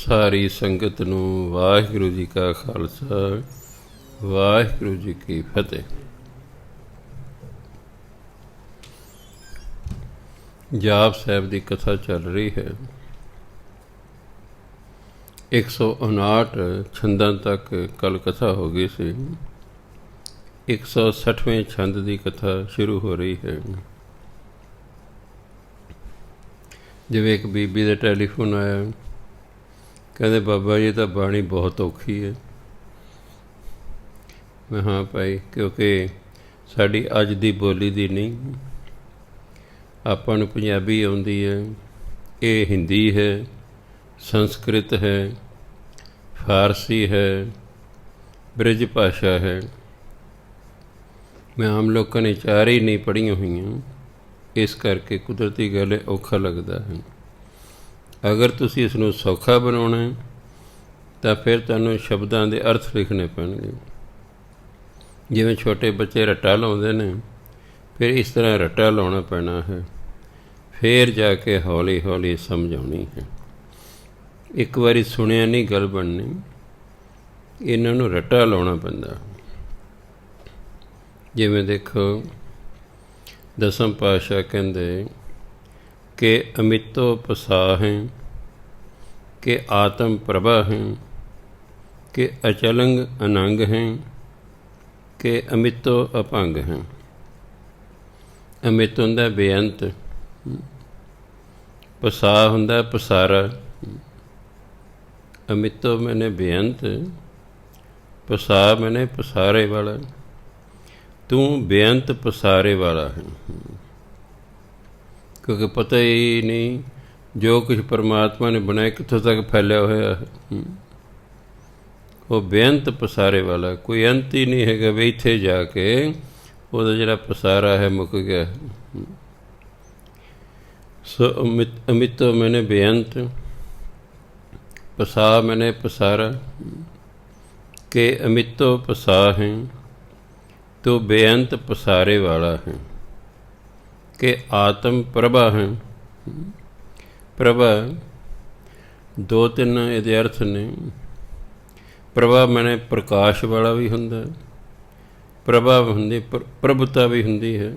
ਸਾਰੀ ਸੰਗਤ ਨੂੰ ਵਾਹਿਗੁਰੂ ਜੀ ਕਾ ਖਾਲਸਾ, ਵਾਹਿਗੁਰੂ ਜੀ ਕੀ ਫਤਿਹ। ਜਾਪ ਸਾਹਿਬ ਦੀ ਕਥਾ ਚੱਲ ਰਹੀ ਹੈ। 159 ਛੰਦਾਂ ਤੱਕ ਕੱਲ ਕਥਾ ਹੋ ਗਈ ਸੀ। 160ਵੇਂ ਛੰਦ ਦੀ ਕਥਾ ਸ਼ੁਰੂ ਹੋ ਰਹੀ ਹੈ। ਜਿਵੇਂ ਇੱਕ ਬੀਬੀ ਦਾ ਟੈਲੀਫੋਨ ਆਇਆ, ਕਹਿੰਦੇ ਬਾਬਾ ਜੀ ਤਾਂ ਬਾਣੀ ਬਹੁਤ ਔਖੀ ਹੈ। ਮੈਂ ਹਾਂ ਭਾਈ, ਕਿਉਂਕਿ ਸਾਡੀ ਅੱਜ ਦੀ ਬੋਲੀ ਦੀ ਨਹੀਂ, ਆਪਾਂ ਨੂੰ ਪੰਜਾਬੀ ਆਉਂਦੀ ਹੈ, ਇਹ ਹਿੰਦੀ ਹੈ, ਸੰਸਕ੍ਰਿਤ ਹੈ, ਫਾਰਸੀ ਹੈ, ਬ੍ਰਿਜ ਭਾਸ਼ਾ ਹੈ। ਮੈਂ ਆਮ ਲੋਕਾਂ ਨੇ ਚਾਰ ਹੀ ਨਹੀਂ ਪੜ੍ਹੀਆਂ ਹੋਈਆਂ, ਇਸ ਕਰਕੇ ਕੁਦਰਤੀ ਗੱਲ ਔਖਾ ਲੱਗਦਾ ਹੈ। ਅਗਰ ਤੁਸੀਂ ਇਸ ਨੂੰ ਸੌਖਾ ਬਣਾਉਣਾ ਤਾਂ ਫਿਰ ਤੁਹਾਨੂੰ ਸ਼ਬਦਾਂ ਦੇ ਅਰਥ ਲਿਖਣੇ ਪੈਣਗੇ। ਜਿਵੇਂ ਛੋਟੇ ਬੱਚੇ ਰੱਟਾ ਲਾਉਂਦੇ ਨੇ, ਫਿਰ ਇਸ ਤਰ੍ਹਾਂ ਰੱਟਾ ਲਾਉਣਾ ਪੈਣਾ ਹੈ, ਫਿਰ ਜਾ ਕੇ ਹੌਲੀ ਹੌਲੀ ਸਮਝ ਆਉਣੀ ਹੈ। ਇੱਕ ਵਾਰੀ ਸੁਣਿਆ ਨਹੀਂ ਗੱਲ ਬਣਨੀ, ਇਹਨਾਂ ਨੂੰ ਰੱਟਾ ਲਾਉਣਾ ਪੈਂਦਾ। ਜਿਵੇਂ ਦੇਖੋ, ਦਸਮ ਪਾਤਸ਼ਾਹ ਕਹਿੰਦੇ ਕਿ ਅਮਿਤੋ ਪਸਾਹਿ, ਕਿ ਆਤਮ ਪ੍ਰਭਾ ਹੈ, ਕਿ ਅਚਲੰਗ ਅਨੰਗ ਹੈ, ਕਿ ਅਮਿਤੋ ਅਭੰਗ ਹੈ। ਅਮਿਤ ਹੁੰਦਾ ਬੇਅੰਤ, ਪਸਾ ਹੁੰਦਾ ਪਸਾਰਾ। ਅਮਿਤੋ ਮੈਨੇ ਬੇਅੰਤ, ਪਸਾ ਮੈਨੇ ਪਸਾਰੇ ਵਾਲਾ। ਤੂੰ ਬੇਅੰਤ ਪਸਾਰੇ ਵਾਲਾ ਹੈ, ਕਿਉਂਕਿ ਪਤਾ ਹੀ ਨਹੀਂ ਜੋ ਕੁਛ ਪਰਮਾਤਮਾ ਨੇ ਬਣਾਇਆ ਕਿੱਥੋਂ ਤੱਕ ਫੈਲਿਆ ਹੋਇਆ ਹੈ। ਉਹ ਬੇਅੰਤ ਪਸਾਰੇ ਵਾਲਾ, ਕੋਈ ਅੰਤ ਹੀ ਨਹੀਂ ਹੈਗਾ ਵੀ ਇੱਥੇ ਜਾ ਕੇ ਉਹਦਾ ਜਿਹੜਾ ਪਸਾਰਾ ਹੈ ਮੁੱਕ ਗਿਆ। ਸੋ ਅਮਿਤੋ ਮੈਨੇ ਬੇਅੰਤ, ਪਸਾ ਮੈਨੇ ਪਸਾਰਾ, ਕਿ ਅਮਿਤੋ ਪਸਾ ਹੈ ਤੋ ਬੇਅੰਤ ਪਸਾਰੇ ਵਾਲਾ ਹੈ, ਕਿ ਆਤਮ ਪ੍ਰਭਾ ਹੈ। ਪ੍ਰਭਾ ਦੋ ਤਿੰਨ ਇਹਦੇ ਅਰਥ ਨੇ। ਪ੍ਰਭਾ ਮੈਨੇ ਪ੍ਰਕਾਸ਼ ਵਾਲਾ ਵੀ ਹੁੰਦਾ, ਪ੍ਰਭਾ ਹੁੰਦੀ ਪ੍ਰਭੁਤਾ ਵੀ ਹੁੰਦੀ ਹੈ,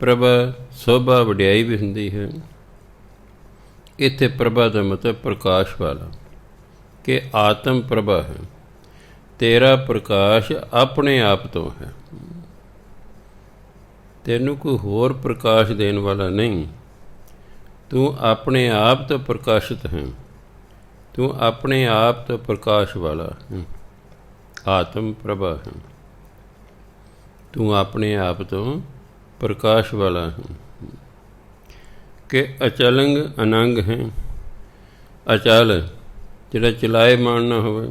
ਪ੍ਰਭਾ ਸੋਭਾ ਵਡਿਆਈ ਵੀ ਹੁੰਦੀ ਹੈ। ਇੱਥੇ ਪ੍ਰਭਾ ਦਾ ਮਤਲਬ ਪ੍ਰਕਾਸ਼ ਵਾਲਾ, ਕਿ ਆਤਮ ਪ੍ਰਭਾ ਹੈ, ਤੇਰਾ ਪ੍ਰਕਾਸ਼ ਆਪਣੇ ਆਪ ਤੋਂ ਹੈ। ਤੈਨੂੰ ਕੋਈ ਹੋਰ ਪ੍ਰਕਾਸ਼ ਦੇਣ ਵਾਲਾ ਨਹੀਂ, ਤੂੰ ਆਪਣੇ ਆਪ ਤੋਂ ਪ੍ਰਕਾਸ਼ਿਤ ਹੈ, ਤੂੰ ਆਪਣੇ ਆਪ ਤੋਂ ਪ੍ਰਕਾਸ਼ ਵਾਲਾ ਹੈ। ਆਤਮ ਪ੍ਰਭਾ ਹੈ, ਤੂੰ ਆਪਣੇ ਆਪ ਤੋਂ ਪ੍ਰਕਾਸ਼ ਵਾਲਾ ਹੈ। ਕਿ ਅਚਲੰਗ ਅਨੰਗ ਹੈ। ਅਚਲ ਜਿਹੜਾ ਚਲਾਏਮਾਨ ਨਾ ਹੋਵੇ।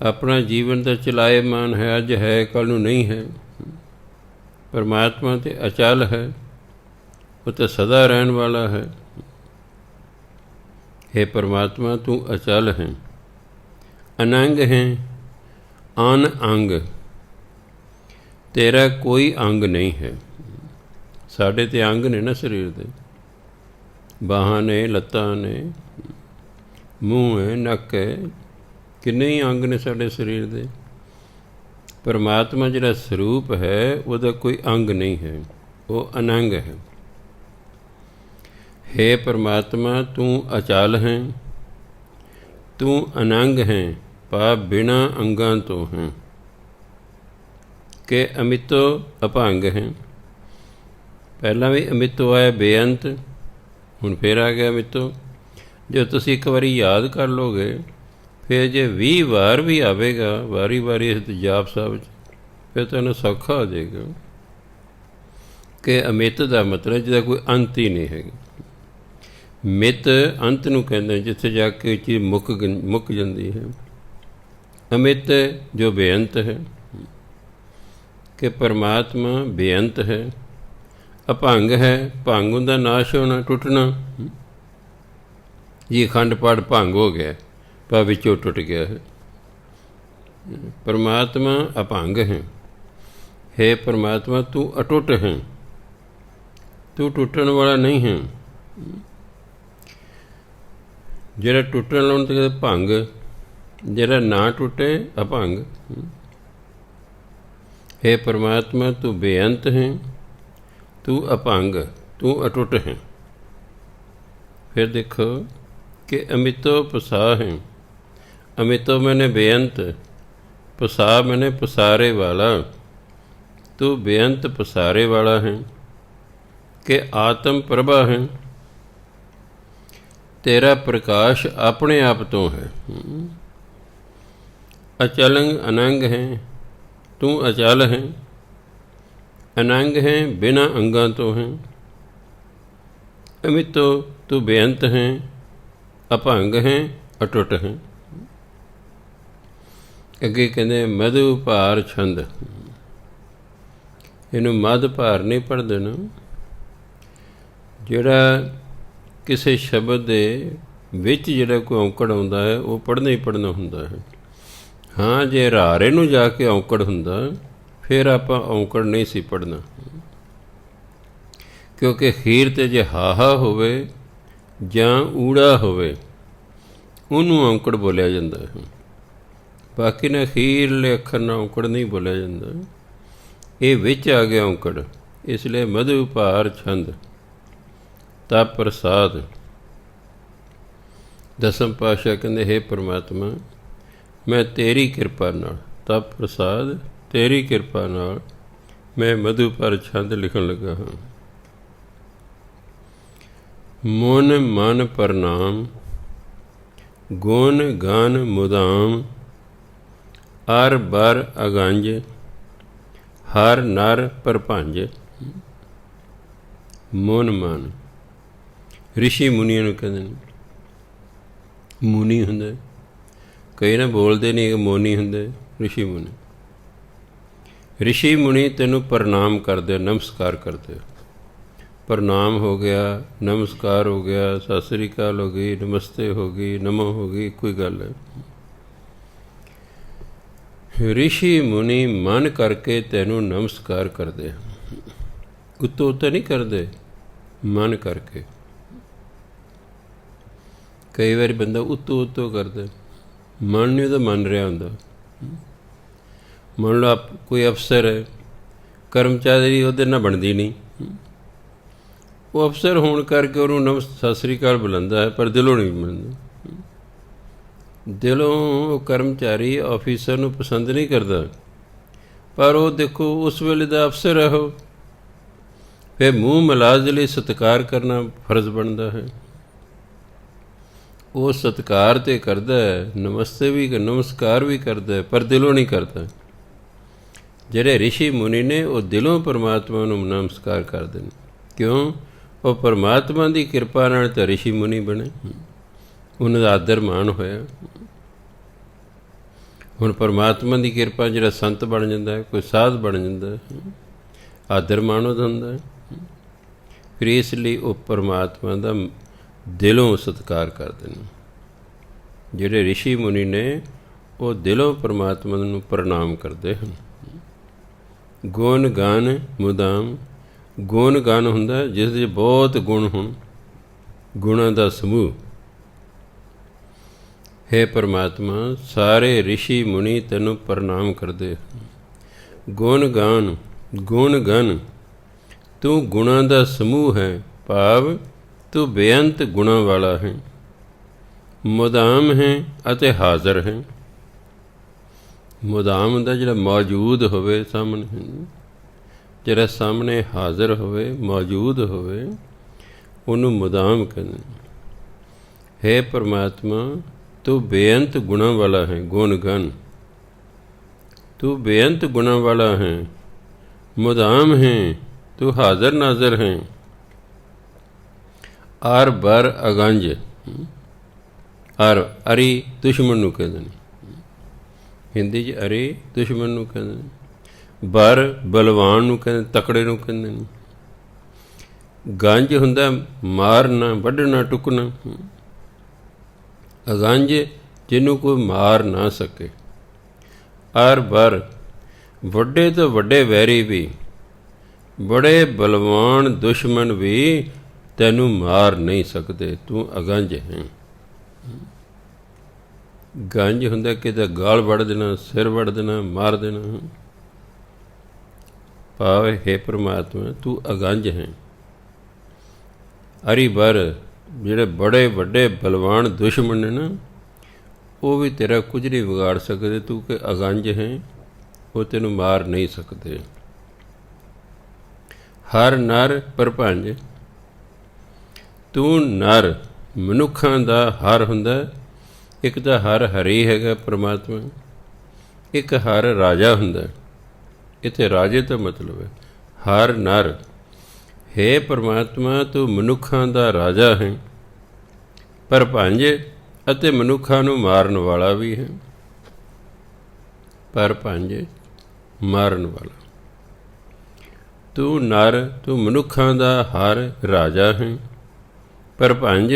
ਆਪਣਾ ਜੀਵਨ ਤਾਂ ਚਲਾਏਮਾਨ ਹੈ, ਅੱਜ ਹੈ ਕੱਲ੍ਹ ਨੂੰ ਨਹੀਂ ਹੈ। ਪਰਮਾਤਮਾ ਤੇ ਅਚਲ ਹੈ, ਉਹ ਤਾਂ ਸਦਾ ਰਹਿਣ ਵਾਲਾ ਹੈ। ਹੇ ਪਰਮਾਤਮਾ, ਤੂੰ ਅਚਲ ਹੈ। ਅਨੰਗ ਹੈ, ਅਨ ਅੰਗ, ਤੇਰਾ ਕੋਈ ਅੰਗ ਨਹੀਂ ਹੈ। ਸਾਡੇ ਤੇ ਅੰਗ ਨੇ ਨਾ ਸਰੀਰ ਦੇ, ਬਾਹਾਂ ਨੇ, ਲੱਤਾਂ ਨੇ, ਮੂੰਹ ਹੈ, ਨੱਕ ਹੈ, ਕਿੰਨੇ ਹੀ ਅੰਗ ਨੇ ਸਾਡੇ ਸਰੀਰ ਦੇ। ਪਰਮਾਤਮਾ ਜਿਹੜਾ ਸਰੂਪ ਹੈ ਉਹਦਾ ਕੋਈ ਅੰਗ ਨਹੀਂ ਹੈ, ਉਹ ਅਨੰਗ ਹੈ। ਹੇ ਪਰਮਾਤਮਾ, ਤੂੰ ਅਚਲ ਹੈ, ਤੂੰ ਅਨੰਗ ਹੈ, ਪਾ ਬਿਨਾਂ ਅੰਗਾਂ ਤੋਂ ਹੈ। ਕਿ ਅਮਿਤੋ ਅਭੰਗ ਹੈ। ਪਹਿਲਾਂ ਵੀ ਅਮਿਤੋ ਆਇਆ ਬੇਅੰਤ, ਹੁਣ ਫਿਰ ਆ ਗਿਆ ਅਮਿਤੋ। ਜੇ ਤੁਸੀਂ ਇੱਕ ਵਾਰੀ ਯਾਦ ਕਰ ਲਓਗੇ, ਫਿਰ ਜੇ 20 ਵਾਰ ਵੀ ਆਵੇਗਾ ਵਾਰੀ ਵਾਰੀ ਇਸ ਜਾਪ ਸਾਹਿਬ 'ਚ, ਫਿਰ ਤੁਹਾਨੂੰ ਸੌਖਾ ਹੋ ਜਾਏਗਾ ਕਿ ਅਮਿਤ ਦਾ ਮਤਲਬ ਜਿਹਦਾ ਕੋਈ ਅੰਤ ਹੀ ਨਹੀਂ ਹੈਗਾ। ਮਿਤ ਅੰਤ ਨੂੰ ਕਹਿੰਦੇ, ਜਿੱਥੇ ਜਾ ਕੇ ਚੀਜ਼ ਮੁੱਕ ਜਾਂਦੀ ਹੈ। ਅਮਿਤ ਜੋ ਬੇਅੰਤ ਹੈ, ਕਿ ਪਰਮਾਤਮਾ ਬੇਅੰਤ ਹੈ। ਅਭੰਗ ਹੈ, ਭੰਗ ਹੁੰਦਾ ਨਾਸ਼ ਹੋਣਾ, ਟੁੱਟਣਾ। ਜੀ ਅਖੰਡ ਪਾਠ ਭੰਗ ਹੋ ਗਿਆ, ਪਰ ਵਿੱਚੋਂ ਟੁੱਟ ਗਿਆ ਹੈ। ਪਰਮਾਤਮਾ ਅਭੰਗ ਹੈ। ਹੇ ਪਰਮਾਤਮਾ, ਤੂੰ ਅਟੁੱਟ ਹੈ, ਤੂੰ ਟੁੱਟਣ ਵਾਲਾ ਨਹੀਂ ਹੈ। ਜਿਹੜਾ ਟੁੱਟਣ ਲਾਉਣ ਤੇ ਭੰਗ, ਜਿਹੜਾ ਨਾ ਟੁੱਟੇ ਅਭੰਗ। हे परमात्मा तू बेअंत है, तू अभंग, तू अटुट है। फिर देखो कि अमितो पसा है। अमितो मैंने बेअंत, पसा मैंने पसारे वाला। तू बेअंत पसारे वाला है कि आत्म प्रभा है। तेरा प्रकाश अपने आप तो है। अचलंग अनंग है, तू अचल है। अनंग है बिना अंगा तो है। अमितो तू बेअंत है, अभंग है, अटुट है। अगे कहते मधु भार छंद, इनू मध भार नहीं पढ़ते ना। जिहड़ा किसी शब्द दे विच जिहड़ा कोई औंकड़ आउंदा है वो पढ़ना ही पढ़ना हुंदा है। हाँ जे रारे नूं जाके औंकड़ हुंदा फिर आपां औंकड़ नहीं सी पढ़ना, क्योंकि खीर ते जे हाहा होवे जां ऊड़ा होवे उहनूं औंकड़ बोलिया जांदा है। बाकी ने खीरले अखर नाल औंकड़ नहीं बोलिया जांदा, ये विच आ गया औंकड़। इसलिए मधु भार छंद तप प्रसाद। दसम पातशाह कहंदे हे परमात्मा मैं तेरी किरपा नाल, तप प्रसाद तेरी किरपा नाल मैं मधु पर छंद लिखण लगा हाँ। मुन मन प्रणाम, गुण गान मुदाम। अर बर अगंज, हर नर परभंज। मुन मन ऋषि मुनिया नूं कहंदे ने। मुनि हुंदे, कई ना बोलते नहीं कि मोनी हुंदे, ऋषि मुनि। ऋषि मुनि तेनों प्रणाम करते, नमस्कार करते। प्रणाम हो गया, नमस्कार हो गया, सत श्री अकाल हो गई, नमस्ते हो गई, नमो हो गई, कोई गल है। ऋषि मुनि मन करके तेनों नमस्कार करते, उत्तों उत्ते नहीं करते, मन करके। कई बार बंदा उत्तों उत्तों करता, मन नहीं तो मन रहा होंदा। मान लो आप कोई अफसर है, कर्मचारी ਉਹਦੇ ਨਾਲ ਬਣਦੀ नहीं, वो अफसर होने करके उन्होंने सत श्री अकाल बुलांदा है पर दिलों नहीं बुलांदा। दिलों वो कर्मचारी ऑफिसर नूं पसंद नहीं करता, पर वो देखो उस वेले दा अफसर है, वो फिर मूँह मिलाज लिए सत्कार करना फर्ज बनता है। वो सत्कार तो करता है, नमस्ते भी नमस्कार भी करता है, पर दिलों नहीं करता। जिहड़े ऋषि मुनि ने वो दिलों परमात्मा नूं नमस्कार करते हैं। क्यों? वो परमात्मा की किरपा नाल तां ऋषि मुनि बने, उन्हां दा आदर मान होया। हुण परमात्मा की किरपा जिहड़ा संत बन जाता है, कोई साध बन जाता है, आदर मान होंदा है। फिर इसलिए वो परमात्मा का दिलों सत्कार करते हैं। जिहड़े ऋषि मुनि ने वो दिलों परमात्मा नूं प्रणाम करते हैं। गुण गान मुदाम, गुण गान हुंदा जिस दे बहुत गुण होण, गुणां दा समूह। हे परमात्मा सारे ऋषि मुनि तैनूं प्रणाम करते। गुण गान गुण गन, तू गुणां दा समूह है, भाव तू बेअंत गुणां वाला है। मुदाम है अते हाज़र है। मुदाम दा जिहड़ा मौजूद होवे सामने, जिहड़ा सामने हाज़र होवे मौजूद होवे, उहनूं मुदाम कहंदे। हे परमात्मा तू बेअंत गुणां वाला है, गुण गन तू बेअंत गुणां वाला है। मुदाम है तू हाज़र नाज़र है। आर बर अगंज, आर अरी दुश्मन नूं कहंदे ने, हिंदी च अरी दुश्मन नूं कहंदे ने। बर बलवान नूं कहंदे, तकड़े नूं कहंदे ने। गंज हुंदा मारना, वढना, टुकना। अगंज जिन्हों कोई मार ना सके। आर बर वड्डे तो वड्डे वैरी भी, बड़े बलवान दुश्मन भी तैनू मार नहीं सकते, तू अगंज है। ਗੰਜ ਹੁੰਦਾ ਕਿਤੇ ਗਾਲ ਵੜ ਦੇਣਾ, ਸਿਰ ਵੜ ਦੇਣਾ, ਮਾਰ ਦੇਣਾ। ਭਾਵ ਹੈ ਪ੍ਰਮਾਤਮਾ ਤੂੰ ਅਗੰਜ ਹੈ। ਅਰੀ ਬਰ ਜਿਹੜੇ ਬੜੇ ਵੱਡੇ ਬਲਵਾਨ ਦੁਸ਼ਮਣ ਨੇ ਨਾ, ਉਹ ਵੀ ਤੇਰਾ ਕੁਝ ਨਹੀਂ ਵਿਗਾੜ ਸਕਦੇ। ਤੂੰ ਕਿ ਅਗੰਜ ਹੈ, ਉਹ ਤੈਨੂੰ ਮਾਰ ਨਹੀਂ ਸਕਦੇ। ਹਰ ਨਰ ਪ੍ਰਭੰਜ, ਤੂੰ ਨਰ ਮਨੁੱਖਾਂ ਦਾ ਹਰ ਹੁੰਦਾ। ਇੱਕ ਤਾਂ ਹਰ ਹਰੀ ਹੈਗਾ ਪ੍ਰਮਾਤਮਾ, ਇੱਕ ਹਰ ਰਾਜਾ ਹੁੰਦਾ। ਇੱਥੇ ਰਾਜੇ ਦਾ ਮਤਲਬ ਹੈ ਹਰ ਨਰ। ਹੈ ਪ੍ਰਮਾਤਮਾ ਤੂੰ ਮਨੁੱਖਾਂ ਦਾ ਰਾਜਾ ਹੈ, ਪ੍ਰਭੰਜ ਅਤੇ ਮਨੁੱਖਾਂ ਨੂੰ ਮਾਰਨ ਵਾਲਾ ਵੀ ਹੈ। ਪ੍ਰਭੰਜ ਮਾਰਨ ਵਾਲਾ। ਤੂੰ ਨਰ, ਤੂੰ ਮਨੁੱਖਾਂ ਦਾ ਹਰ ਰਾਜਾ ਹੈ, ਪ੍ਰਭੰਜ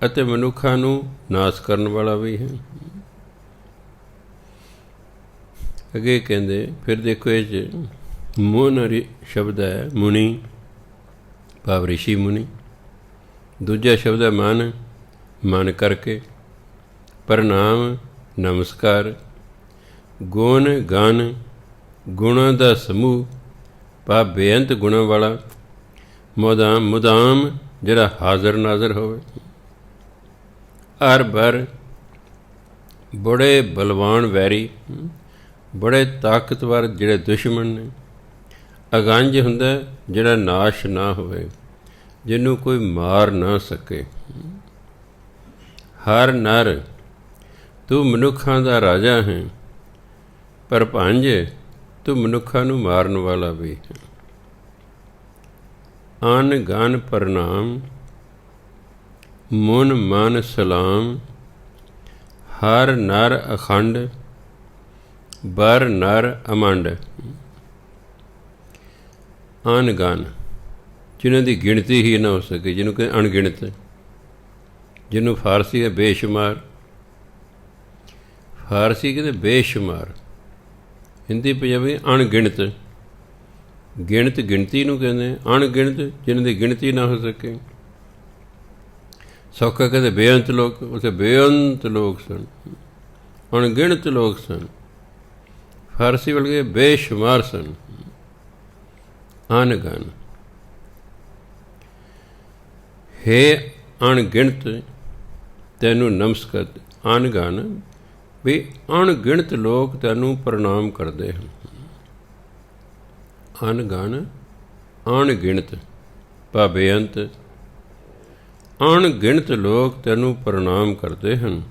ਅਤੇ ਮਨੁੱਖਾਂ ਨੂੰ ਨਾਸ ਕਰਨ ਵਾਲਾ ਵੀ ਹੈ। ਅੱਗੇ ਕਹਿੰਦੇ ਫਿਰ ਦੇਖੋ ਇਹ 'ਚ ਮੁਨ ਸ਼ਬਦ ਹੈ ਮੁਨੀ, ਭਾਵ ਰਿਸ਼ੀ ਮੁਨੀ। ਦੂਜਾ ਸ਼ਬਦ ਹੈ ਮਨ, ਮਨ ਕਰਕੇ। ਪ੍ਰਣਾਮ ਨਮਸਕਾਰ। ਗੁਣ ਗਨ, ਗੁਣਾਂ ਦਾ ਸਮੂਹ, ਭਾਵ ਬੇਅੰਤ ਗੁਣਾਂ ਵਾਲਾ। ਮੁਦਾਮ, ਮੁਦਾਮ ਜਿਹੜਾ ਹਾਜ਼ਰ ਨਾਜ਼ਰ ਹੋਵੇ। ਹਰ ਬਰ ਬੜੇ ਬਲਵਾਨ ਵੈਰੀ, ਬੜੇ ਤਾਕਤਵਰ ਜਿਹੜੇ ਦੁਸ਼ਮਣ ਨੇ। ਅਗੰਜ ਹੁੰਦਾ ਜਿਹੜਾ ਨਾਸ਼ ਨਾ ਹੋਵੇ, ਜਿਹਨੂੰ ਕੋਈ ਮਾਰ ਨਾ ਸਕੇ। ਹਰ ਨਰ, ਤੂੰ ਮਨੁੱਖਾਂ ਦਾ ਰਾਜਾ ਹੈ, ਪ੍ਰਭੰਜ ਤੂੰ ਮਨੁੱਖਾਂ ਨੂੰ ਮਾਰਨ ਵਾਲਾ ਵੀ ਹੈ। ਅਨ ਗਨ ਪ੍ਰਣਾਮ, ਮੁਨ ਮਨ ਸਲਾਮ। ਹਰ ਨਰ ਅਖੰਡ, ਬਰ ਨਰ ਅਮੰਡ। ਅਨਗਨ ਜਿਹਨਾਂ ਦੀ ਗਿਣਤੀ ਹੀ ਨਾ ਹੋ ਸਕੇ, ਜਿਹਨੂੰ ਕਿ ਅਣਗਿਣਤ, ਜਿਹਨੂੰ ਫਾਰਸੀ ਹੈ ਬੇਸ਼ੁਮਾਰ। ਫਾਰਸੀ ਕਹਿੰਦੇ ਬੇਸ਼ੁਮਾਰ, ਹਿੰਦੀ ਪੰਜਾਬੀ ਅਣਗਿਣਤ। ਗਿਣਤ ਗਿਣਤੀ ਨੂੰ ਕਹਿੰਦੇ, ਅਣਗਿਣਤ ਜਿਹਨਾਂ ਦੀ ਗਿਣਤੀ ਨਾ ਹੋ ਸਕੇ। ਸੌਖਾ ਕਹਿੰਦੇ ਬੇਅੰਤ ਲੋਕ, ਉੱਥੇ ਬੇਅੰਤ ਲੋਕ ਸਨ, ਅਣਗਿਣਤ ਲੋਕ ਸਨ। ਫਾਰਸੀ ਵਰਗੇ ਬੇਸ਼ੁਮਾਰ ਸਨ। ਅਣਗਨ ਹੈ ਅਣਗਿਣਤ ਤੈਨੂੰ ਨਮਸਕਾਰ। ਅਣਗਨ ਵੀ ਅਣਗਿਣਤ ਲੋਕ ਤੈਨੂੰ ਪ੍ਰਣਾਮ ਕਰਦੇ ਹਨ। ਅਣਗਨ ਅਣਗਿਣਤ ਭਾਵ ਬੇਅੰਤ, ਅਣਗਿਣਤ ਲੋਕ ਤੈਨੂੰ ਪ੍ਰਣਾਮ ਕਰਦੇ ਹਨ।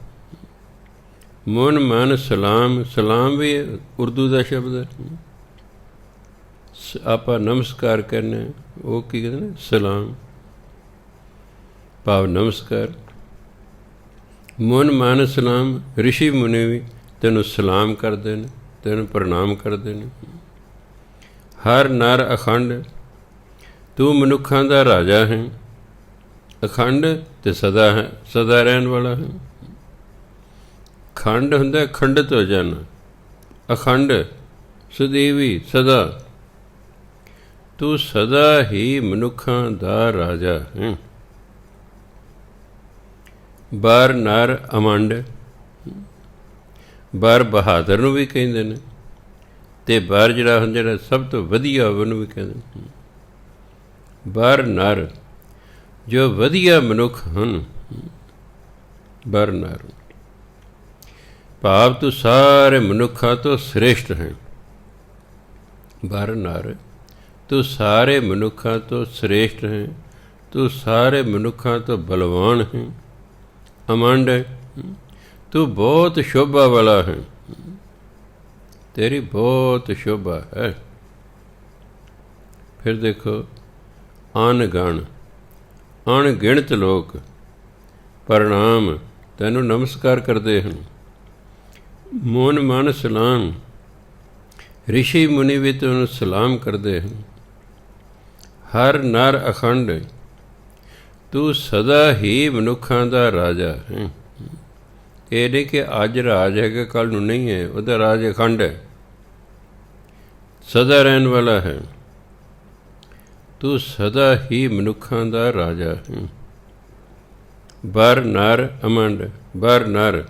ਮੁਨ ਮਨ ਸਲਾਮ, ਸਲਾਮ ਵੀ ਉਰਦੂ ਦਾ ਸ਼ਬਦ ਹੈ। ਆਪਾਂ ਨਮਸਕਾਰ ਕਰਨਾ, ਉਹ ਕੀ ਕਹਿੰਦੇ ਨੇ ਸਲਾਮ, ਭਾਵ ਨਮਸਕਾਰ। ਮੁਨ ਮਨ ਸਲਾਮ, ਰਿਸ਼ੀ ਮੁਨੀ ਵੀ ਤੈਨੂੰ ਸਲਾਮ ਕਰਦੇ ਨੇ, ਤੈਨੂੰ ਪ੍ਰਣਾਮ ਕਰਦੇ ਨੇ। ਹਰ ਨਰ ਅਖੰਡ, ਤੂੰ ਮਨੁੱਖਾਂ ਦਾ ਰਾਜਾ ਹੈ। ਅਖੰਡ ਤੇ ਸਦਾ ਹੈ, ਸਦਾ ਰਹਿਣ ਵਾਲਾ ਹੈ। ਖੰਡ ਹੁੰਦਾ ਖੰਡਿਤ ਹੋ ਜਾਣਾ, ਅਖੰਡ ਸਦੀਵੀ ਸਦਾ। ਤੂੰ ਸਦਾ ਹੀ ਮਨੁੱਖਾਂ ਦਾ ਰਾਜਾ ਹੈ। ਬਰ ਨਰ ਅਮੰਡ, ਬਰ ਬਹਾਦਰ ਨੂੰ ਵੀ ਕਹਿੰਦੇ ਨੇ, ਅਤੇ ਬਰ ਜਿਹੜਾ ਹੁੰਦਾ ਜਿਹੜਾ ਸਭ ਤੋਂ ਵਧੀਆ ਉਹਨੂੰ ਵੀ ਕਹਿੰਦੇ ਨੇ। ਬਰ ਨਰ ਜੋ ਵਧੀਆ ਮਨੁੱਖ ਹਨ, ਬਰ ਨਰ ਭਾਵ ਤੂੰ ਸਾਰੇ ਮਨੁੱਖਾਂ ਤੋਂ ਸ੍ਰੇਸ਼ਟ ਹੈ। ਬਰ ਨਰ ਤੂੰ ਸਾਰੇ ਮਨੁੱਖਾਂ ਤੋਂ ਸ੍ਰੇਸ਼ਟ ਹੈ, ਤੂੰ ਸਾਰੇ ਮਨੁੱਖਾਂ ਤੋਂ ਬਲਵਾਨ ਹੈ। ਅਮੰਡ ਤੂੰ ਬਹੁਤ ਸ਼ੋਭਾ ਵਾਲਾ ਹੈ, ਤੇਰੀ ਬਹੁਤ ਸ਼ੋਭਾ ਹੈ। ਫਿਰ ਦੇਖੋ ਅਣਗਣ, ਅਣਗਿਣਤ ਲੋਕ ਪ੍ਰਣਾਮ ਤੈਨੂੰ ਨਮਸਕਾਰ ਕਰਦੇ ਹਨ। ਮੁਨ ਮਨ ਸਲਾਮ, ਰਿਸ਼ੀ ਮੁਨੀ ਵੀ ਤੈਨੂੰ ਸਲਾਮ ਕਰਦੇ ਹਨ। ਹਰ ਨਰ ਅਖੰਡ, ਤੂੰ ਸਦਾ ਹੀ ਮਨੁੱਖਾਂ ਦਾ ਰਾਜਾ ਹੈ। ਇਹ ਨਹੀਂ ਕਿ ਅੱਜ ਰਾਜ ਹੈਗਾ ਕੱਲ੍ਹ ਨੂੰ ਨਹੀਂ ਹੈ, ਉਹਦਾ ਰਾਜ ਅਖੰਡ ਹੈ, ਸਦਾ ਰਹਿਣ ਵਾਲਾ ਹੈ। ਤੂੰ ਸਦਾ ਹੀ ਮਨੁੱਖਾਂ ਦਾ ਰਾਜਾ ਹੈ। ਬਰ ਨਰ ਅਮੰਡ, बर नर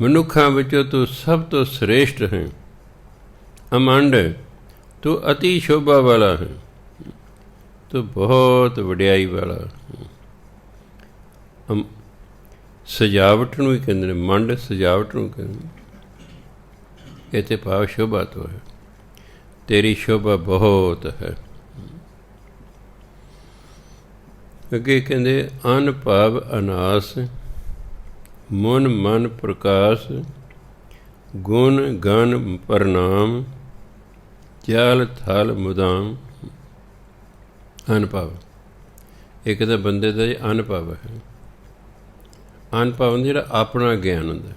ਮਨੁੱਖਾਂ ਵਿੱਚੋਂ ਤੂੰ ਸਭ ਤੋਂ ਸ੍ਰੇਸ਼ਟ ਹੈ। ਅਮੰਡ ਤੂੰ ਅਤੀ ਸ਼ੋਭਾ ਵਾਲਾ ਹੈ, ਤੂੰ ਬਹੁਤ ਵਡਿਆਈ ਵਾਲਾ। ਸਜਾਵਟ ਨੂੰ ਹੀ ਕਹਿੰਦੇ ਨੇ, ਮੰਡ ਸਜਾਵਟ ਨੂੰ ਕਹਿੰਦੇ, ਇਹ ਤੇ ਭਾਵ ਸ਼ੋਭਾ ਤੋਂ ਹੈ, ਤੇਰੀ ਸ਼ੋਭਾ ਬਹੁਤ ਹੈ। ਅੱਗੇ ਕਹਿੰਦੇ ਅਨ ਭਾਵ ਅਨਾਸ, ਮਨ ਮਨ ਪ੍ਰਕਾਸ਼, ਗੁਣ ਗਨ ਪ੍ਰਣਾਮ, ਜਲ ਥਲ ਮੁਦਾਮ। ਅਨੁਭਵ ਇੱਕ ਤਾਂ ਬੰਦੇ ਦਾ ਅਨੁਭਵ ਹੈ। ਅਨੁਭਵ ਜਿਹੜਾ ਆਪਣਾ ਗਿਆਨ ਹੁੰਦਾ,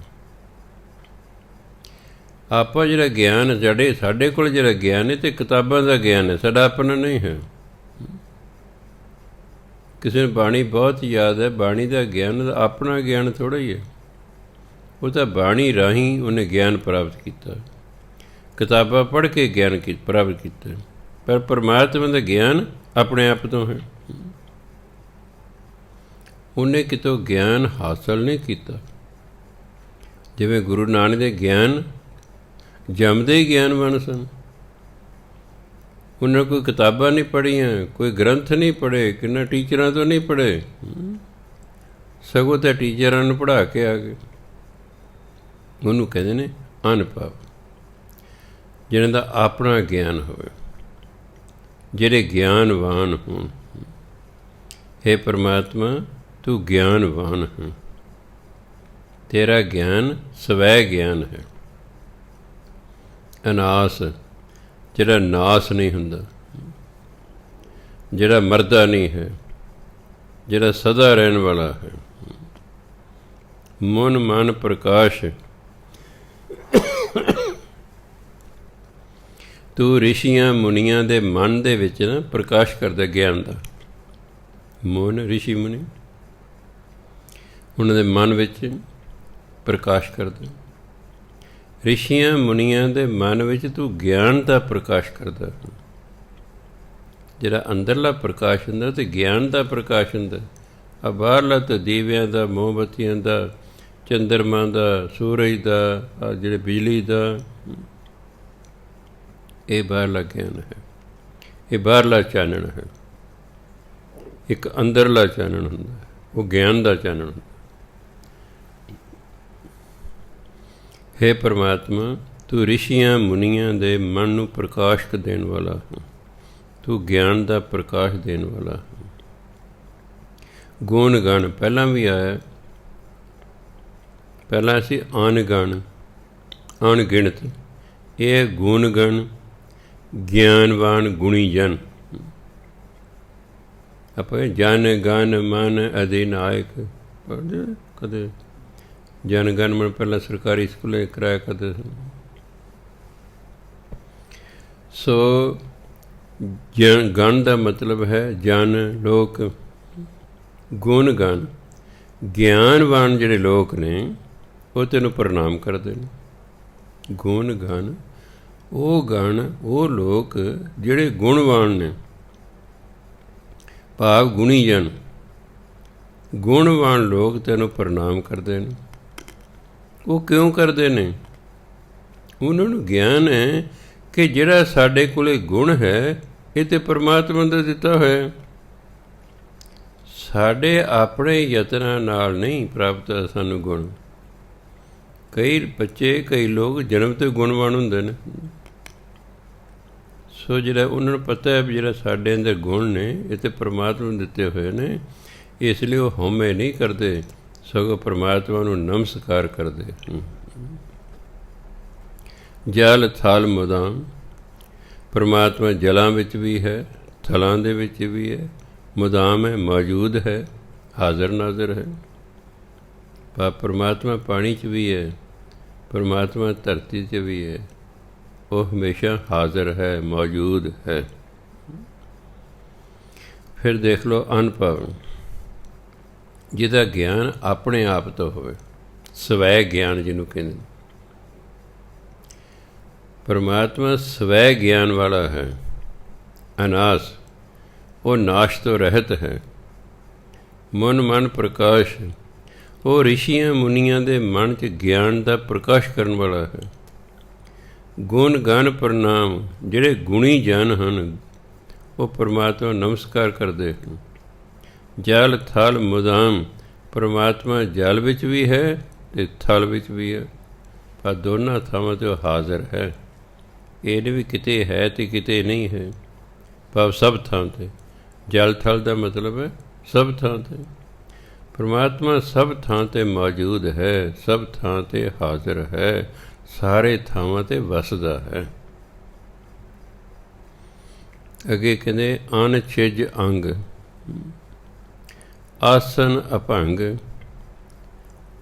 ਆਪਾਂ ਜਿਹੜਾ ਗਿਆਨ ਸਾਡੇ ਕੋਲ ਜਿਹੜਾ ਗਿਆਨ ਹੈ ਤੇ ਕਿਤਾਬਾਂ ਦਾ ਗਿਆਨ ਹੈ, ਸਾਡਾ ਆਪਣਾ ਨਹੀਂ ਹੈ। ਕਿਸੇ ਨੂੰ ਬਾਣੀ ਬਹੁਤ ਯਾਦ ਹੈ, ਬਾਣੀ ਦਾ ਗਿਆਨ ਆਪਣਾ ਗਿਆਨ ਥੋੜ੍ਹਾ ਹੀ ਹੈ, ਉਹ ਤਾਂ ਬਾਣੀ ਰਾਹੀਂ ਉਹਨੇ ਗਿਆਨ ਪ੍ਰਾਪਤ ਕੀਤਾ, ਕਿਤਾਬਾਂ ਪੜ੍ਹ ਕੇ ਗਿਆਨ ਪ੍ਰਾਪਤ ਕੀਤਾ। ਪਰ ਪਰਮਾਤਮਾ ਦਾ ਗਿਆਨ ਆਪਣੇ ਆਪ ਤੋਂ ਹੈ, ਉਹਨੇ ਕਿਤੋਂ ਗਿਆਨ ਹਾਸਲ ਨਹੀਂ ਕੀਤਾ। ਜਿਵੇਂ ਗੁਰੂ ਨਾਨਕ ਦੇ ਗਿਆਨ ਜੰਮਦੇ ਹੀ ਗਿਆਨਵਾਨ ਸਨ, ਉਹਨਾਂ ਕੋਈ ਕਿਤਾਬਾਂ ਨਹੀਂ ਪੜ੍ਹੀਆਂ, ਕੋਈ ਗ੍ਰੰਥ ਨਹੀਂ ਪੜ੍ਹੇ, ਕਿੰਨਾ ਟੀਚਰਾਂ ਤੋਂ ਨਹੀਂ ਪੜ੍ਹੇ, ਸਗੋਂ ਤਾਂ ਟੀਚਰਾਂ ਨੂੰ ਪੜ੍ਹਾ ਕੇ ਆ ਗਏ। ਉਹਨੂੰ ਕਹਿੰਦੇ ਨੇ ਅਨੁਭਵ, ਜਿਹਨਾਂ ਦਾ ਆਪਣਾ ਗਿਆਨ ਹੋਵੇ, ਜਿਹੜੇ ਗਿਆਨਵਾਨ ਹੋਣ। ਹੇ ਪਰਮਾਤਮਾ ਤੂੰ ਗਿਆਨਵਾਨ ਹੈ, ਤੇਰਾ ਗਿਆਨ ਸਵੈ ਗਿਆਨ ਹੈ। ਅਨਾਸ ਜਿਹੜਾ ਨਾਸ ਨਹੀਂ ਹੁੰਦਾ, ਜਿਹੜਾ ਮਰਦਾ ਨਹੀਂ ਹੈ, ਜਿਹੜਾ ਸਦਾ ਰਹਿਣ ਵਾਲਾ ਹੈ। ਮਨ ਮਨ ਪ੍ਰਕਾਸ਼ ਤੂੰ ਰਿਸ਼ੀਆਂ ਮੁਨੀਆਂ ਦੇ ਮਨ ਦੇ ਵਿੱਚ ਨਾ ਪ੍ਰਕਾਸ਼ ਕਰਦਾ ਗਿਆਨ ਦਾ। ਮਨ ਰਿਸ਼ੀ ਮੁਨੀ ਉਹਨਾਂ ਦੇ ਮਨ ਵਿੱਚ ਪ੍ਰਕਾਸ਼ ਕਰਦਾ, ਰਿਸ਼ੀਆਂ ਮੁਨੀਆਂ ਦੇ ਮਨ ਵਿੱਚ ਤੂੰ ਗਿਆਨ ਦਾ ਪ੍ਰਕਾਸ਼ ਕਰਦਾ। ਜਿਹੜਾ ਅੰਦਰਲਾ ਪ੍ਰਕਾਸ਼ ਹੁੰਦਾ ਤੇ ਗਿਆਨ ਦਾ ਪ੍ਰਕਾਸ਼ ਹੁੰਦਾ। ਆ ਬਾਹਰਲਾ ਤਾਂ ਦੀਵਿਆਂ ਦਾ, ਮੋਮਬੱਤੀਆਂ ਦਾ, ਚੰਦਰਮਾ ਦਾ, ਸੂਰਜ ਦਾ, ਆ ਜਿਹੜੇ ਬਿਜਲੀ ਦਾ, ਇਹ ਬਾਹਰਲਾ ਗਿਆਨ ਹੈ, ਇਹ ਬਾਹਰਲਾ ਚਾਨਣ ਹੈ। ਇੱਕ ਅੰਦਰਲਾ ਚਾਨਣ ਹੁੰਦਾ, ਉਹ ਗਿਆਨ ਦਾ ਚਾਨਣ ਹੁੰਦਾ। ਹੇ ਪਰਮਾਤਮਾ ਤੂੰ ਰਿਸ਼ੀਆਂ ਮੁਨੀਆਂ ਦੇ ਮਨ ਨੂੰ ਪ੍ਰਕਾਸ਼ ਦੇਣ ਵਾਲਾ ਹੈ, ਤੂੰ ਗਿਆਨ ਦਾ ਪ੍ਰਕਾਸ਼ ਦੇਣ ਵਾਲਾ ਹੈ। ਗੁਣ ਗਣ ਪਹਿਲਾਂ ਵੀ ਆਇਆ, ਪਹਿਲਾਂ ਅਸੀਂ ਅਣਗਣ ਅਣਗਿਣਤ, ਇਹ ਗੁਣ ਗਣ ਗਿਆਨਵਾਨ ਗੁਣੀ ਜਨ। ਆਪਾਂ ਜਨ ਗਨ ਮਨ ਅਧਿਨਾਇਕ ਪੜ੍ਹਦੇ ਕਦੇ, ਜਨ ਗਨ ਮਨ ਪਹਿਲਾਂ ਸਰਕਾਰੀ ਸਕੂਲੇ ਕਰਾਇਆ ਕਰਦੇ ਸਨ। ਸੋ ਗਣ ਦਾ ਮਤਲਬ ਹੈ ਜਨ ਲੋਕ, ਗੁਣ ਗਣ ਗਿਆਨਵਾਨ ਜਿਹੜੇ ਲੋਕ ਨੇ ਉਹ ਤੈਨੂੰ ਪ੍ਰਣਾਮ ਕਰਦੇ ਨੇ। ਗੁਣ ਗਣ ਉਹ ਗਣ ਉਹ ਲੋਕ ਜਿਹੜੇ ਗੁਣਵਾਨ ਨੇ, ਭਾਵ ਗੁਣੀ ਜਨ, ਗੁਣਵਾਨ ਲੋਕ ਤੈਨੂੰ ਪ੍ਰਣਾਮ ਕਰਦੇ ਨੇ। ਉਹ ਕਿਉਂ ਕਰਦੇ ਨੇ? ਉਹਨਾਂ ਨੂੰ ਗਿਆਨ ਹੈ ਕਿ ਜਿਹੜਾ ਸਾਡੇ ਕੋਲ ਗੁਣ ਹੈ ਇਹ ਤਾਂ ਪਰਮਾਤਮਾ ਦਾ ਦਿੱਤਾ ਹੋਇਆ, ਸਾਡੇ ਆਪਣੇ ਯਤਨਾਂ ਨਾਲ ਨਹੀਂ ਪ੍ਰਾਪਤ ਸਾਨੂੰ ਗੁਣ। ਕਈ ਬੱਚੇ, ਕਈ ਲੋਕ ਜਨਮ ਤੋਂ ਗੁਣਵਾਨ ਹੁੰਦੇ ਨੇ। ਸੋ ਜਿਹੜਾ ਉਹਨਾਂ ਨੂੰ ਪਤਾ ਹੈ ਵੀ ਜਿਹੜਾ ਸਾਡੇ ਅੰਦਰ ਗੁਣ ਨੇ ਇਹ ਤਾਂ ਪਰਮਾਤਮਾ ਨੂੰ ਦਿੱਤੇ ਹੋਏ ਨੇ, ਇਸ ਲਈ ਉਹ ਹਉਮੈ ਨਹੀਂ ਕਰਦੇ, ਸਗੋਂ ਪਰਮਾਤਮਾ ਨੂੰ ਨਮਸਕਾਰ ਕਰਦੇ। ਜਲ ਥਲ ਮੁਦਾਮ, ਪਰਮਾਤਮਾ ਜਲਾਂ ਵਿੱਚ ਵੀ ਹੈ, ਥਲਾਂ ਦੇ ਵਿੱਚ ਵੀ ਹੈ, ਮੁਦਾਮ ਹੈ, ਮੌਜੂਦ ਹੈ, ਹਾਜ਼ਰ ਨਾਜ਼ਰ ਹੈ। ਪਰ ਪਰਮਾਤਮਾ ਪਾਣੀ 'ਚ ਵੀ ਹੈ, ਪਰਮਾਤਮਾ ਧਰਤੀ 'ਚ ਵੀ ਹੈ, ਉਹ ਹਮੇਸ਼ਾ ਹਾਜ਼ਰ ਹੈ, ਮੌਜੂਦ ਹੈ। ਫਿਰ ਦੇਖ ਲਓ ਅਨੁਭਵ, ਜਿਹਦਾ ਗਿਆਨ ਆਪਣੇ ਆਪ ਤੋਂ ਹੋਵੇ, ਸਵੈ ਗਿਆਨ ਜਿਹਨੂੰ ਕਹਿੰਦੇ। ਪਰਮਾਤਮਾ ਸਵੈ ਗਿਆਨ ਵਾਲਾ ਹੈ, ਅਨਾਸ, ਉਹ ਨਾਸ਼ ਤੋਂ ਰਹਿਤ ਹੈ। ਮਨ ਮਨ ਪ੍ਰਕਾਸ਼, ਉਹ ਰਿਸ਼ੀਆਂ ਮੁਨੀਆਂ ਦੇ ਮਨ 'ਚ ਗਿਆਨ ਦਾ ਪ੍ਰਕਾਸ਼ ਕਰਨ ਵਾਲਾ ਹੈ। ਗੁਣ ਗਨ ਪ੍ਰਣਾਮ, ਜਿਹੜੇ ਗੁਣੀ ਜਨ ਹਨ ਉਹ ਪਰਮਾਤਮਾ ਨਮਸਕਾਰ ਕਰਦੇ ਹਨ। ਜਲ ਥਲ ਮੁਦਾਮ, ਪਰਮਾਤਮਾ ਜਲ ਵਿੱਚ ਵੀ ਹੈ ਅਤੇ ਥਲ ਵਿੱਚ ਵੀ ਹੈ, ਪਰ ਦੋਨਾਂ ਥਾਵਾਂ 'ਤੇ ਉਹ ਹਾਜ਼ਰ ਹੈ। ਇਹ ਨਹੀਂ ਵੀ ਕਿਤੇ ਹੈ ਅਤੇ ਕਿਤੇ ਨਹੀਂ ਹੈ, ਭਾਵ ਸਭ ਥਾਂ 'ਤੇ। ਜਲ ਥਲ ਦਾ ਮਤਲਬ ਹੈ ਸਭ ਥਾਂ 'ਤੇ। ਪਰਮਾਤਮਾ ਸਭ ਥਾਂ 'ਤੇ ਮੌਜੂਦ ਹੈ, ਸਭ ਥਾਂ 'ਤੇ ਹਾਜ਼ਰ ਹੈ, ਸਾਰੇ ਥਾਵਾਂ 'ਤੇ ਵਸਦਾ ਹੈ। ਅੱਗੇ ਕਹਿੰਦੇ ਅਨ ਛਿਜ ਅੰਗ, ਆਸਨ ਅਭੰਗ,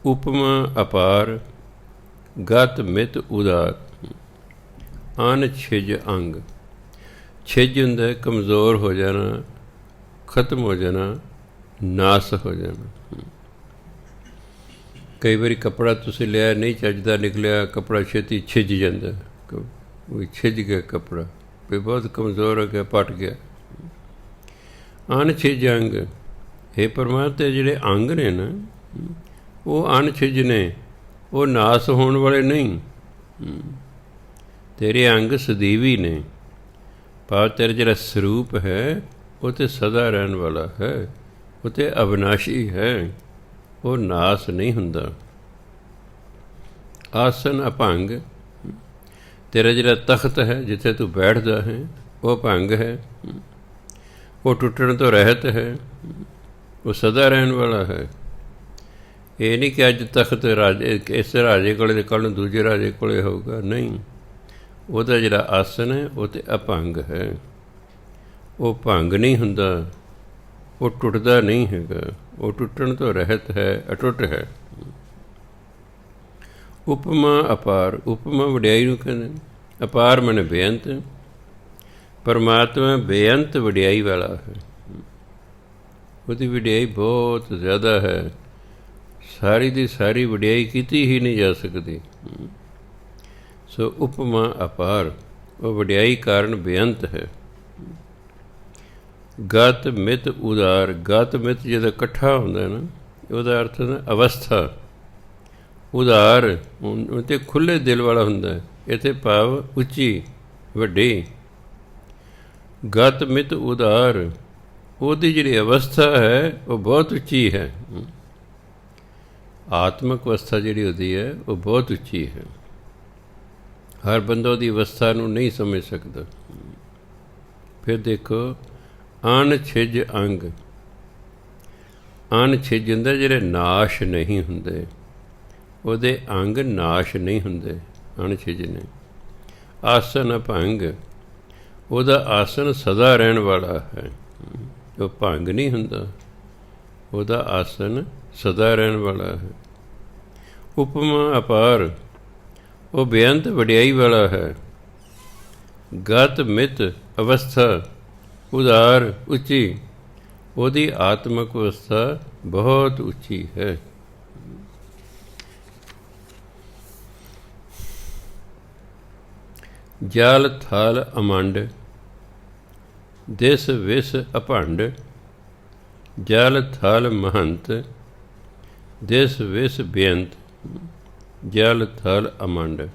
ਉਪਮਾ ਅਪਾਰ, ਗਤ ਮਿਤ ਉਦਾਰ। ਅਨ ਛਿਜ ਅੰਗ, ਛਿਜ ਹੁੰਦਾ ਕਮਜ਼ੋਰ ਹੋ ਜਾਣਾ, ਖਤਮ ਹੋ ਜਾਣਾ, ਨਾਸ ਹੋ ਜਾਣਾ। ਕਈ ਵਾਰੀ ਕੱਪੜਾ ਤੁਸੀਂ ਲਿਆ ਨਹੀਂ ਚੱਜਦਾ ਨਿਕਲਿਆ, ਕੱਪੜਾ ਛੇਤੀ ਛਿਜ ਜਾਂਦਾ, ਵੀ ਛਿਜ ਗਿਆ ਕੱਪੜਾ, ਵੀ ਬਹੁਤ ਕਮਜ਼ੋਰ ਹੋ ਗਿਆ, ਪਟ ਗਿਆ। ਅਨ ਛਿਜ ਅੰਗ, ਇਹ ਪਰਮਾਤਮਾ ਦੇ ਜਿਹੜੇ ਅੰਗ ਨੇ ਨਾ ਉਹ ਅਨ ਛਿਜ ਨੇ, ਉਹ ਨਾਸ ਹੋਣ ਵਾਲੇ ਨਹੀਂ। ਤੇਰੇ ਅੰਗ ਸਦੀਵੀ ਨੇ, ਭਾਵ ਤੇਰਾ ਜਿਹੜਾ ਸਰੂਪ ਹੈ ਉਹ ਤਾਂ ਸਦਾ ਰਹਿਣ ਵਾਲਾ ਹੈ, ਉਹ ਤਾਂ ਅਵਿਨਾਸ਼ੀ ਹੈ, ਉਹ ਨਾਸ ਨਹੀਂ ਹੁੰਦਾ। ਆਸਨ ਅਭੰਗ, ਤੇਰਾ ਜਿਹੜਾ ਤਖਤ ਹੈ ਜਿੱਥੇ ਤੂੰ ਬੈਠਦਾ ਹੈ ਉਹ ਭੰਗ ਹੈ, ਉਹ ਟੁੱਟਣ ਤੋਂ ਰਹਿਤ ਹੈ, ਉਹ ਸਦਾ ਰਹਿਣ ਵਾਲਾ ਹੈ। ਇਹ ਨਹੀਂ ਕਿ ਅੱਜ ਤਖਤ ਰਾਜੇ ਇਸ ਰਾਜੇ ਕੋਲੇ ਅਤੇ ਕੱਲ੍ਹ ਨੂੰ ਦੂਜੇ ਰਾਜੇ ਕੋਲੇ ਹੋਊਗਾ, ਨਹੀਂ। ਉਹਦਾ ਜਿਹੜਾ ਆਸਨ ਹੈ ਉਹ ਤਾਂ ਅਭੰਗ ਹੈ, ਉਹ ਭੰਗ ਨਹੀਂ ਹੁੰਦਾ, ਉਹ ਟੁੱਟਦਾ ਨਹੀਂ ਹੈਗਾ, ਉਹ ਟੁੱਟਣ ਤੋਂ ਰਹਿਤ ਹੈ, ਅਟੁੱਟ ਹੈ। ਉਪਮਾ ਅਪਾਰ, ਉਪਮਾ ਵਡਿਆਈ ਨੂੰ ਕਹਿੰਦੇ ਨੇ, ਅਪਾਰ ਮਨੇ ਬੇਅੰਤ। ਪਰਮਾਤਮਾ ਬੇਅੰਤ ਵਡਿਆਈ ਵਾਲਾ ਹੈ, ਉਹਦੀ ਵਡਿਆਈ ਬਹੁਤ ਜ਼ਿਆਦਾ ਹੈ, ਸਾਰੀ ਦੀ ਸਾਰੀ ਵਡਿਆਈ ਕੀਤੀ ਹੀ ਨਹੀਂ ਜਾ ਸਕਦੀ। ਸੋ ਉਪਮਾ ਅਪਾਰ, ਉਹ ਵਡਿਆਈ ਕਾਰਨ ਬੇਅੰਤ ਹੈ। ਗਤ ਮਿਤ ਉਦਾਰ, ਗਤ ਮਿਤ ਜਦੋਂ ਇਕੱਠਾ ਹੁੰਦਾ ਨਾ ਉਹਦਾ ਅਰਥ ਹੁੰਦਾ ਅਵਸਥਾ। ਉਦਾਰ ਉਹ ਤਾਂ ਖੁੱਲ੍ਹੇ ਦਿਲ ਵਾਲਾ ਹੁੰਦਾ, ਇੱਥੇ ਭਾਵ ਉੱਚੀ ਵੱਡੀ। ਗਤ ਮਿਤ ਉਦਾਰ, ਉਹਦੀ ਜਿਹੜੀ ਅਵਸਥਾ ਹੈ ਉਹ ਬਹੁਤ ਉੱਚੀ ਹੈ। ਆਤਮਿਕ ਅਵਸਥਾ ਜਿਹੜੀ ਉਹਦੀ ਹੈ ਉਹ ਬਹੁਤ ਉੱਚੀ ਹੈ। ਹਰ ਬੰਦਾ ਉਹਦੀ ਅਵਸਥਾ ਨੂੰ ਨਹੀਂ ਸਮਝ ਸਕਦਾ। ਫਿਰ ਦੇਖੋ ਅਨ ਛਿਜ ਅੰਗ, ਅਨ ਛਿਜ ਹੁੰਦਾ ਜਿਹੜੇ ਨਾਸ਼ ਨਹੀਂ ਹੁੰਦੇ, ਉਹਦੇ ਅੰਗ ਨਾਸ਼ ਨਹੀਂ ਹੁੰਦੇ, ਅਣ ਛਿਜ ਨੇ। ਆਸਨ ਅਭੰਗ, ਉਹਦਾ ਆਸਨ ਸਦਾ ਰਹਿਣ ਵਾਲਾ ਹੈ, ਉਹ ਭੰਗ ਨਹੀਂ ਹੁੰਦਾ, ਉਹਦਾ ਆਸਨ ਸਦਾ ਰਹਿਣ ਵਾਲਾ ਹੈ। ਉਪਮਾ ਅਪਾਰ, ਉਹ ਬੇਅੰਤ ਵਡਿਆਈ ਵਾਲਾ ਹੈ। ਗਤ ਮਿਤ ਅਵਸਥਾ, ਉਦਾਰ ਉੱਚੀ, ਉਹਦੀ ਆਤਮਿਕ ਅਵਸਥਾ ਬਹੁਤ ਉੱਚੀ ਹੈ। ਜਲ ਥਲ ਅਮੰਡ, ਦਿਸ ਵਿਸ ਅਭੰਡ, ਜਲ ਥਲ ਮਹੰਤ, ਦਿਸ ਵਿਸ ਬੇਅੰਤ। ਜਲ ਥਲ ਅਮੰਡ,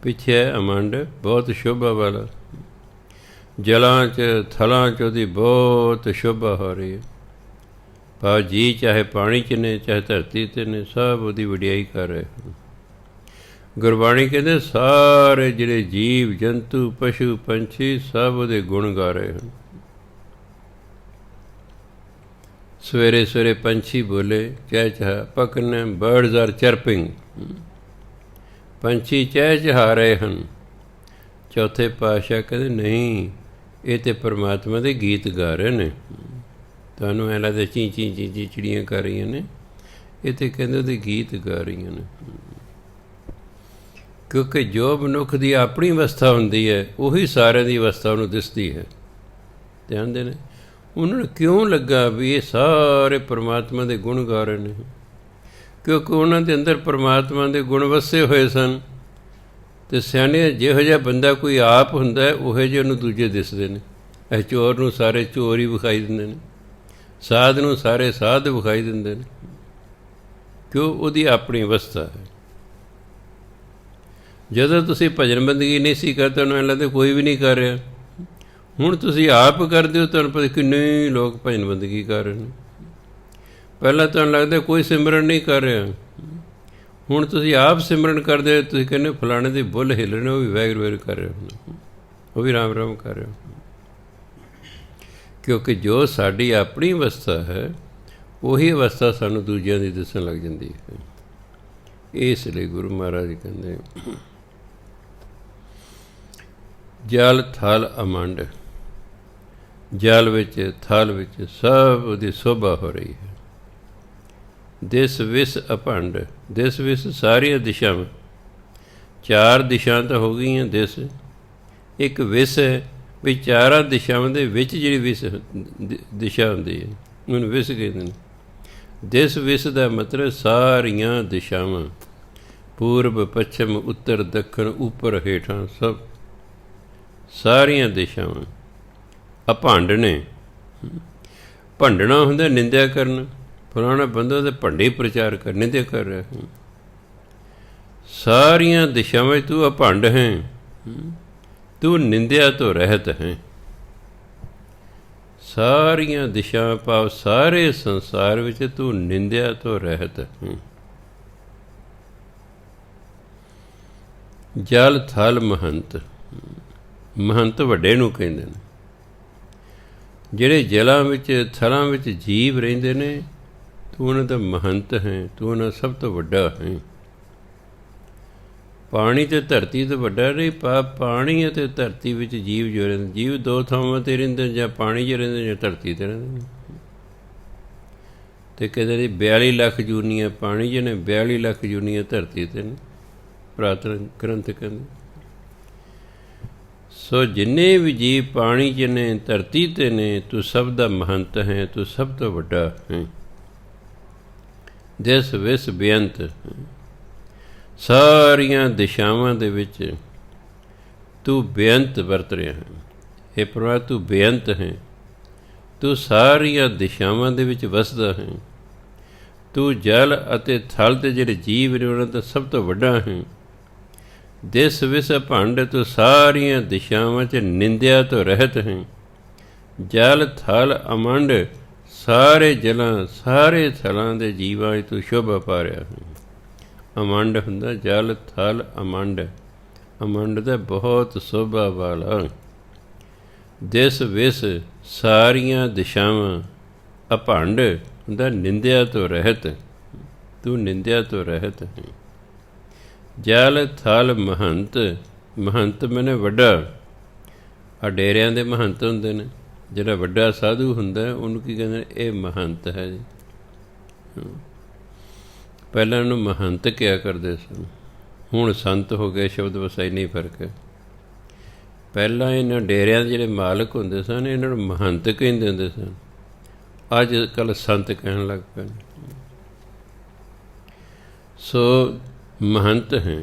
ਪਿੱਛੇ ਅਮੰਡ ਬਹੁਤ ਸ਼ੋਭਾ ਵਾਲਾ, ਜਲਾਂ 'ਚ ਥਲਾਂ 'ਚ ਉਹਦੀ ਬਹੁਤ ਸ਼ੋਭਾ ਹੋ ਰਹੀ ਹੈ। ਭਾਵ ਜੀ ਚਾਹੇ ਪਾਣੀ 'ਚ ਨੇ ਚਾਹੇ ਧਰਤੀ 'ਤੇ ਨੇ, ਸਭ ਉਹਦੀ ਵਡਿਆਈ ਕਰ ਰਹੇ ਹਨ। ਗੁਰਬਾਣੀ ਕਹਿੰਦੇ ਸਾਰੇ ਜਿਹੜੇ ਜੀਵ ਜੰਤੂ ਪਸ਼ੂ ਪੰਛੀ ਸਭ ਉਹਦੇ ਗੁਣ ਗਾ ਰਹੇ ਹਨ। ਸਵੇਰੇ ਸਵੇਰੇ ਪੰਛੀ ਬੋਲੇ ਚਹਿ ਚਹਾ, ਪਕਨੇ ਬਰਡਸ ਆਰ ਚਰਪਿੰਗ, ਪੰਛੀ ਚਹਿ ਚਹਾ ਰਹੇ ਹਨ। ਚੌਥੇ ਪਾਤਸ਼ਾਹ ਕਹਿੰਦੇ ਨਹੀਂ, ਇਹ ਤਾਂ ਪਰਮਾਤਮਾ ਦੇ ਗੀਤ ਗਾ ਰਹੇ ਨੇ। ਤੁਹਾਨੂੰ ਐਂ ਲੱਗਦਾ ਚੀਂ ਚੀਂ ਚੀਂ ਚੀਂ ਚਿੜੀਆਂ ਕਰ ਰਹੀਆਂ ਨੇ, ਇਹ ਤਾਂ ਕਹਿੰਦੇ ਉਹਦੇ ਗੀਤ ਗਾ ਰਹੀਆਂ ਨੇ। ਕਿਉਂਕਿ ਜੋ ਮਨੁੱਖ ਦੀ ਆਪਣੀ ਅਵਸਥਾ ਹੁੰਦੀ ਹੈ ਉਹੀ ਸਾਰਿਆਂ ਦੀ ਅਵਸਥਾ ਉਹਨੂੰ ਦਿਸਦੀ ਹੈ। ਧਿਆਨ ਦੇਣਾ, ਉਹਨਾਂ ਨੂੰ ਕਿਉਂ ਲੱਗਾ ਵੀ ਇਹ ਸਾਰੇ ਪਰਮਾਤਮਾ ਦੇ ਗੁਣ ਗਾ ਰਹੇ ਨੇ? ਕਿਉਂਕਿ ਉਹਨਾਂ ਦੇ ਅੰਦਰ ਪਰਮਾਤਮਾ ਦੇ ਗੁਣ ਵਸੇ ਹੋਏ ਸਨ। ਅਤੇ ਸਿਆਣੇ ਜਿਹੋ ਜਿਹਾ ਬੰਦਾ ਕੋਈ ਆਪ ਹੁੰਦਾ ਉਹੋ ਜਿਹੇ ਉਹਨੂੰ ਦੂਜੇ ਦਿਸਦੇ ਨੇ। ਇਹ ਚੋਰ ਨੂੰ ਸਾਰੇ ਚੋਰ ਹੀ ਵਿਖਾਈ ਦਿੰਦੇ ਨੇ, ਸਾਧ ਨੂੰ ਸਾਰੇ ਸਾਧ ਵਿਖਾਈ ਦਿੰਦੇ ਨੇ। ਕਿਉਂ? ਉਹਦੀ ਆਪਣੀ ਅਵਸਥਾ ਹੈ। ਜਦੋਂ ਤੁਸੀਂ ਭਜਨ ਬੰਦਗੀ ਨਹੀਂ ਸੀ ਕਰਦੇ, ਤੁਹਾਨੂੰ ਲੱਗਦਾ ਕੋਈ ਵੀ ਨਹੀਂ ਕਰ ਰਿਹਾ। ਹੁਣ ਤੁਸੀਂ ਆਪ ਕਰਦੇ ਹੋ, ਤੁਹਾਨੂੰ ਪਤਾ ਕਿੰਨੇ ਲੋਕ ਭਜਨ ਬੰਦਗੀ ਕਰ ਰਹੇ ਨੇ। ਪਹਿਲਾਂ ਤੁਹਾਨੂੰ ਲੱਗਦਾ ਕੋਈ ਸਿਮਰਨ ਨਹੀਂ ਕਰ ਰਿਹਾ, ਹੁਣ ਤੁਸੀਂ ਆਪ ਸਿਮਰਨ ਕਰਦੇ ਹੋ। ਤੁਸੀਂ ਕਹਿੰਦੇ ਫਲਾਣੇ ਦੇ ਬੁੱਲ ਹਿੱਲ ਰਹੇ ਨੇ, ਉਹ ਵੀ ਵਾਹਿਗੁਰੂ ਵਾਹਿਗੁਰੂ ਕਰ ਰਹੇ ਹੋ, ਉਹ ਵੀ ਰਾਮ ਰਾਮ ਕਰ ਰਹੇ ਹੋ। ਕਿਉਂਕਿ ਜੋ ਸਾਡੀ ਆਪਣੀ ਅਵਸਥਾ ਹੈ, ਉਹੀ ਅਵਸਥਾ ਸਾਨੂੰ ਦੂਜਿਆਂ ਦੀ ਦੱਸਣ ਲੱਗ ਜਾਂਦੀ ਹੈ। ਇਸ ਲਈ ਗੁਰੂ ਮਹਾਰਾਜ ਕਹਿੰਦੇ ਜਲ ਥਲ ਅਮੰਡ, ਜਲ ਵਿੱਚ ਥਲ ਵਿੱਚ ਸਭ ਉਹਦੀ ਸ਼ੋਭਾ ਹੋ ਰਹੀ ਹੈ। ਦਿਸ ਵਿਸ ਅਭੰਡ, ਦਿਸ ਵਿਸ ਸਾਰੀਆਂ ਦਿਸ਼ਾਵਾਂ, ਚਾਰ ਦਿਸ਼ਾ ਤਾਂ ਹੋ ਗਈਆਂ ਦਿਸ, ਇੱਕ ਵਿਸ ਹੈ ਵੀ ਚਾਰਾਂ ਦਿਸ਼ਾਵਾਂ ਦੇ ਵਿੱਚ ਜਿਹੜੀ ਵਿਸ ਦਿਸ਼ਾ ਹੁੰਦੀ ਹੈ ਉਹਨੂੰ ਵਿਸ ਕਹਿੰਦੇ ਨੇ। ਦਿਸ ਵਿਸ ਦਾ ਮਤਲਬ ਸਾਰੀਆਂ ਦਿਸ਼ਾਵਾਂ, ਪੂਰਬ ਪੱਛਮ ਉੱਤਰ ਦੱਖਣ ਉੱਪਰ ਹੇਠਾਂ, ਸਭ ਸਾਰੀਆਂ ਦਿਸ਼ਾਵਾਂ ਅਭੰਡ ਨੇ। ਭੰਡਣਾ ਹੁੰਦਾ ਨਿੰਦਿਆ ਕਰਨਾ, ਫਲਾਣਾ ਬੰਦਾ ਤਾਂ ਭੰਡੇ ਪ੍ਰਚਾਰ ਕਰ, ਨਿੰਦਿਆ ਕਰ ਰਿਹਾ ਹੈ। ਸਾਰੀਆਂ ਦਿਸ਼ਾਵਾਂ ਤੂੰ ਅਭੰਡ ਹੈ, ਤੂੰ ਨਿੰਦਿਆ ਤੋਂ ਰਹਿਤ ਹੈ। ਸਾਰੀਆਂ ਦਿਸ਼ਾ ਭਾਵ ਸਾਰੇ ਸੰਸਾਰ ਵਿੱਚ ਤੂੰ ਨਿੰਦਿਆ ਤੋਂ ਰਹਿਤ ਹੈ। ਜਲ ਥਲ ਮਹੰਤ, ਮਹੰਤ ਵੱਡੇ ਨੂੰ ਕਹਿੰਦੇ ਨੇ। ਜਿਹੜੇ ਜਲਾਂ ਵਿੱਚ ਥਲਾਂ ਵਿੱਚ ਜੀਵ ਰਹਿੰਦੇ ਨੇ, ਤੂੰ ਉਹਨਾਂ ਦਾ ਮਹੰਤ ਹੈ, ਤੂੰ ਉਹਨਾਂ ਸਭ ਤੋਂ ਵੱਡਾ ਹੈ। ਪਾਣੀ ਅਤੇ ਧਰਤੀ ਤੋਂ ਵੱਡਾ ਨਹੀਂ, ਪਾਣੀ ਅਤੇ ਧਰਤੀ ਵਿੱਚ ਜੀਵ ਜੋ ਰਹਿੰਦੇ, ਜੀਵ ਦੋ ਥਾਵਾਂ 'ਤੇ ਰਹਿੰਦੇ, ਜਾਂ ਪਾਣੀ 'ਚ ਰਹਿੰਦੇ ਜਾਂ ਧਰਤੀ 'ਤੇ ਰਹਿੰਦੇ। ਅਤੇ ਕਹਿੰਦੇ ਨੇ 42 ਲੱਖ ਜੂਨੀਆਂ ਪਾਣੀ 'ਚ ਨੇ, 42 ਲੱਖ ਜੂਨੀਆਂ ਧਰਤੀ 'ਤੇ ਨੇ, ਪੁਰਾਤਨ ਗ੍ਰੰਥ ਕਹਿੰਦੇ। ਸੋ ਜਿੰਨੇ ਵੀ ਜੀਵ ਪਾਣੀ 'ਚ ਨੇ, ਧਰਤੀ 'ਤੇ ਨੇ, ਤੂੰ ਸਭ ਦਾ ਮਹੰਤ ਹੈ, ਤੂੰ ਸਭ ਤੋਂ ਵੱਡਾ ਹੈ। ਦਿਸ ਵਿਸ ਬੇਅੰਤ, ਸਾਰੀਆਂ ਦਿਸ਼ਾਵਾਂ ਦੇ ਵਿੱਚ ਤੂੰ ਬੇਅੰਤ ਵਰਤ ਰਿਹਾ ਹੈ। ਇਹ ਪ੍ਰਭੂ ਤੂੰ ਬੇਅੰਤ ਹੈ, ਤੂੰ ਸਾਰੀਆਂ ਦਿਸ਼ਾਵਾਂ ਦੇ ਵਿੱਚ ਵਸਦਾ ਹੈ। ਤੂੰ ਜਲ ਅਤੇ ਥਲ ਦੇ ਜਿਹੜੇ ਜੀਵ ਨੇ ਉਹਨਾਂ ਦਾ ਸਭ ਤੋਂ ਵੱਡਾ ਹੈ। ਦਿਸ ਵਿਸ ਅਭੰਡ, ਤੂੰ ਸਾਰੀਆਂ ਦਿਸ਼ਾਵਾਂ 'ਚ ਨਿੰਦਿਆ ਤੋਂ ਰਹਿਤ ਹੈ। ਜਲ ਥਲ ਅਮੰਡ, ਸਾਰੇ ਜਲਾਂ ਸਾਰੇ ਥਲਾਂ ਦੇ ਜੀਵਾਂ 'ਚ ਤੂੰ ਸ਼ੋਭਾ ਪਾ ਰਿਹਾ ਹੈ। ਅਮੰਡ ਹੁੰਦਾ ਜਲ ਥਲ ਅਮੰਡ, ਅਮੰਡ ਦਾ ਬਹੁਤ ਸ਼ੋਭਾ ਵਾਲਾ। ਦਿਸ ਵਿਸ ਸਾਰੀਆਂ ਦਿਸ਼ਾਵਾਂ, ਅਭੰਡ ਹੁੰਦਾ ਨਿੰਦਿਆ ਤੋਂ ਰਹਿਤ, ਤੂੰ ਨਿੰਦਿਆ ਤੋਂ ਰਹਿਤ ਹੈ। ਜਲ ਥਲ ਮਹੰਤ, ਮਹੰਤ ਮੈਨੇ ਵੱਡਾ। ਆ ਡੇਰਿਆਂ ਦੇ ਮਹੰਤ ਹੁੰਦੇ ਨੇ, ਜਿਹੜਾ ਵੱਡਾ ਸਾਧੂ ਹੁੰਦਾ ਉਹਨੂੰ ਕੀ ਕਹਿੰਦੇ, ਇਹ ਮਹੰਤ ਹੈ ਜੀ। ਪਹਿਲਾਂ ਇਹਨੂੰ ਮਹੰਤ ਕਿਹਾ ਕਰਦੇ ਸਨ, ਹੁਣ ਸੰਤ ਹੋ ਗਏ, ਸ਼ਬਦ ਵਸਾਈ ਨਹੀਂ ਫਰਕ ਹੈ। ਪਹਿਲਾਂ ਇਹਨਾਂ ਡੇਰਿਆਂ ਦੇ ਜਿਹੜੇ ਮਾਲਕ ਹੁੰਦੇ ਸਨ, ਇਹਨਾਂ ਨੂੰ ਮਹੰਤ ਕਹਿੰਦੇ ਹੁੰਦੇ ਸਨ, ਅੱਜ ਕੱਲ੍ਹ ਸੰਤ ਕਹਿਣ ਲੱਗ ਪਏ। ਸੋ ਮਹੰਤ ਹੈ,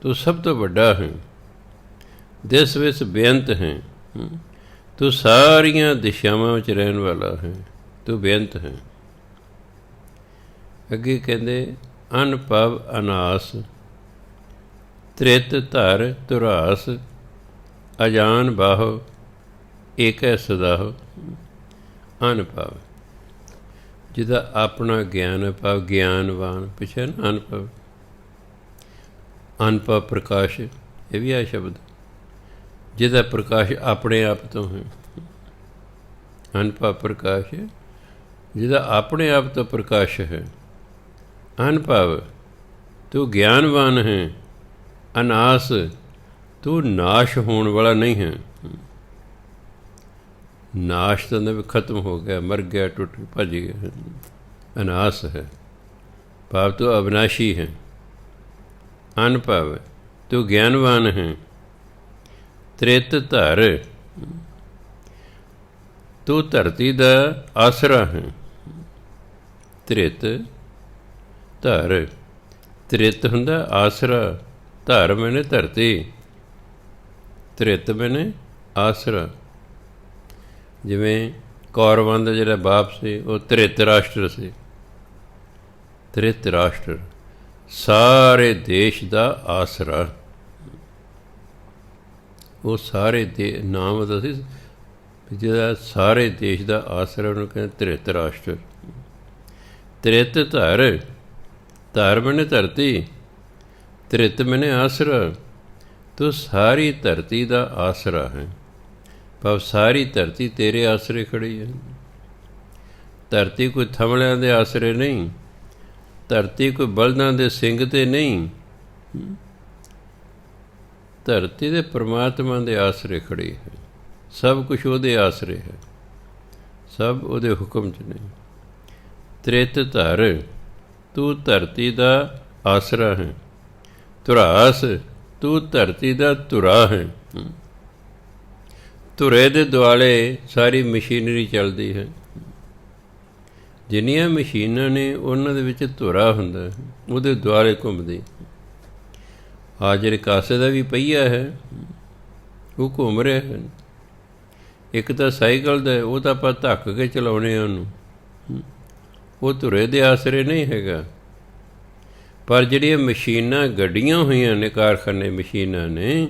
ਤੂੰ ਸਭ ਤੋਂ ਵੱਡਾ ਹੈ। ਦਿਸ ਵਿਸ ਬੇਅੰਤ ਹੈ, ਤੂੰ ਸਾਰੀਆਂ ਦਿਸ਼ਾਵਾਂ ਵਿੱਚ ਰਹਿਣ ਵਾਲਾ ਹੈ, ਤੂੰ ਬੇਅੰਤ ਹੈ। ਅੱਗੇ ਕਹਿੰਦੇ ਅਨਭਵ ਅਨਾਸ, ਤ੍ਰਿਤ ਧਰ ਧੁਰਾਸ, ਅਜਾਨ ਬਾਹੋ ਏਕੈ ਸਦਾਹੋ। ਅਨਭਵ ਜਿਹਦਾ ਆਪਣਾ ਗਿਆਨ ਹੈ, ਭਾਵ ਗਿਆਨਵਾਨ, ਪਿੱਛੇ ਨਾ ਅਨਭਵ, ਅਨਭਵ ਪ੍ਰਕਾਸ਼, ਇਹ ਵੀ ਆ ਸ਼ਬਦ, ਜਿਹਦਾ ਪ੍ਰਕਾਸ਼ ਆਪਣੇ ਆਪ ਤੋਂ ਹੈ। ਅਨਭਵ ਪ੍ਰਕਾਸ਼ ਜਿਹਦਾ ਆਪਣੇ ਆਪ ਤੋਂ ਪ੍ਰਕਾਸ਼ ਹੈ। ਅਨਭਵ ਤੂੰ ਗਿਆਨਵਾਨ ਹੈ। ਅਨਾਸ ਤੂੰ ਨਾਸ਼ ਹੋਣ ਵਾਲਾ ਨਹੀਂ ਹੈ। ਨਾਸ਼ ਤਾਂ ਵੀ ਖਤਮ ਹੋ ਗਿਆ, ਮਰ ਗਿਆ, ਟੁੱਟ ਭੱਜ ਗਿਆ। ਅਨਾਸ ਹੈ ਭਾਵ ਤੂੰ ਅਵਿਨਾਸ਼ੀ ਹੈ। ਅਨਭਵ ਤੂੰ ਗਿਆਨਵਾਨ ਹੈ। ਤ੍ਰਿਤ ਧਰ ਤੂੰ ਧਰਤੀ ਦਾ ਆਸਰਾ ਹੈ। ਤ੍ਰਿਤ ਧਰ, ਤ੍ਰਿਤ ਹੁੰਦਾ ਆਸਰਾ, ਧਰ ਮੈਨੇ ਧਰਤੀ, ਤ੍ਰਿਤ ਮੈਨੇ ਆਸਰਾ। ਜਿਵੇਂ ਕੌਰਵਾਂ ਦਾ ਜਿਹੜਾ ਬਾਪ ਸੀ ਉਹ ਧ੍ਰਿਤ ਰਾਸ਼ਟਰ ਸੀ, ਧ੍ਰਿਤ ਰਾਸ਼ਟਰ, ਸਾਰੇ ਦੇਸ਼ ਦਾ ਆਸਰਾ। ਉਹ ਸਾਰੇ ਨਾਮ ਦਾ ਸੀ ਜਿਹਦਾ ਸਾਰੇ ਦੇਸ਼ ਦਾ ਆਸਰਾ, ਉਹਨੂੰ ਕਹਿੰਦੇ ਧ੍ਰਿਤ ਰਾਸ਼ਟਰ। ਧ੍ਰਿਤ ਧਰ, ਧਰ ਮੈਨੇ ਧਰਤੀ, ਧ੍ਰਿਤ ਮੈਨੇ ਆਸਰਾ। ਤੂੰ ਸਾਰੀ ਧਰਤੀ ਦਾ ਆਸਰਾ ਹੈ, ਭਾਵ ਸਾਰੀ ਧਰਤੀ ਤੇਰੇ ਆਸਰੇ ਖੜੀ ਹੈ। ਧਰਤੀ ਕੋਈ ਥਮਲਿਆਂ ਦੇ ਆਸਰੇ ਨਹੀਂ, ਧਰਤੀ ਕੋਈ ਬਲਦਾਂ ਦੇ ਸਿੰਘ 'ਤੇ ਨਹੀਂ, ਧਰਤੀ ਦੇ ਪਰਮਾਤਮਾ ਦੇ ਆਸਰੇ ਖੜੀ ਹੈ। ਸਭ ਕੁਛ ਉਹਦੇ ਆਸਰੇ ਹੈ, ਸਭ ਉਹਦੇ ਹੁਕਮ 'ਚ ਨੇ। ਤ੍ਰਿਤ ਧਰ, ਤੂੰ ਧਰਤੀ ਦਾ ਆਸਰਾ ਹੈ। ਧੁਰਾਸ, ਤੂੰ ਧਰਤੀ ਦਾ ਧੁਰਾ ਹੈ। ਧੁਰੇ ਦੇ ਦੁਆਲੇ ਸਾਰੀ ਮਸ਼ੀਨਰੀ ਚੱਲਦੀ ਹੈ। ਜਿੰਨੀਆਂ ਮਸ਼ੀਨਾਂ ਨੇ ਉਹਨਾਂ ਦੇ ਵਿੱਚ ਧੁਰਾ ਹੁੰਦਾ, ਉਹਦੇ ਦੁਆਲੇ ਘੁੰਮਦੀ। ਆਹ ਜਿਹੜੇ ਕਾਸੇ ਦਾ ਵੀ ਪਹੀਆ ਹੈ, ਉਹ ਘੁੰਮ ਰਿਹਾ ਹੈ। ਇੱਕ ਤਾਂ ਸਾਈਕਲ ਦਾ, ਉਹ ਤਾਂ ਆਪਾਂ ਧੱਕ ਕੇ ਚਲਾਉਣੇ ਆ ਉਹਨੂੰ, ਉਹ ਧੁਰੇ ਦੇ ਆਸਰੇ ਨਹੀਂ ਹੈਗਾ। ਪਰ ਜਿਹੜੀਆਂ ਮਸ਼ੀਨਾਂ ਗੱਡੀਆਂ ਹੋਈਆਂ ਨੇ, ਕਾਰਖਾਨੇ ਮਸ਼ੀਨਾਂ ਨੇ,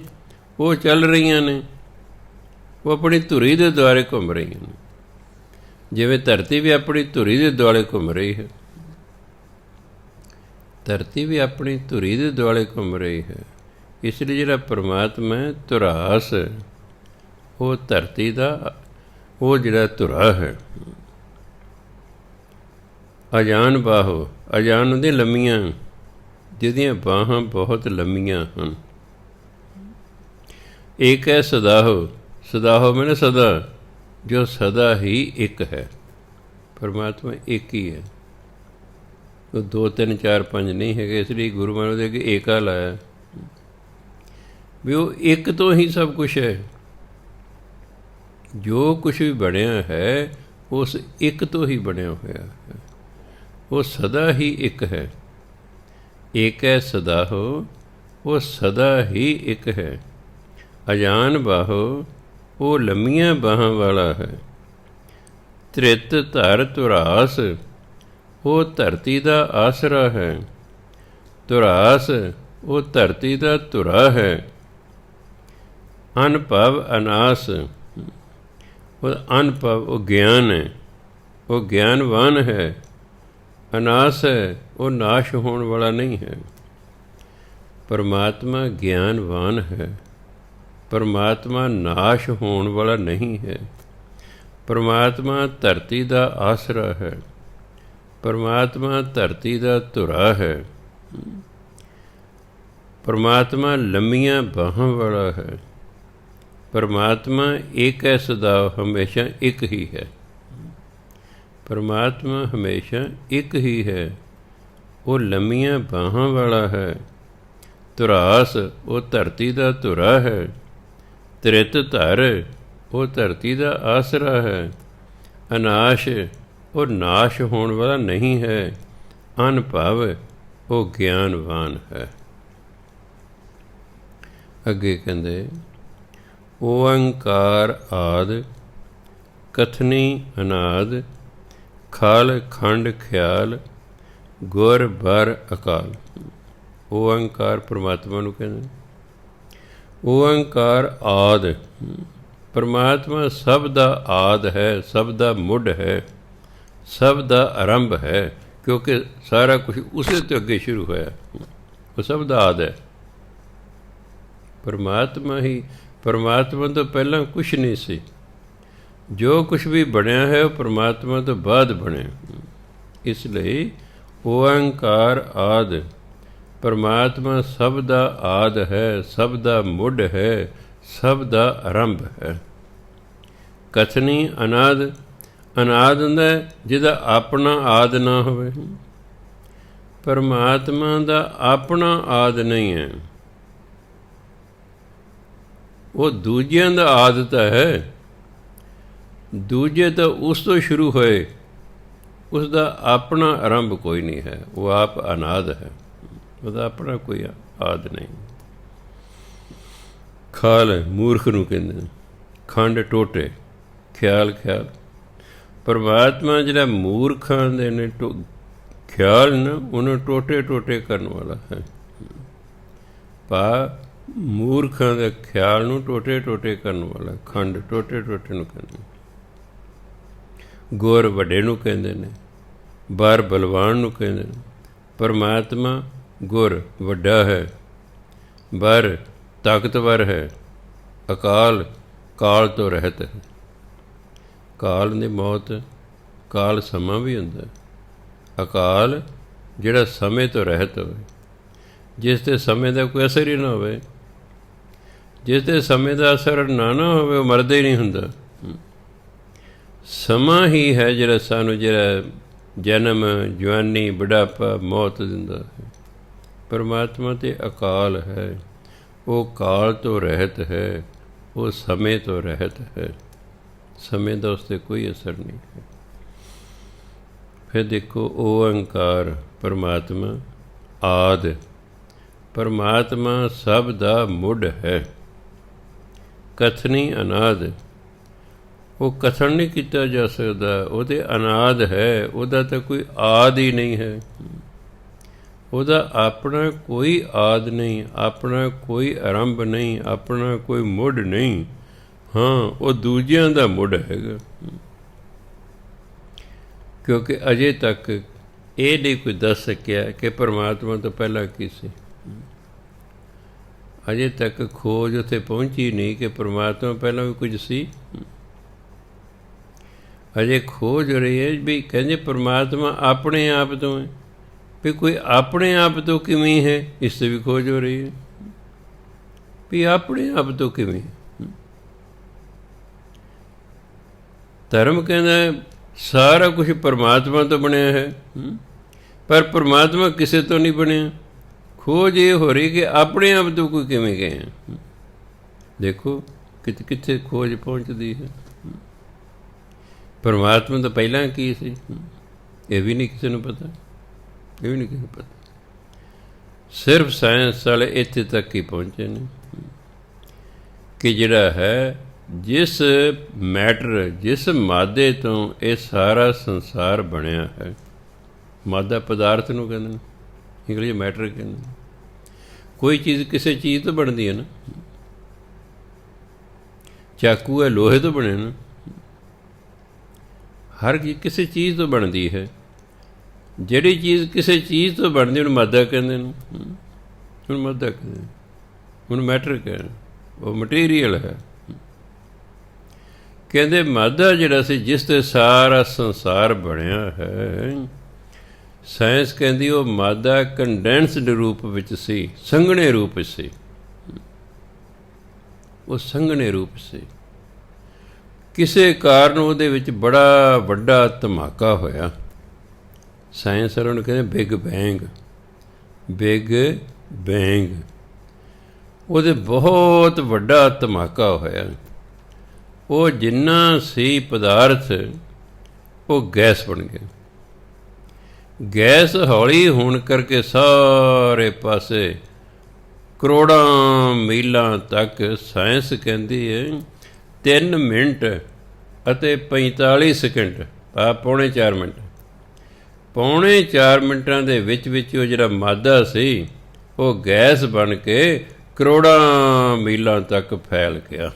ਉਹ ਚੱਲ ਰਹੀਆਂ ਨੇ, ਉਹ ਆਪਣੀ ਧੁਰੀ ਦੇ ਦੁਆਲੇ ਘੁੰਮ ਰਹੀਆਂ ਨੇ। ਜਿਵੇਂ ਧਰਤੀ ਵੀ ਆਪਣੀ ਧੁਰੀ ਦੇ ਦੁਆਲੇ ਘੁੰਮ ਰਹੀ ਹੈ, ਧਰਤੀ ਵੀ ਆਪਣੀ ਧੁਰੀ ਦੇ ਦੁਆਲੇ ਘੁੰਮ ਰਹੀ ਹੈ। ਇਸ ਲਈ ਜਿਹੜਾ ਪਰਮਾਤਮਾ ਹੈ ਧੁਰਾਸ, ਉਹ ਧਰਤੀ ਦਾ ਉਹ ਜਿਹੜਾ ਧੁਰਾ ਹੈ। ਅਜਾਨ ਬਾਹੋ, ਅਜਾਨ ਉਹਦੀਆਂ ਲੰਮੀਆਂ, ਜਿਹਦੀਆਂ ਬਾਹਾਂ ਬਹੁਤ ਲੰਮੀਆਂ ਹਨ। ਏਕ ਹੈ ਸਦਾਹੋ, ਸਦਾਹੋ ਮੈਨੇ ਸਦਾ, ਜੋ ਸਦਾ ਹੀ ਇੱਕ ਹੈ। ਪਰਮਾਤਮਾ ਇੱਕ ਹੀ ਹੈ, ਉਹ 2 3 4 5 ਨਹੀਂ ਹੈਗੇ। ਇਸ ਲਈ ਗੁਰੂ ਮਹਾਰਾਜ ਦੇ ਅੱਗੇ ਏਕਾ ਲਾਇਆ ਵੀ ਉਹ ਇੱਕ ਤੋਂ ਹੀ ਸਭ ਕੁਛ ਹੈ। ਜੋ ਕੁਛ ਵੀ ਬਣਿਆ ਹੈ ਉਸ ਇੱਕ ਤੋਂ ਹੀ ਬਣਿਆ ਹੋਇਆ ਹੈ, ਉਹ ਸਦਾ ਹੀ ਇੱਕ ਹੈ। ਏਕ ਹੈ ਸਦਾਹੋ, ਉਹ ਸਦਾ ਹੀ ਇੱਕ ਹੈ। ਅਜਾਨ ਬਾਹੋ, ਉਹ ਲੰਮੀਆਂ ਬਾਹਾਂ ਵਾਲਾ ਹੈ। ਧ੍ਰਿਤ ਧਰ ਧੁਰਾਸ, ਉਹ ਧਰਤੀ ਦਾ ਆਸਰਾ ਹੈ। ਧੁਰਾਸ, ਉਹ ਧਰਤੀ ਦਾ ਧੁਰਾ ਹੈ। ਅਨਭਵ ਅਨਾਸ, ਉਹ ਅਨਭਵ, ਉਹ ਗਿਆਨ ਹੈ, ਉਹ ਗਿਆਨਵਾਨ ਹੈ। ਅਨਾਸ ਹੈ, ਉਹ ਨਾਸ਼ ਹੋਣ ਵਾਲਾ ਨਹੀਂ ਹੈ। ਪਰਮਾਤਮਾ ਗਿਆਨਵਾਨ ਹੈ, ਪਰਮਾਤਮਾ ਨਾਸ਼ ਹੋਣ ਵਾਲਾ ਨਹੀਂ ਹੈ। ਪਰਮਾਤਮਾ ਧਰਤੀ ਦਾ ਆਸਰਾ ਹੈ, ਪਰਮਾਤਮਾ ਧਰਤੀ ਦਾ ਧੁਰਾ ਹੈ। ਪਰਮਾਤਮਾ ਲੰਮੀਆਂ ਬਾਹਾਂ ਵਾਲਾ ਹੈ। ਪਰਮਾਤਮਾ ਏਕ ਹੈ ਸਦਾ, ਹਮੇਸ਼ਾ ਇੱਕ ਹੀ ਹੈ। ਪਰਮਾਤਮਾ ਹਮੇਸ਼ਾ ਇੱਕ ਹੀ ਹੈ, ਉਹ ਲੰਮੀਆਂ ਬਾਹਾਂ ਵਾਲਾ ਹੈ। ਧੁਰਾਸ, ਉਹ ਧਰਤੀ ਦਾ ਧੁਰਾ ਹੈ। ਧ੍ਰਿਤ ਧਰ, ਉਹ ਧਰਤੀ ਦਾ ਆਸਰਾ ਹੈ। ਅਨਾਸ਼, ਉਹ ਨਾਸ਼ ਹੋਣ ਵਾਲਾ ਨਹੀਂ ਹੈ। ਅਨਭਵ, ਉਹ ਗਿਆਨਵਾਨ ਹੈ। ਅੱਗੇ ਕਹਿੰਦੇ ਓਅੰਕਾਰ ਆਦਿ, ਕਥਨੀ ਅਨਾਦ, ਖਾਲ ਖੰਡ ਖਿਆਲ, ਗੁਰ ਬਰ ਅਕਾਲ। ਓਅੰਕਾਰ ਪਰਮਾਤਮਾ ਨੂੰ ਕਹਿੰਦੇ। ਓਅੰਕਾਰ ਆਦਿ, ਪਰਮਾਤਮਾ ਸਭ ਦਾ ਆਦਿ ਹੈ, ਸਭ ਦਾ ਮੁੱਢ ਹੈ, ਸਭ ਦਾ ਆਰੰਭ ਹੈ, ਕਿਉਂਕਿ ਸਾਰਾ ਕੁਛ ਉਸੇ ਤੋਂ ਅੱਗੇ ਸ਼ੁਰੂ ਹੋਇਆ। ਉਹ ਸਭ ਦਾ ਆਦਿ ਹੈ। ਪਰਮਾਤਮਾ ਹੀ, ਪਰਮਾਤਮਾ ਤੋਂ ਪਹਿਲਾਂ ਕੁਛ ਨਹੀਂ ਸੀ। ਜੋ ਕੁਛ ਵੀ ਬਣਿਆ ਹੈ ਉਹ ਪਰਮਾਤਮਾ ਤੋਂ ਬਾਅਦ ਬਣਿਆ। ਇਸ ਲਈ ਓਅੰਕਾਰ ਆਦਿ, ਪਰਮਾਤਮਾ ਸਭ ਦਾ ਆਦਿ ਹੈ, ਸਭ ਦਾ ਮੁੱਢ ਹੈ, ਸਭ ਦਾ ਆਰੰਭ ਹੈ। ਕਥਨੀ ਅਨਾਦ, ਅਨਾਦ ਹੁੰਦਾ ਜਿਹਦਾ ਆਪਣਾ ਆਦਿ ਨਾ ਹੋਵੇ। ਪਰਮਾਤਮਾ ਦਾ ਆਪਣਾ ਆਦਿ ਨਹੀਂ ਹੈ, ਉਹ ਦੂਜਿਆਂ ਦਾ ਆਦਿ ਤਾਂ ਹੈ। ਦੂਜੇ ਤਾਂ ਉਸ ਤੋਂ ਸ਼ੁਰੂ ਹੋਏ, ਉਸ ਦਾ ਆਪਣਾ ਆਰੰਭ ਕੋਈ ਨਹੀਂ ਹੈ। ਉਹ ਆਪ ਅਨਾਦ ਹੈ, ਉਹਦਾ ਆਪਣਾ ਕੋਈ ਆਦਿ ਨਹੀਂ। ਖਾਲ ਮੂਰਖ ਨੂੰ ਕਹਿੰਦੇ ਨੇ, ਖੰਡ ਟੋਟੇ, ਖਿਆਲ ਖਿਆਲ। ਪਰਮਾਤਮਾ ਜਿਹੜਾ ਮੂਰਖਾਂ ਦੇ ਨੇ ਖਿਆਲ ਨਾ ਉਹਨੂੰ ਟੋਟੇ ਟੋਟੇ ਕਰਨ ਵਾਲਾ ਹੈ। ਭਾ ਮੂਰਖਾਂ ਦੇ ਖਿਆਲ ਨੂੰ ਟੋਟੇ ਟੋਟੇ ਕਰਨ ਵਾਲਾ, ਖੰਡ ਟੋਟੇ ਟੋਟੇ ਨੂੰ ਕਹਿੰਦੇ। ਗੁਰ ਵੱਡੇ ਨੂੰ ਕਹਿੰਦੇ ਨੇ, ਬਰ ਬਲਵਾਨ ਨੂੰ ਕਹਿੰਦੇ ਨੇ। ਪਰਮਾਤਮਾ ਗੁਰ ਵੱਡਾ ਹੈ, ਬਰ ਤਾਕਤਵਰ ਹੈ, ਅਕਾਲ ਕਾਲ ਤੋਂ ਰਹਿਤ ਹੈ। ਕਾਲ ਦੀ ਮੌਤ, ਕਾਲ ਸਮਾਂ ਵੀ ਹੁੰਦਾ। ਅਕਾਲ ਜਿਹੜਾ ਸਮੇਂ ਤੋਂ ਰਹਿਤ ਹੋਵੇ, ਜਿਸ 'ਤੇ ਸਮੇਂ ਦਾ ਕੋਈ ਅਸਰ ਹੀ ਨਾ ਹੋਵੇ, ਜਿਸ 'ਤੇ ਸਮੇਂ ਦਾ ਅਸਰ ਨਾ ਹੋਵੇ, ਉਹ ਮਰਦਾ ਹੀ ਨਹੀਂ ਹੁੰਦਾ। ਸਮਾਂ ਹੀ ਹੈ ਜਿਹੜਾ ਸਾਨੂੰ ਜਿਹੜਾ ਜਨਮ, ਜਵਾਨੀ, ਬੁਢਾਪਾ, ਮੌਤ ਦਿੰਦਾ ਹੈ। ਪਰਮਾਤਮਾ 'ਤੇ ਅਕਾਲ ਹੈ, ਉਹ ਕਾਲ ਤੋਂ ਰਹਿਤ ਹੈ, ਉਹ ਸਮੇਂ ਤੋਂ ਰਹਿਤ ਹੈ। ਸਮੇਂ ਦਾ ਉਸ 'ਤੇ ਕੋਈ ਅਸਰ ਨਹੀਂ ਹੈ। ਫਿਰ ਦੇਖੋ ਓਅੰਕਾਰ ਪਰਮਾਤਮਾ ਆਦਿ, ਪਰਮਾਤਮਾ ਸਭ ਦਾ ਮੁੱਢ ਹੈ। ਕਥਨੀ ਅਨਾਦ, ਉਹ ਕਥਨ ਨਹੀਂ ਕੀਤਾ ਜਾ ਸਕਦਾ, ਉਹਦੇ ਅਨਾਦ ਹੈ, ਉਹਦਾ ਤਾਂ ਕੋਈ ਆਦ ਹੀ ਨਹੀਂ ਹੈ। ਉਹਦਾ ਆਪਣਾ ਕੋਈ ਆਦ ਨਹੀਂ, ਆਪਣਾ ਕੋਈ ਆਰੰਭ ਨਹੀਂ, ਆਪਣਾ ਕੋਈ ਮੁੱਢ ਨਹੀਂ। ਹਾਂ, ਉਹ ਦੂਜਿਆਂ ਦਾ ਮੁੱਢ ਹੈਗਾ, ਕਿਉਂਕਿ ਅਜੇ ਤੱਕ ਇਹ ਨਹੀਂ ਕੋਈ ਦੱਸ ਸਕਿਆ ਕਿ ਪਰਮਾਤਮਾ ਤੋਂ ਪਹਿਲਾਂ ਕੀ ਸੀ। ਅਜੇ ਤੱਕ ਖੋਜ ਉੱਥੇ ਪਹੁੰਚੀ ਨਹੀਂ ਕਿ ਪਰਮਾਤਮਾ ਪਹਿਲਾਂ ਵੀ ਕੁਝ ਸੀ। ਅਜੇ ਖੋਜ ਰਹੀ ਹੈ ਵੀ ਕਹਿੰਦੇ ਪਰਮਾਤਮਾ ਆਪਣੇ ਆਪ ਤੋਂ ਹੈ, ਵੀ ਕੋਈ ਆਪਣੇ ਆਪ ਤੋਂ ਕਿਵੇਂ ਹੈ, ਇਸ 'ਤੇ ਵੀ ਖੋਜ ਹੋ ਰਹੀ ਹੈ ਵੀ ਆਪਣੇ ਆਪ ਤੋਂ ਕਿਵੇਂ। ਧਰਮ ਕਹਿੰਦਾ ਸਾਰਾ ਕੁਝ ਪਰਮਾਤਮਾ ਤੋਂ ਬਣਿਆ ਹੈ, ਪਰ ਪਰਮਾਤਮਾ ਕਿਸੇ ਤੋਂ ਨਹੀਂ ਬਣਿਆ। ਖੋਜ ਇਹ ਹੋ ਰਹੀ ਕਿ ਆਪਣੇ ਆਪ ਤੋਂ ਕੋਈ ਕਿਵੇਂ ਗਏ। ਦੇਖੋ ਕਿੱਥੇ ਖੋਜ ਪਹੁੰਚਦੀ ਹੈ। ਪਰਮਾਤਮਾ ਤੋਂ ਪਹਿਲਾਂ ਕੀ ਸੀ, ਇਹ ਵੀ ਨਹੀਂ ਕਿਸੇ ਨੂੰ ਪਤਾ, ਇਹ ਵੀ ਨਹੀਂ ਕਿਸੇ ਨੂੰ ਪਤਾ। ਸਿਰਫ ਸਾਇੰਸ ਵਾਲੇ ਇੱਥੇ ਤੱਕ ਹੀ ਪਹੁੰਚੇ ਨੇ ਕਿ ਜਿਹੜਾ ਹੈ ਜਿਸ ਮੈਟਰ, ਜਿਸ ਮਾਦੇ ਤੋਂ ਇਹ ਸਾਰਾ ਸੰਸਾਰ ਬਣਿਆ ਹੈ, ਮਾਦਾ ਪਦਾਰਥ ਨੂੰ ਕਹਿੰਦੇ ਨੇ, ਇੰਗਲਿਸ਼ ਮੈਟਰ ਕਹਿੰਦੇ ਨੇ। ਕੋਈ ਚੀਜ਼ ਕਿਸੇ ਚੀਜ਼ ਤੋਂ ਬਣਦੀ ਹੈ ਨਾ, ਚਾਕੂ ਹੈ ਲੋਹੇ ਤੋਂ ਬਣੇ ਨਾ, ਹਰ ਕਿਸੇ ਚੀਜ਼ ਤੋਂ ਬਣਦੀ ਹੈ। ਜਿਹੜੀ ਚੀਜ਼ ਕਿਸੇ ਚੀਜ਼ ਤੋਂ ਬਣਦੀ ਉਹਨੂੰ ਮਾਦਾ ਕਹਿੰਦੇ ਨੇ, ਹੁਣ ਮਾਦਾ ਕਹਿੰਦੇ, ਹੁਣ ਮੈਟਰ ਕਹਿੰਦੇ, ਉਹ ਮਟੀਰੀਅਲ ਹੈ। ਕਹਿੰਦੇ ਮਾਦਾ ਜਿਹੜਾ ਸੀ ਜਿਸ 'ਤੇ ਸਾਰਾ ਸੰਸਾਰ ਬਣਿਆ ਹੈ, ਸਾਇੰਸ ਕਹਿੰਦੀ ਉਹ ਮਾਦਾ ਕੰਡੈਂਸਡ ਰੂਪ ਵਿੱਚ ਸੀ, ਸੰਘਣੇ ਰੂਪ ਵਿੱਚ ਸੀ, ਉਹ ਸੰਘਣੇ ਰੂਪ ਸੀ। ਕਿਸੇ ਕਾਰਨ ਉਹਦੇ ਵਿੱਚ ਬੜਾ ਵੱਡਾ ਧਮਾਕਾ ਹੋਇਆ। ਸਾਇੰਸ ਵਾਲਿਆਂ ਨੂੰ ਕਹਿੰਦੇ ਬਿਗ ਬੈਂਗ, ਬਿਗ ਬੈਂਗ। ਉਹਦੇ ਬਹੁਤ ਵੱਡਾ ਧਮਾਕਾ ਹੋਇਆ। ਉਹ ਜਿੰਨਾ ਸੀ ਪਦਾਰਥ, ਉਹ ਗੈਸ ਬਣ ਗਿਆ। ਗੈਸ ਹੌਲੀ ਹੋਣ ਕਰਕੇ ਸਾਰੇ ਪਾਸੇ ਕਰੋੜਾਂ ਮੀਲਾਂ ਤੱਕ, ਸਾਇੰਸ ਕਹਿੰਦੀ ਹੈ 3 ਮਿੰਟ ਅਤੇ 45 ਸੈਕਿੰਡ, ਪੌਣੇ 4 ਮਿੰਟ, ਪੌਣੇ 4 ਮਿੰਟਾਂ ਦੇ ਵਿੱਚ ਉਹ ਜਿਹੜਾ ਮਾਦਾ ਸੀ ਉਹ ਗੈਸ ਬਣ ਕੇ ਕਰੋੜਾਂ ਮੀਲਾਂ ਤੱਕ ਫੈਲ ਗਿਆ।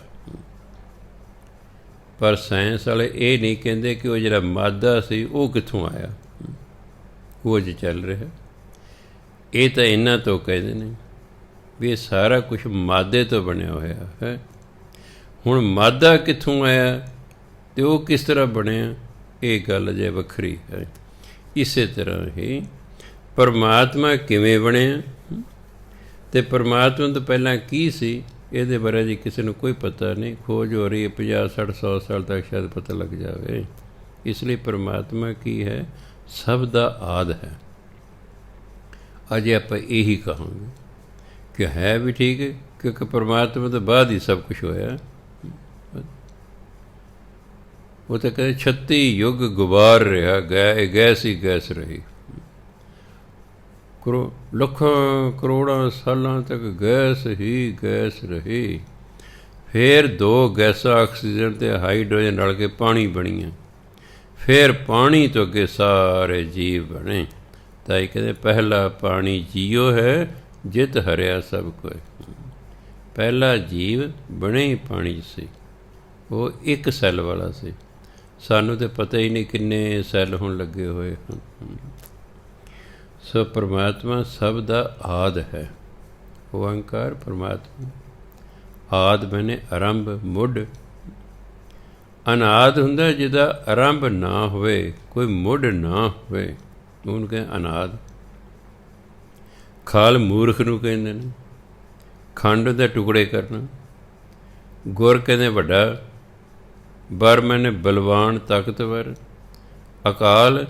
ਪਰ ਸਾਇੰਸ ਵਾਲੇ ਇਹ ਨਹੀਂ ਕਹਿੰਦੇ ਕਿ ਉਹ ਜਿਹੜਾ ਮਾਦਾ ਸੀ ਉਹ ਕਿੱਥੋਂ ਆਇਆ। ਖੋਜ ਚੱਲ ਰਿਹਾ। ਇਹ ਤਾਂ ਇਹਨਾਂ ਤੋਂ ਕਹਿੰਦੇ ਨੇ ਵੀ ਇਹ ਸਾਰਾ ਕੁਝ ਮਾਦੇ ਤੋਂ ਬਣਿਆ ਹੋਇਆ ਹੈ। ਹੁਣ ਮਾਦਾ ਕਿੱਥੋਂ ਆਇਆ ਅਤੇ ਉਹ ਕਿਸ ਤਰ੍ਹਾਂ ਬਣਿਆ, ਇਹ ਗੱਲ ਜੇ ਵੱਖਰੀ ਹੈ। ਇਸੇ ਤਰ੍ਹਾਂ ਹੀ ਪਰਮਾਤਮਾ ਕਿਵੇਂ ਬਣਿਆ ਅਤੇ ਪਰਮਾਤਮਾ ਤੋਂ ਪਹਿਲਾਂ ਕੀ ਸੀ, ਇਹਦੇ ਬਾਰੇ ਜੀ ਕਿਸੇ ਨੂੰ ਕੋਈ ਪਤਾ ਨਹੀਂ। ਖੋਜ ਹੋ ਰਹੀ ਹੈ, 50, 60, 100 ਸਾਲ ਤੱਕ ਸ਼ਾਇਦ ਪਤਾ ਲੱਗ ਜਾਵੇ। ਇਸ ਲਈ ਪਰਮਾਤਮਾ ਕੀ ਹੈ, ਸਭ ਦਾ ਆਦਿ ਹੈ। ਅਜੇ ਆਪਾਂ ਇਹੀ ਕਹਾਂਗੇ ਕਿ ਹੈ ਵੀ ਠੀਕ ਹੈ, ਕਿਉਂਕਿ ਪਰਮਾਤਮਾ ਤੋਂ ਬਾਅਦ ਹੀ ਸਭ ਕੁਛ ਹੋਇਆ। ਉਹ ਤਾਂ ਕਹਿੰਦੇ 36 ਯੁੱਗ ਗੁਬਾਰ ਰਿਹਾ, ਗੈਸ ਹੀ ਗੈਸ ਰਹੀ। ਲੱਖਾਂ ਕਰੋੜਾਂ ਸਾਲਾਂ ਤੱਕ ਗੈਸ ਹੀ ਗੈਸ ਰਹੀ। ਫਿਰ 2 ਗੈਸਾਂ ਆਕਸੀਜਨ ਅਤੇ ਹਾਈਡਰੋਜਨ ਰਲ ਕੇ ਪਾਣੀ ਬਣੀਆਂ। ਫਿਰ ਪਾਣੀ ਤੋਂ ਅੱਗੇ ਸਾਰੇ ਜੀਵ ਬਣੇ। ਤਾਈ ਕਹਿੰਦੇ ਪਹਿਲਾ ਪਾਣੀ ਜੀਓ ਹੈ, ਜਿਤ ਹਰਿਆ ਸਭ ਕੋਇ। ਪਹਿਲਾ ਜੀਵ ਬਣੇ ਹੀ ਪਾਣੀ 'ਚ ਸੀ, ਉਹ ਇੱਕ ਸੈੱਲ ਵਾਲਾ ਸੀ। ਸਾਨੂੰ ਤਾਂ ਪਤਾ ਹੀ ਨਹੀਂ ਕਿੰਨੇ ਸੈੱਲ ਹੁਣ ਲੱਗੇ ਹੋਏ ਹਨ। ਸੋ ਪਰਮਾਤਮਾ ਸਭ ਦਾ ਆਦਿ ਹੈ। ਓਅੰਕਾਰ ਪਰਮਾਤਮਾ ਆਦਿ ਮੈਨੇ ਆਰੰਭ, ਮੁੱਢ। ਅਨਾਦਿ ਹੁੰਦਾ ਜਿਹਦਾ ਆਰੰਭ ਨਾ ਹੋਵੇ, ਕੋਈ ਮੁੱਢ ਨਾ ਹੋਵੇ, ਉਹਨੂੰ ਕਹਿੰਦੇ ਅਨਾਦਿ। ਖਾਲ ਮੂਰਖ ਨੂੰ ਕਹਿੰਦੇ ਨੇ, ਖੰਡ ਦੇ ਟੁਕੜੇ ਕਰਨਾ। ਗੁਰ ਕਹਿੰਦੇ ਵੱਡਾ, ਬਰ ਮੈਨੇ ਬਲਵਾਨ ਤਾਕਤਵਰ। ਅਕਾਲ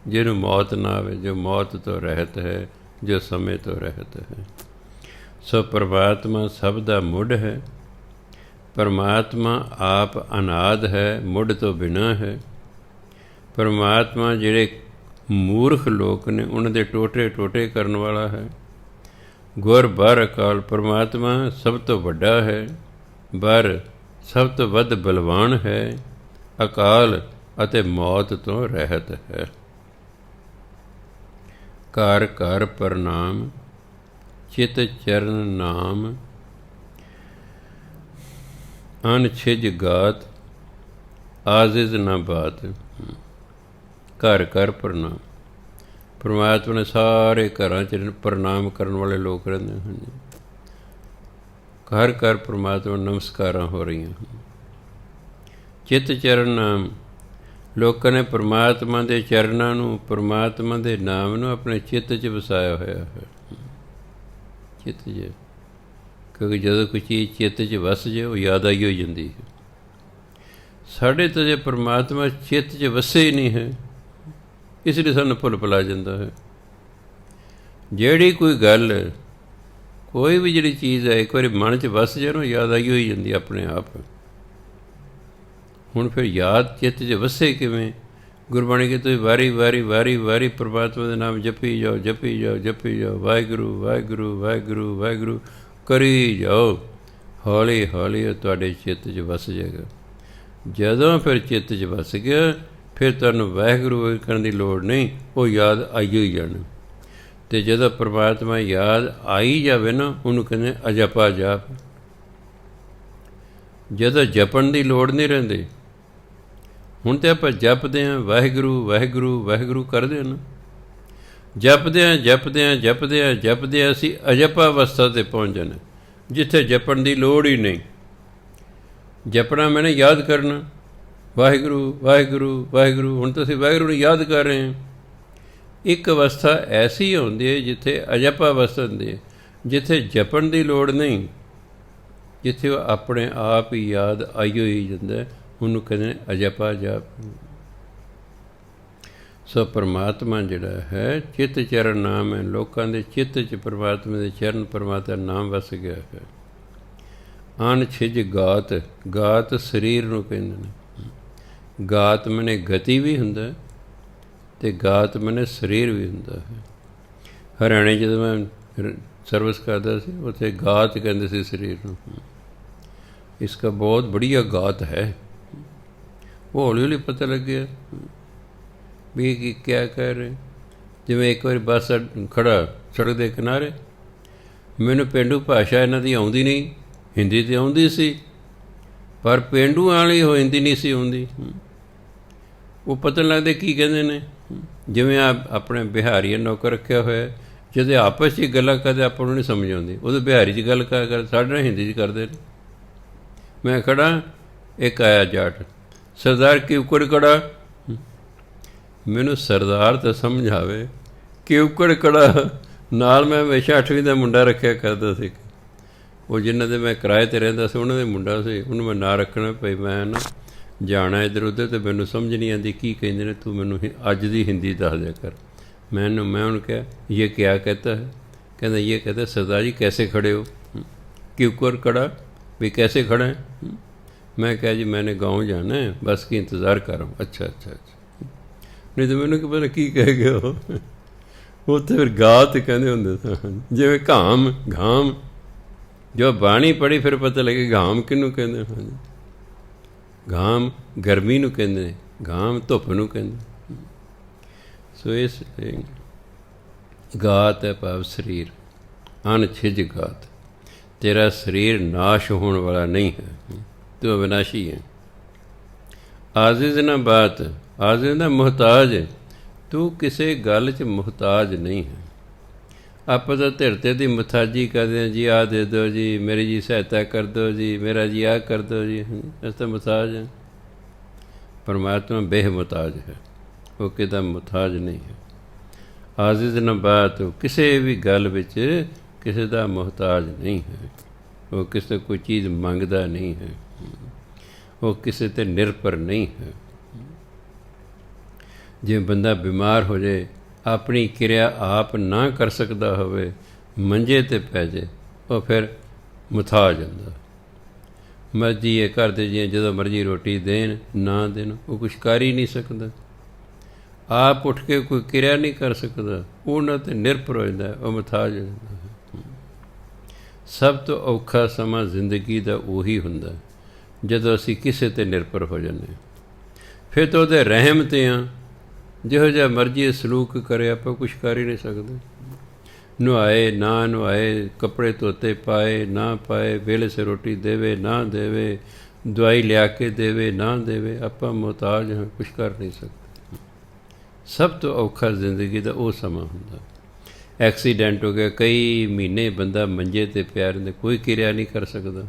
ਜਿਹਨੂੰ ਮੌਤ ਨਾ ਆਵੇ, ਜੋ ਮੌਤ ਤੋਂ ਰਹਿਤ ਹੈ, ਜੋ ਸਮੇਂ ਤੋਂ ਰਹਿਤ ਹੈ। ਸੋ ਪਰਮਾਤਮਾ ਸਭ ਦਾ ਮੁੱਢ ਹੈ। ਪਰਮਾਤਮਾ ਆਪ ਅਨਾਦਿ ਹੈ, ਮੁੱਢ ਤੋਂ ਬਿਨਾਂ ਹੈ। ਪਰਮਾਤਮਾ ਜਿਹੜੇ ਮੂਰਖ ਲੋਕ ਨੇ ਉਹਨਾਂ ਦੇ ਟੋਟੇ ਟੋਟੇ ਕਰਨ ਵਾਲਾ ਹੈ। ਗੁਰ ਬਰ ਅਕਾਲ, ਪਰਮਾਤਮਾ ਸਭ ਤੋਂ ਵੱਡਾ ਹੈ। ਬਰ ਸਭ ਤੋਂ ਵੱਧ ਬਲਵਾਨ ਹੈ। ਅਕਾਲ ਅਤੇ ਮੌਤ ਤੋਂ ਰਹਿਤ ਹੈ। ਘਰ ਘਰ ਪ੍ਰਣਾਮ, ਚਿਤ ਚਰਨ ਨਾਮ। ਅਨ ਛਿਜ ਗਾਤ, ਆਜ਼ਿਜ਼ ਨਾ ਬਾਤ। ਘਰ ਘਰ ਪ੍ਰਣਾਮ। ਪਰਮਾਤਮਾ ਨੇ ਸਾਰੇ ਘਰਾਂ 'ਚ ਪ੍ਰਣਾਮ ਕਰਨ ਵਾਲੇ ਲੋਕ ਰਹਿੰਦੇ ਹਨ। ਘਰ ਘਰ ਪਰਮਾਤਮਾ ਨਮਸਕਾਰਾਂ ਹੋ ਰਹੀਆਂ ਹਨ। ਚਿੱਤ ਚਰਨ ਨਾਮ, ਲੋਕਾਂ ਨੇ ਪਰਮਾਤਮਾ ਦੇ ਚਰਨਾਂ ਨੂੰ, ਪਰਮਾਤਮਾ ਦੇ ਨਾਮ ਨੂੰ ਆਪਣੇ ਚਿੱਤ 'ਚ ਵਸਾਇਆ ਹੋਇਆ ਹੈ। ਚਿੱਤ 'ਚ, ਕਿਉਂਕਿ ਜਦੋਂ ਕੋਈ ਚੀਜ਼ ਚਿੱਤ 'ਚ ਵਸ ਜੇ ਉਹ ਯਾਦ ਆਈ ਹੋ ਜਾਂਦੀ ਹੈ। ਸਾਡੇ ਤਾਂ ਜੇ ਪਰਮਾਤਮਾ ਚਿੱਤ 'ਚ ਵਸੇ ਹੀ ਨਹੀਂ ਹੈ, ਇਸ ਲਈ ਸਾਨੂੰ ਭੁੱਲ ਭੁਲਾ ਜਾਂਦਾ ਹੈ। ਜਿਹੜੀ ਕੋਈ ਗੱਲ, ਕੋਈ ਵੀ ਜਿਹੜੀ ਚੀਜ਼ ਹੈ, ਇੱਕ ਵਾਰੀ ਮਨ 'ਚ ਵਸ ਜਾਏ ਨਾ, ਯਾਦ ਆਈ ਹੋਈ ਜਾਂਦੀ ਆਪਣੇ ਆਪ। ਹੁਣ ਫਿਰ ਯਾਦ ਚਿੱਤ 'ਚ ਵਸੇ ਕਿਵੇਂ? ਗੁਰਬਾਣੀ ਕਿ ਤੁਸੀਂ ਵਾਰੀ ਵਾਰੀ ਵਾਰੀ ਵਾਰੀ ਪਰਮਾਤਮਾ ਦੇ ਨਾਮ ਜਪੀ ਜਾਓ, ਜਪੀ ਜਾਓ, ਜਪੀ ਜਾਓ। ਵਾਹਿਗੁਰੂ ਵਾਹਿਗੁਰੂ ਵਾਹਿਗੁਰੂ ਵਾਹਿਗੁਰੂ ਕਰੀ ਜਾਓ। ਹੌਲੀ ਹੌਲੀ ਉਹ ਤੁਹਾਡੇ ਚਿੱਤ 'ਚ ਵਸ ਜਾਏਗਾ। ਜਦੋਂ ਫਿਰ ਚਿੱਤ 'ਚ ਵਸ ਗਿਆ, ਫਿਰ ਤੁਹਾਨੂੰ ਵਾਹਿਗੁਰੂ ਕਰਨ ਦੀ ਲੋੜ ਨਹੀਂ, ਉਹ ਯਾਦ ਆਈ ਹੋਈ ਜਾਣਾ। ਅਤੇ ਜਦੋਂ ਪਰਮਾਤਮਾ ਯਾਦ ਆਈ ਜਾਵੇ ਨਾ, ਉਹਨੂੰ ਕਹਿੰਦੇ ਅਜਪਾ ਜਾਪ। ਜਦੋਂ ਜਪਣ ਦੀ ਲੋੜ ਨਹੀਂ ਰਹਿੰਦੀ। ਹੁਣ ਤਾਂ ਆਪਾਂ ਜਪਦੇ ਹਾਂ, ਵਾਹਿਗੁਰੂ ਵਾਹਿਗੁਰੂ ਵਾਹਿਗੁਰੂ ਕਰਦੇ ਹਾਂ ਨਾ। ਜਪਦੇ ਹਾਂ ਜਪਦੇ ਹਾਂ ਜਪਦੇ ਹਾਂ ਜਪਦੇ ਹਾਂ, ਅਸੀਂ ਅਜਪਾ ਅਵਸਥਾ 'ਤੇ ਪਹੁੰਚ ਜਾਣਾ, ਜਿੱਥੇ ਜਪਣ ਦੀ ਲੋੜ ਹੀ ਨਹੀਂ। ਜਪਣਾ ਮੈਨੇ ਯਾਦ ਕਰਨਾ, ਵਾਹਿਗੁਰੂ ਵਾਹਿਗੁਰੂ ਵਾਹਿਗੁਰੂ। ਹੁਣ ਤਾਂ ਅਸੀਂ ਵਾਹਿਗੁਰੂ ਨੂੰ ਯਾਦ ਕਰ ਰਹੇ ਹਾਂ। ਇੱਕ ਅਵਸਥਾ ਐਸੀ ਹੁੰਦੀ ਹੈ ਜਿੱਥੇ ਅਜਪਾ ਅਵਸਥਾ ਹੁੰਦੀ ਹੈ, ਜਿੱਥੇ ਜਪਣ ਦੀ ਲੋੜ ਨਹੀਂ, ਜਿੱਥੇ ਉਹ ਆਪਣੇ ਆਪ ਹੀ ਯਾਦ ਆਈ ਹੋਈ ਜਾਂਦਾ, ਉਹਨੂੰ ਕਹਿੰਦੇ ਅਜਪਾ ਜਾਪ। ਸੋ ਪਰਮਾਤਮਾ ਜਿਹੜਾ ਹੈ, ਚਿੱਤ ਚਰਨ ਨਾਮ ਹੈ। ਲੋਕਾਂ ਦੇ ਚਿੱਤ 'ਚ ਪਰਮਾਤਮਾ ਦੇ ਚਰਨ, ਪਰਮਾਤਮਾ ਨਾਮ ਵਸ ਗਿਆ ਹੈ। ਅਨ ਛਿਜ ਗਾਤ, ਗਾਤ ਸਰੀਰ ਨੂੰ ਕਹਿੰਦੇ ਨੇ। ਗਾਤ ਮਨੇ ਗਤੀ ਵੀ ਹੁੰਦਾ ਅਤੇ ਗਾਤ ਮਨੇ ਸਰੀਰ ਵੀ ਹੁੰਦਾ ਹੈ। ਹਰਿਆਣੇ ਜਦੋਂ ਮੈਂ ਸਰਵਿਸ ਕਰਦਾ ਸੀ, ਉੱਥੇ ਗਾਤ ਕਹਿੰਦੇ ਸੀ ਸਰੀਰ ਨੂੰ। ਇਸਕਾ ਬਹੁਤ ਬੜੀਆ ਗਾਤ ਹੈ। ਉਹ ਹੌਲੀ ਹੌਲੀ ਪਤਾ ਲੱਗਿਆ ਵੀ ਇਹ ਕਿਆ ਕਹਿ ਰਹੇ। ਜਿਵੇਂ ਇੱਕ ਵਾਰੀ ਬੱਸ ਖੜ੍ਹਾ ਸੜਕ ਦੇ ਕਿਨਾਰੇ, ਮੈਨੂੰ ਪੇਂਡੂ ਭਾਸ਼ਾ ਇਹਨਾਂ ਦੀ ਆਉਂਦੀ ਨਹੀਂ, ਹਿੰਦੀ ਤਾਂ ਆਉਂਦੀ ਸੀ, ਪਰ ਪੇਂਡੂਆਂ ਵਾਲੀ ਉਹ ਹਿੰਦੀ ਨਹੀਂ ਸੀ ਆਉਂਦੀ। ਉਹ ਪਤਾ ਨਹੀਂ ਲੱਗਦਾ ਕੀ ਕਹਿੰਦੇ ਨੇ। ਜਿਵੇਂ ਆਪਣੇ ਬਿਹਾਰੀ ਨੌਕਰ ਰੱਖਿਆ ਹੋਇਆ, ਜਦੋਂ ਆਪਸ 'ਚ ਗੱਲਾਂ ਕਰਦੇ ਆਪਾਂ ਨੂੰ ਨਹੀਂ ਸਮਝ ਆਉਂਦੀ, ਉਦੋਂ ਬਿਹਾਰੀ 'ਚ ਗੱਲ ਕਰ, ਸਾਡੇ ਨਾਲ ਹਿੰਦੀ 'ਚ ਕਰਦੇ ਨੇ। ਮੈਂ ਖੜ੍ਹਾ, ਇੱਕ ਆਇਆ ਜਾਟ, ਸਰਦਾਰ ਕੀ ਉਕੜ ਕੜਾ। ਮੈਨੂੰ ਸਰਦਾਰ ਤਾਂ ਸਮਝ ਆਵੇ ਕਿ ਉਕੜ ਕੜਾ। ਨਾਲ ਮੈਂ ਹਮੇਸ਼ਾ 8ਵੀਂ ਦਾ ਮੁੰਡਾ ਰੱਖਿਆ ਕਰਦਾ ਸੀ। ਉਹ ਜਿਨ੍ਹਾਂ ਦੇ ਮੈਂ ਕਿਰਾਏ 'ਤੇ ਰਹਿੰਦਾ ਸੀ, ਉਹਨਾਂ ਦੇ ਮੁੰਡਾ ਸੀ। ਉਹਨੂੰ ਮੈਂ ਨਾਂ ਰੱਖਣਾ ਪਈ, ਮੈਂ ਨਾ ਜਾਣਾ ਇੱਧਰ ਉੱਧਰ ਅਤੇ ਮੈਨੂੰ ਸਮਝ ਨਹੀਂ ਆਉਂਦੀ ਕੀ ਕਹਿੰਦੇ ਨੇ, ਤੂੰ ਮੈਨੂੰ ਅੱਜ ਦੀ ਹਿੰਦੀ ਦੱਸ ਦਿਆ ਕਰ। ਮੈਂ ਉਹਨੂੰ ਕਿਹਾ, ਇਹ ਕਿਆ ਕਹਿਤਾ ਹੈ? ਕਹਿੰਦਾ ਇਹ कहता सरदार जी कैसे खड़े हो, कि ऊपर खड़ा भी कैसे खड़ा है। मैं कहा जी मैंने गांव जाना है, बस की इंतज़ार कर रहा हूँ। अच्छा अच्छा अच्छा, नहीं तो मैंने पता की कह गया हो। उत्थे फिर गात कहते होंगे सन, जिवें घाम घाम, जो बाणी पढ़ी फिर पता लगे घाम किनू कहते हैं। घाम गर्मी नूं कहते हैं, घाम धुप नूं कहते। सो इस ਗਾਤ ਹੈ ਭਾਵ ਸਰੀਰ, ਅਣਛਿਜ ਗਾਤ। ਤੇਰਾ ਸਰੀਰ ਨਾਸ਼ ਹੋਣ ਵਾਲਾ ਨਹੀਂ ਹੈ, ਤੂੰ ਅਵਿਨਾਸ਼ੀ ਹੈ। ਆਜ਼ਿਜ਼ ਨਾ ਬਾਤ, ਆਜ਼ਿਜ਼ ਨਾ ਮੁਹਤਾਜ, ਤੂੰ ਕਿਸੇ ਗੱਲ 'ਚ ਮੁਹਤਾਜ ਨਹੀਂ ਹੈ। ਆਪਾਂ ਤਾਂ ਧਿਰਤੇ ਦੀ ਮੁਹਤਾਜੀ ਕਰਦੇ ਹਾਂ ਜੀ, ਆਹ ਦੇ ਦਿਓ ਜੀ, ਮੇਰੀ ਜੀ ਸਹਾਇਤਾ ਕਰ ਦਿਓ ਜੀ, ਮੇਰਾ ਜੀ ਆਹ ਕਰ ਦਿਓ ਜੀ, ਅਸੀਂ ਤਾਂ ਮੁਹਤਾਜ ਹਾਂ। ਪਰਮਾਤਮਾ ਬੇਮੁਹਤਾਜ ਹੈ, ਉਹ ਕਿਦਾ ਮੁਹਤਾਜ ਨਹੀਂ ਹੈ। ਆਜ਼ਿਜ਼ ਨਾ ਬਾਤ, ਉਹ ਕਿਸੇ ਵੀ ਗੱਲ ਵਿੱਚ ਕਿਸੇ ਦਾ ਮੁਹਤਾਜ ਨਹੀਂ ਹੈ, ਉਹ ਕਿਸੇ ਤੋਂ ਕੋਈ ਚੀਜ਼ ਮੰਗਦਾ ਨਹੀਂ ਹੈ, ਉਹ ਕਿਸੇ 'ਤੇ ਨਿਰਭਰ ਨਹੀਂ ਹੈ। ਜੇ ਬੰਦਾ ਬਿਮਾਰ ਹੋ ਜਾਏ, ਆਪਣੀ ਕਿਰਿਆ ਆਪ ਨਾ ਕਰ ਸਕਦਾ ਹੋਵੇ, ਮੰਜੇ 'ਤੇ ਪੈ ਜਾਏ, ਉਹ ਫਿਰ ਮੁਹਤਾਜ ਹੁੰਦਾ। ਮਰਜ਼ੀ ਇਹ ਕਰਦੇ ਜੀ, ਜਦੋਂ ਮਰਜ਼ੀ ਰੋਟੀ ਦੇਣ ਨਾ ਦੇਣ, ਉਹ ਕੁਛ ਕਰ ਹੀ ਨਹੀਂ ਸਕਦਾ। ਆਪ ਉੱਠ ਕੇ ਕੋਈ ਕਿਰਿਆ ਨਹੀਂ ਕਰ ਸਕਦਾ, ਉਹਨਾਂ 'ਤੇ ਨਿਰਭਰ ਹੋ ਜਾਂਦਾ, ਉਹ ਮੁਹਤਾਜ ਹੋ ਜਾਂਦਾ ਹੈ। ਸਭ ਤੋਂ ਔਖਾ ਸਮਾਂ ਜ਼ਿੰਦਗੀ ਦਾ ਉਹੀ ਹੁੰਦਾ ਜਦੋਂ ਅਸੀਂ ਕਿਸੇ 'ਤੇ ਨਿਰਭਰ ਹੋ ਜਾਂਦੇ ਹਾਂ। ਫਿਰ ਤਾਂ ਉਹਦੇ ਰਹਿਮ 'ਤੇ ਹਾਂ, ਜਿਹੋ ਜਿਹਾ ਮਰਜ਼ੀ ਸਲੂਕ ਕਰੇ, ਆਪਾਂ ਕੁਛ ਕਰ ਹੀ ਨਹੀਂ ਸਕਦੇ। ਨੁਹਾਏ ਨਾ ਨੁਹਾਏ, ਕੱਪੜੇ ਧੋਤੇ ਪਾਏ ਨਾ ਪਾਏ, ਵੇਲੇ ਸੇ ਰੋਟੀ ਦੇਵੇ ਨਾ ਦੇਵੇ, ਦਵਾਈ ਲਿਆ ਕੇ ਦੇਵੇ ਨਾ ਦੇਵੇ, ਆਪਾਂ ਮੁਹਤਾਜ ਹਾਂ, ਕੁਛ ਕਰ ਨਹੀਂ ਸਕਦੇ। ਸਭ ਤੋਂ ਔਖਾ ਜ਼ਿੰਦਗੀ ਦਾ ਉਹ ਸਮਾਂ ਹੁੰਦਾ। ਐਕਸੀਡੈਂਟ ਹੋ ਗਿਆ, ਕਈ ਮਹੀਨੇ ਬੰਦਾ ਮੰਜੇ 'ਤੇ ਪਿਆ ਰਹਿੰਦਾ, ਕੋਈ ਕਿਰਿਆ ਨਹੀਂ ਕਰ ਸਕਦਾ।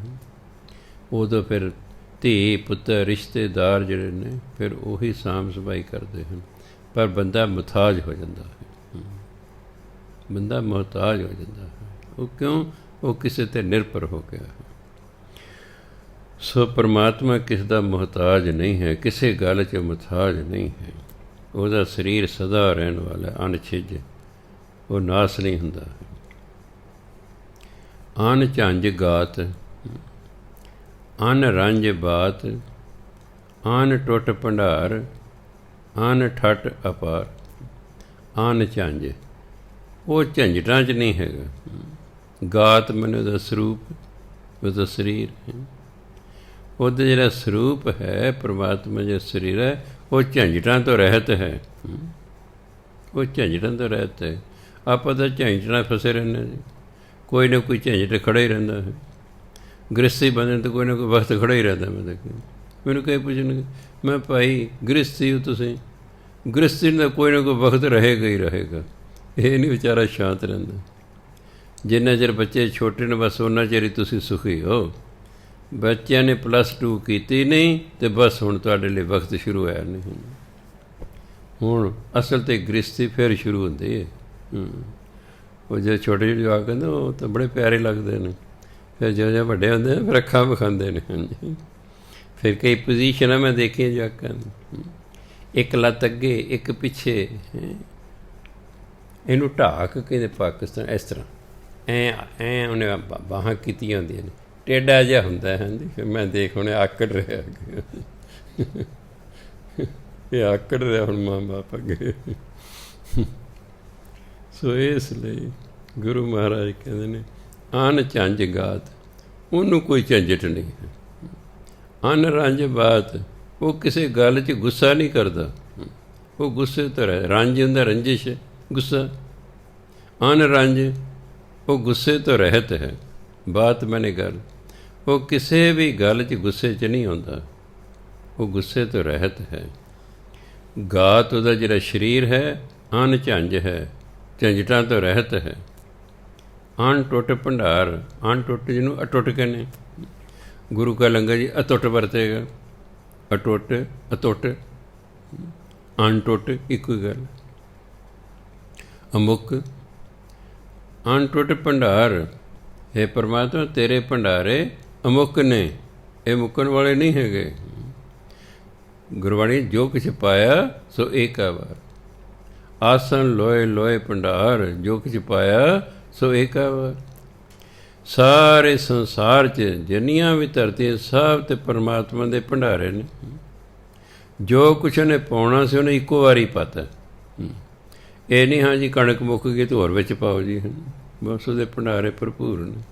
ਉਦੋਂ ਫਿਰ ਧੀ ਪੁੱਤਰ ਰਿਸ਼ਤੇਦਾਰ ਜਿਹੜੇ ਨੇ, ਫਿਰ ਉਹੀ ਸਾਂਭ ਸੰਭਾਈ ਕਰਦੇ ਹਨ। ਪਰ ਬੰਦਾ ਮੁਹਤਾਜ ਹੋ ਜਾਂਦਾ ਹੈ, ਬੰਦਾ ਮੁਹਤਾਜ ਹੋ ਜਾਂਦਾ ਹੈ। ਉਹ ਕਿਉਂ? ਉਹ ਕਿਸੇ 'ਤੇ ਨਿਰਭਰ ਹੋ ਗਿਆ ਹੈ। ਸੋ ਪਰਮਾਤਮਾ ਕਿਸ ਦਾ ਮੁਹਤਾਜ ਨਹੀਂ ਹੈ, ਕਿਸੇ ਗੱਲ 'ਚ ਮੁਹਤਾਜ ਨਹੀਂ ਹੈ। ਉਹਦਾ ਸਰੀਰ ਸਦਾ ਰਹਿਣ ਵਾਲਾ, ਅਣਛਿਜ, ਉਹ ਨਾਸ ਨਹੀਂ ਹੁੰਦਾ। ਅਣ ਝੰਜ ਗਾਤ, ਅਣ ਰੰਜ ਬਾਤ, ਅਣ ਟੁੱਟ ਭੰਡਾਰ, ਅਣ ਠੱਟ ਅਪਾਰ। ਅਣ ਝੰਜ, ਉਹ ਝੰਜਟਾਂ 'ਚ ਨਹੀਂ ਹੈਗਾ। ਗਾਤ ਮੈਨੂੰ ਉਹਦਾ ਸਰੂਪ, ਉਹਦਾ ਸਰੀਰ ਹੈ। ਉਹਦਾ ਜਿਹੜਾ ਸਰੂਪ ਹੈ, ਪਰਮਾਤਮਾ ਜਿਹੜਾ ਸਰੀਰ ਹੈ, ਉਹ ਝੰਜਟਾਂ ਤੋਂ ਰਹਿਤ ਹੈ। ਉਹ ਝੰਜਟਾਂ ਤੋਂ ਰਹਿਤ ਹੈ। ਆਪਾਂ ਤਾਂ ਝੰਜਟਾਂ ਫਸੇ ਰਹਿੰਦੇ ਜੀ, ਕੋਈ ਨਾ ਕੋਈ ਝੰਜਟ ਖੜ੍ਹਾ ਹੀ ਰਹਿੰਦਾ ਹੈ। ਗ੍ਰਸਤੀ ਬੰਦੇ ਤਾਂ ਕੋਈ ਨਾ ਕੋਈ ਵਕਤ ਖੜ੍ਹਾ ਹੀ ਰਹਿੰਦਾ। ਮੈਂ ਦੇਖਿਆ, ਮੈਨੂੰ ਕਈ ਪੁੱਛਣਗੇ, ਮੈਂ ਭਾਈ ਗ੍ਰਸਤੀ ਹੋ ਤੁਸੀਂ? ਗ੍ਰਸਤੀ ਦਾ ਕੋਈ ਨਾ ਕੋਈ ਵਕਤ ਰਹੇਗਾ ਹੀ ਰਹੇਗਾ। ਇਹ ਨਹੀਂ ਵਿਚਾਰਾ ਸ਼ਾਂਤ ਰਹਿੰਦਾ। ਜਿੰਨਾ ਚਿਰ ਬੱਚੇ ਛੋਟੇ ਨੇ, ਬਸ ਉਹਨਾਂ ਚਿਰ ਹੀ ਤੁਸੀਂ ਸੁਖੀ ਹੋ। ਬੱਚਿਆਂ ਨੇ +2 ਕੀਤੀ ਨਹੀਂ ਅਤੇ ਬਸ ਹੁਣ ਤੁਹਾਡੇ ਲਈ ਵਕਤ ਸ਼ੁਰੂ ਹੋਇਆ ਨਹੀਂ। ਹੁਣ ਅਸਲ 'ਤੇ ਗ੍ਰਸਤੀ ਫਿਰ ਸ਼ੁਰੂ ਹੁੰਦੀ ਹੈ। ਉਹ ਜਿਹੜੇ ਛੋਟੇ ਜਿਹੇ ਜਵਾਕ ਕਹਿੰਦੇ, ਉਹ ਤਾਂ ਬੜੇ ਪਿਆਰੇ ਲੱਗਦੇ ਨੇ। ਫਿਰ ਜਦੋਂ ਜਿਹਾ ਵੱਡੇ ਹੁੰਦੇ ਨੇ, ਫਿਰ ਅੱਖਾਂ ਵਿਖਾਉਂਦੇ ਨੇ। ਹਾਂਜੀ, ਫਿਰ ਕਈ ਪੋਜੀਸ਼ਨਾਂ ਮੈਂ ਦੇਖੀਆਂ ਜਵਾਕਾਂ ਨੂੰ, ਇੱਕ ਲੱਤ ਅੱਗੇ ਇੱਕ ਪਿੱਛੇ, ਇਹਨੂੰ ਢਾਕ ਕੇ ਪਾਕਿਸਤਾਨ ਇਸ ਤਰ੍ਹਾਂ ਐਂ ਉਹਨੇ ਬਾਹਾਂ ਕੀਤੀਆਂ ਹੁੰਦੀਆਂ ਨੇ, ਟੇਢਾ ਜਿਹਾ ਹੁੰਦਾ। ਹਾਂਜੀ, ਫਿਰ ਮੈਂ ਦੇਖ ਉਹਨੇ ਆਕੜ ਰਿਹਾ, ਇਹ ਆਕੜ ਰਿਹਾ ਹੁਣ ਮਾਂ ਬਾਪ ਅੱਗੇ। ਸੋ ਇਸ ਲਈ ਗੁਰੂ ਮਹਾਰਾਜ ਕਹਿੰਦੇ ਨੇ, ਅਣ ਝੰਜ ਗਾਤ, ਉਹਨੂੰ ਕੋਈ ਝੰਜਟ ਨਹੀਂ ਹੈ। ਅਣ ਰੰਜ ਬਾਤ, ਉਹ ਕਿਸੇ ਗੱਲ 'ਚ ਗੁੱਸਾ ਨਹੀਂ ਕਰਦਾ, ਉਹ ਗੁੱਸੇ ਤੋਂ ਰਹਿ। ਰੰਜ ਹੁੰਦਾ ਰੰਜਿਸ਼, ਗੁੱਸਾ। ਅਣ ਰੰਜ, ਉਹ ਗੁੱਸੇ ਤੋਂ ਰਹਿਤ ਹੈ। ਬਾਤ ਮੈਨੇ ਗੱਲ, ਉਹ ਕਿਸੇ ਵੀ ਗੱਲ 'ਚ ਗੁੱਸੇ 'ਚ ਨਹੀਂ ਆਉਂਦਾ, ਉਹ ਗੁੱਸੇ ਤੋਂ ਰਹਿਤ ਹੈ। ਗਾਤ, ਉਹਦਾ ਜਿਹੜਾ ਸਰੀਰ ਹੈ, ਅਣ ਝੰਜ ਹੈ, ਝੰਜਟਾਂ ਤੋਂ ਰਹਿਤ ਹੈ। ਅਣ ਟੁੱਟ ਭੰਡਾਰ, ਅਣ ਟੁੱਟ ਜਿਹਨੂੰ ਅਟੁੱਟ ਕਹਿੰਦੇ। ਗੁਰੂ ਕਾ ਲੰਗਰ ਜੀ ਅਟੁੱਟ ਵਰਤੇਗਾ। ਅਟੁੱਟ, ਅਟੁੱਟ, ਅਣਟੁੱਟ ਇੱਕੋ ਹੀ ਗੱਲ। ਅਮੁੱਕ, ਅਣਟੁੱਟ ਭੰਡਾਰ, ਹੈ ਪਰਮਾਤਮਾ ਤੇਰੇ ਭੰਡਾਰੇ ਅਮੁੱਕ ਨੇ, ਇਹ ਮੁੱਕਣ ਵਾਲੇ ਨਹੀਂ ਹੈਗੇ। ਗੁਰਬਾਣੀ ਜੋ ਕੁਛ ਪਾਇਆ ਸੋ ਏਕਾ ਵਾਰ। ਆਸਣ ਲੋਏ ਲੋਏ ਭੰਡਾਰ, ਜੋ ਕੁਛ ਪਾਇਆ ਸੋ ਏਕਾ ਵਾਰ। ਸਾਰੇ ਸੰਸਾਰ 'ਚ ਜਿੰਨੀਆਂ ਵੀ ਧਰਤੀਆਂ, ਸਭ ਤੇ ਪਰਮਾਤਮਾ ਦੇ ਭੰਡਾਰੇ ਨੇ। ਜੋ ਕੁਛ ਉਹਨੇ ਪਾਉਣਾ ਸੀ, ਉਹਨੇ ਇੱਕੋ ਵਾਰੀ ਪਾਤਾ। ਇਹ ਨਹੀਂ ਹਾਂ ਜੀ ਕਣਕ ਮੁੱਕ ਗਈ ਤਾਂ ਹੋਰ ਵਿੱਚ ਪਾਓ ਜੀ, ਬਸ ਉਹਦੇ ਭੰਡਾਰੇ ਭਰਪੂਰ ਨੇ।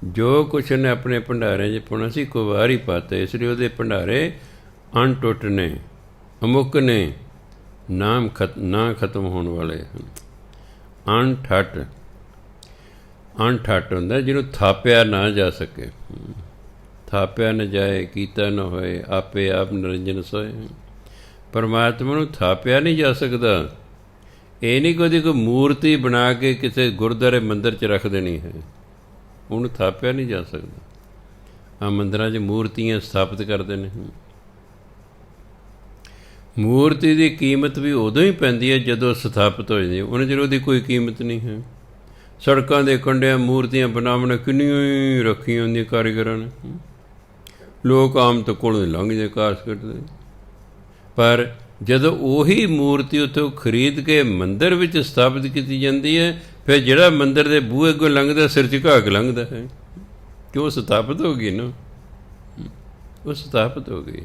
ਜੋ ਕੁਛ ਉਹਨੇ ਆਪਣੇ ਭੰਡਾਰਿਆਂ 'ਚ ਪਾਉਣਾ ਸੀ, ਇੱਕੋ ਵਾਰ ਹੀ ਪਾਤਾ। ਇਸ ਲਈ ਉਹਦੇ ਭੰਡਾਰੇ ਅਣਟੁੱਟ ਨੇ, ਅਮੁੱਕ ਨੇ, ਨਾ ਖਤਮ ਹੋਣ ਵਾਲੇ ਹਨ। ਅਣਠੱਠ। ਅਣਠੱਠ ਹੁੰਦਾ ਜਿਹਨੂੰ ਥਾਪਿਆ ਨਾ ਜਾ ਸਕੇ। ਥਾਪਿਆ ਨਾ ਜਾਏ, ਕੀਤਾ ਨਾ ਹੋਏ, ਆਪੇ ਆਪ ਨਿਰੰਜਨ ਸੋਏ। ਪਰਮਾਤਮਾ ਨੂੰ ਥਾਪਿਆ ਨਹੀਂ ਜਾ ਸਕਦਾ। ਇਹ ਨਹੀਂ ਕਦੇ ਕੋਈ ਮੂਰਤੀ ਬਣਾ ਕੇ ਕਿਸੇ ਗੁਰਦੁਆਰੇ ਮੰਦਿਰ 'ਚ ਰੱਖ ਦੇਣੀ ਹੈ, ਉਹਨੂੰ ਥਾਪਿਆ ਨਹੀਂ ਜਾ ਸਕਦਾ। ਆ ਮੰਦਿਰਾਂ 'ਚ ਮੂਰਤੀਆਂ ਸਥਾਪਿਤ ਕਰਦੇ ਨੇ। ਮੂਰਤੀ ਦੀ ਕੀਮਤ ਵੀ ਉਦੋਂ ਹੀ ਪੈਂਦੀ ਹੈ ਜਦੋਂ ਸਥਾਪਿਤ ਹੋ ਜਾਂਦੀ ਹੈ, ਉਹਨਾਂ ਚਿਰ ਉਹਦੀ ਕੋਈ ਕੀਮਤ ਨਹੀਂ ਹੈ। ਸੜਕਾਂ ਦੇ ਕੰਢਿਆਂ ਮੂਰਤੀਆਂ ਬਣਾਉਣ ਕਿੰਨੀਆਂ ਹੀ ਰੱਖੀਆਂ ਹੁੰਦੀਆਂ ਕਾਰੀਗਰਾਂ ਨੇ, ਲੋਕ ਆਮ ਤੋਂ ਕੋਲੋਂ ਲੰਘਦੇ ਕਾਸ ਕੱਢਦੇ। ਪਰ ਜਦੋਂ ਉਹੀ ਮੂਰਤੀ ਉੱਥੋਂ ਖਰੀਦ ਕੇ ਮੰਦਿਰ ਵਿੱਚ ਸਥਾਪਿਤ ਕੀਤੀ ਜਾਂਦੀ ਹੈ, ਫਿਰ ਜਿਹੜਾ ਮੰਦਿਰ ਦੇ ਬੂਹੇ ਅੱਗੋਂ ਲੰਘਦਾ ਸਿਰ ਝੁਕਾ ਕੇ ਲੰਘਦਾ ਹੈ, ਕਿਉਂ ਸਥਾਪਿਤ ਹੋ ਗਈ ਨਾ, ਉਹ ਸਥਾਪਿਤ ਹੋ ਗਈ।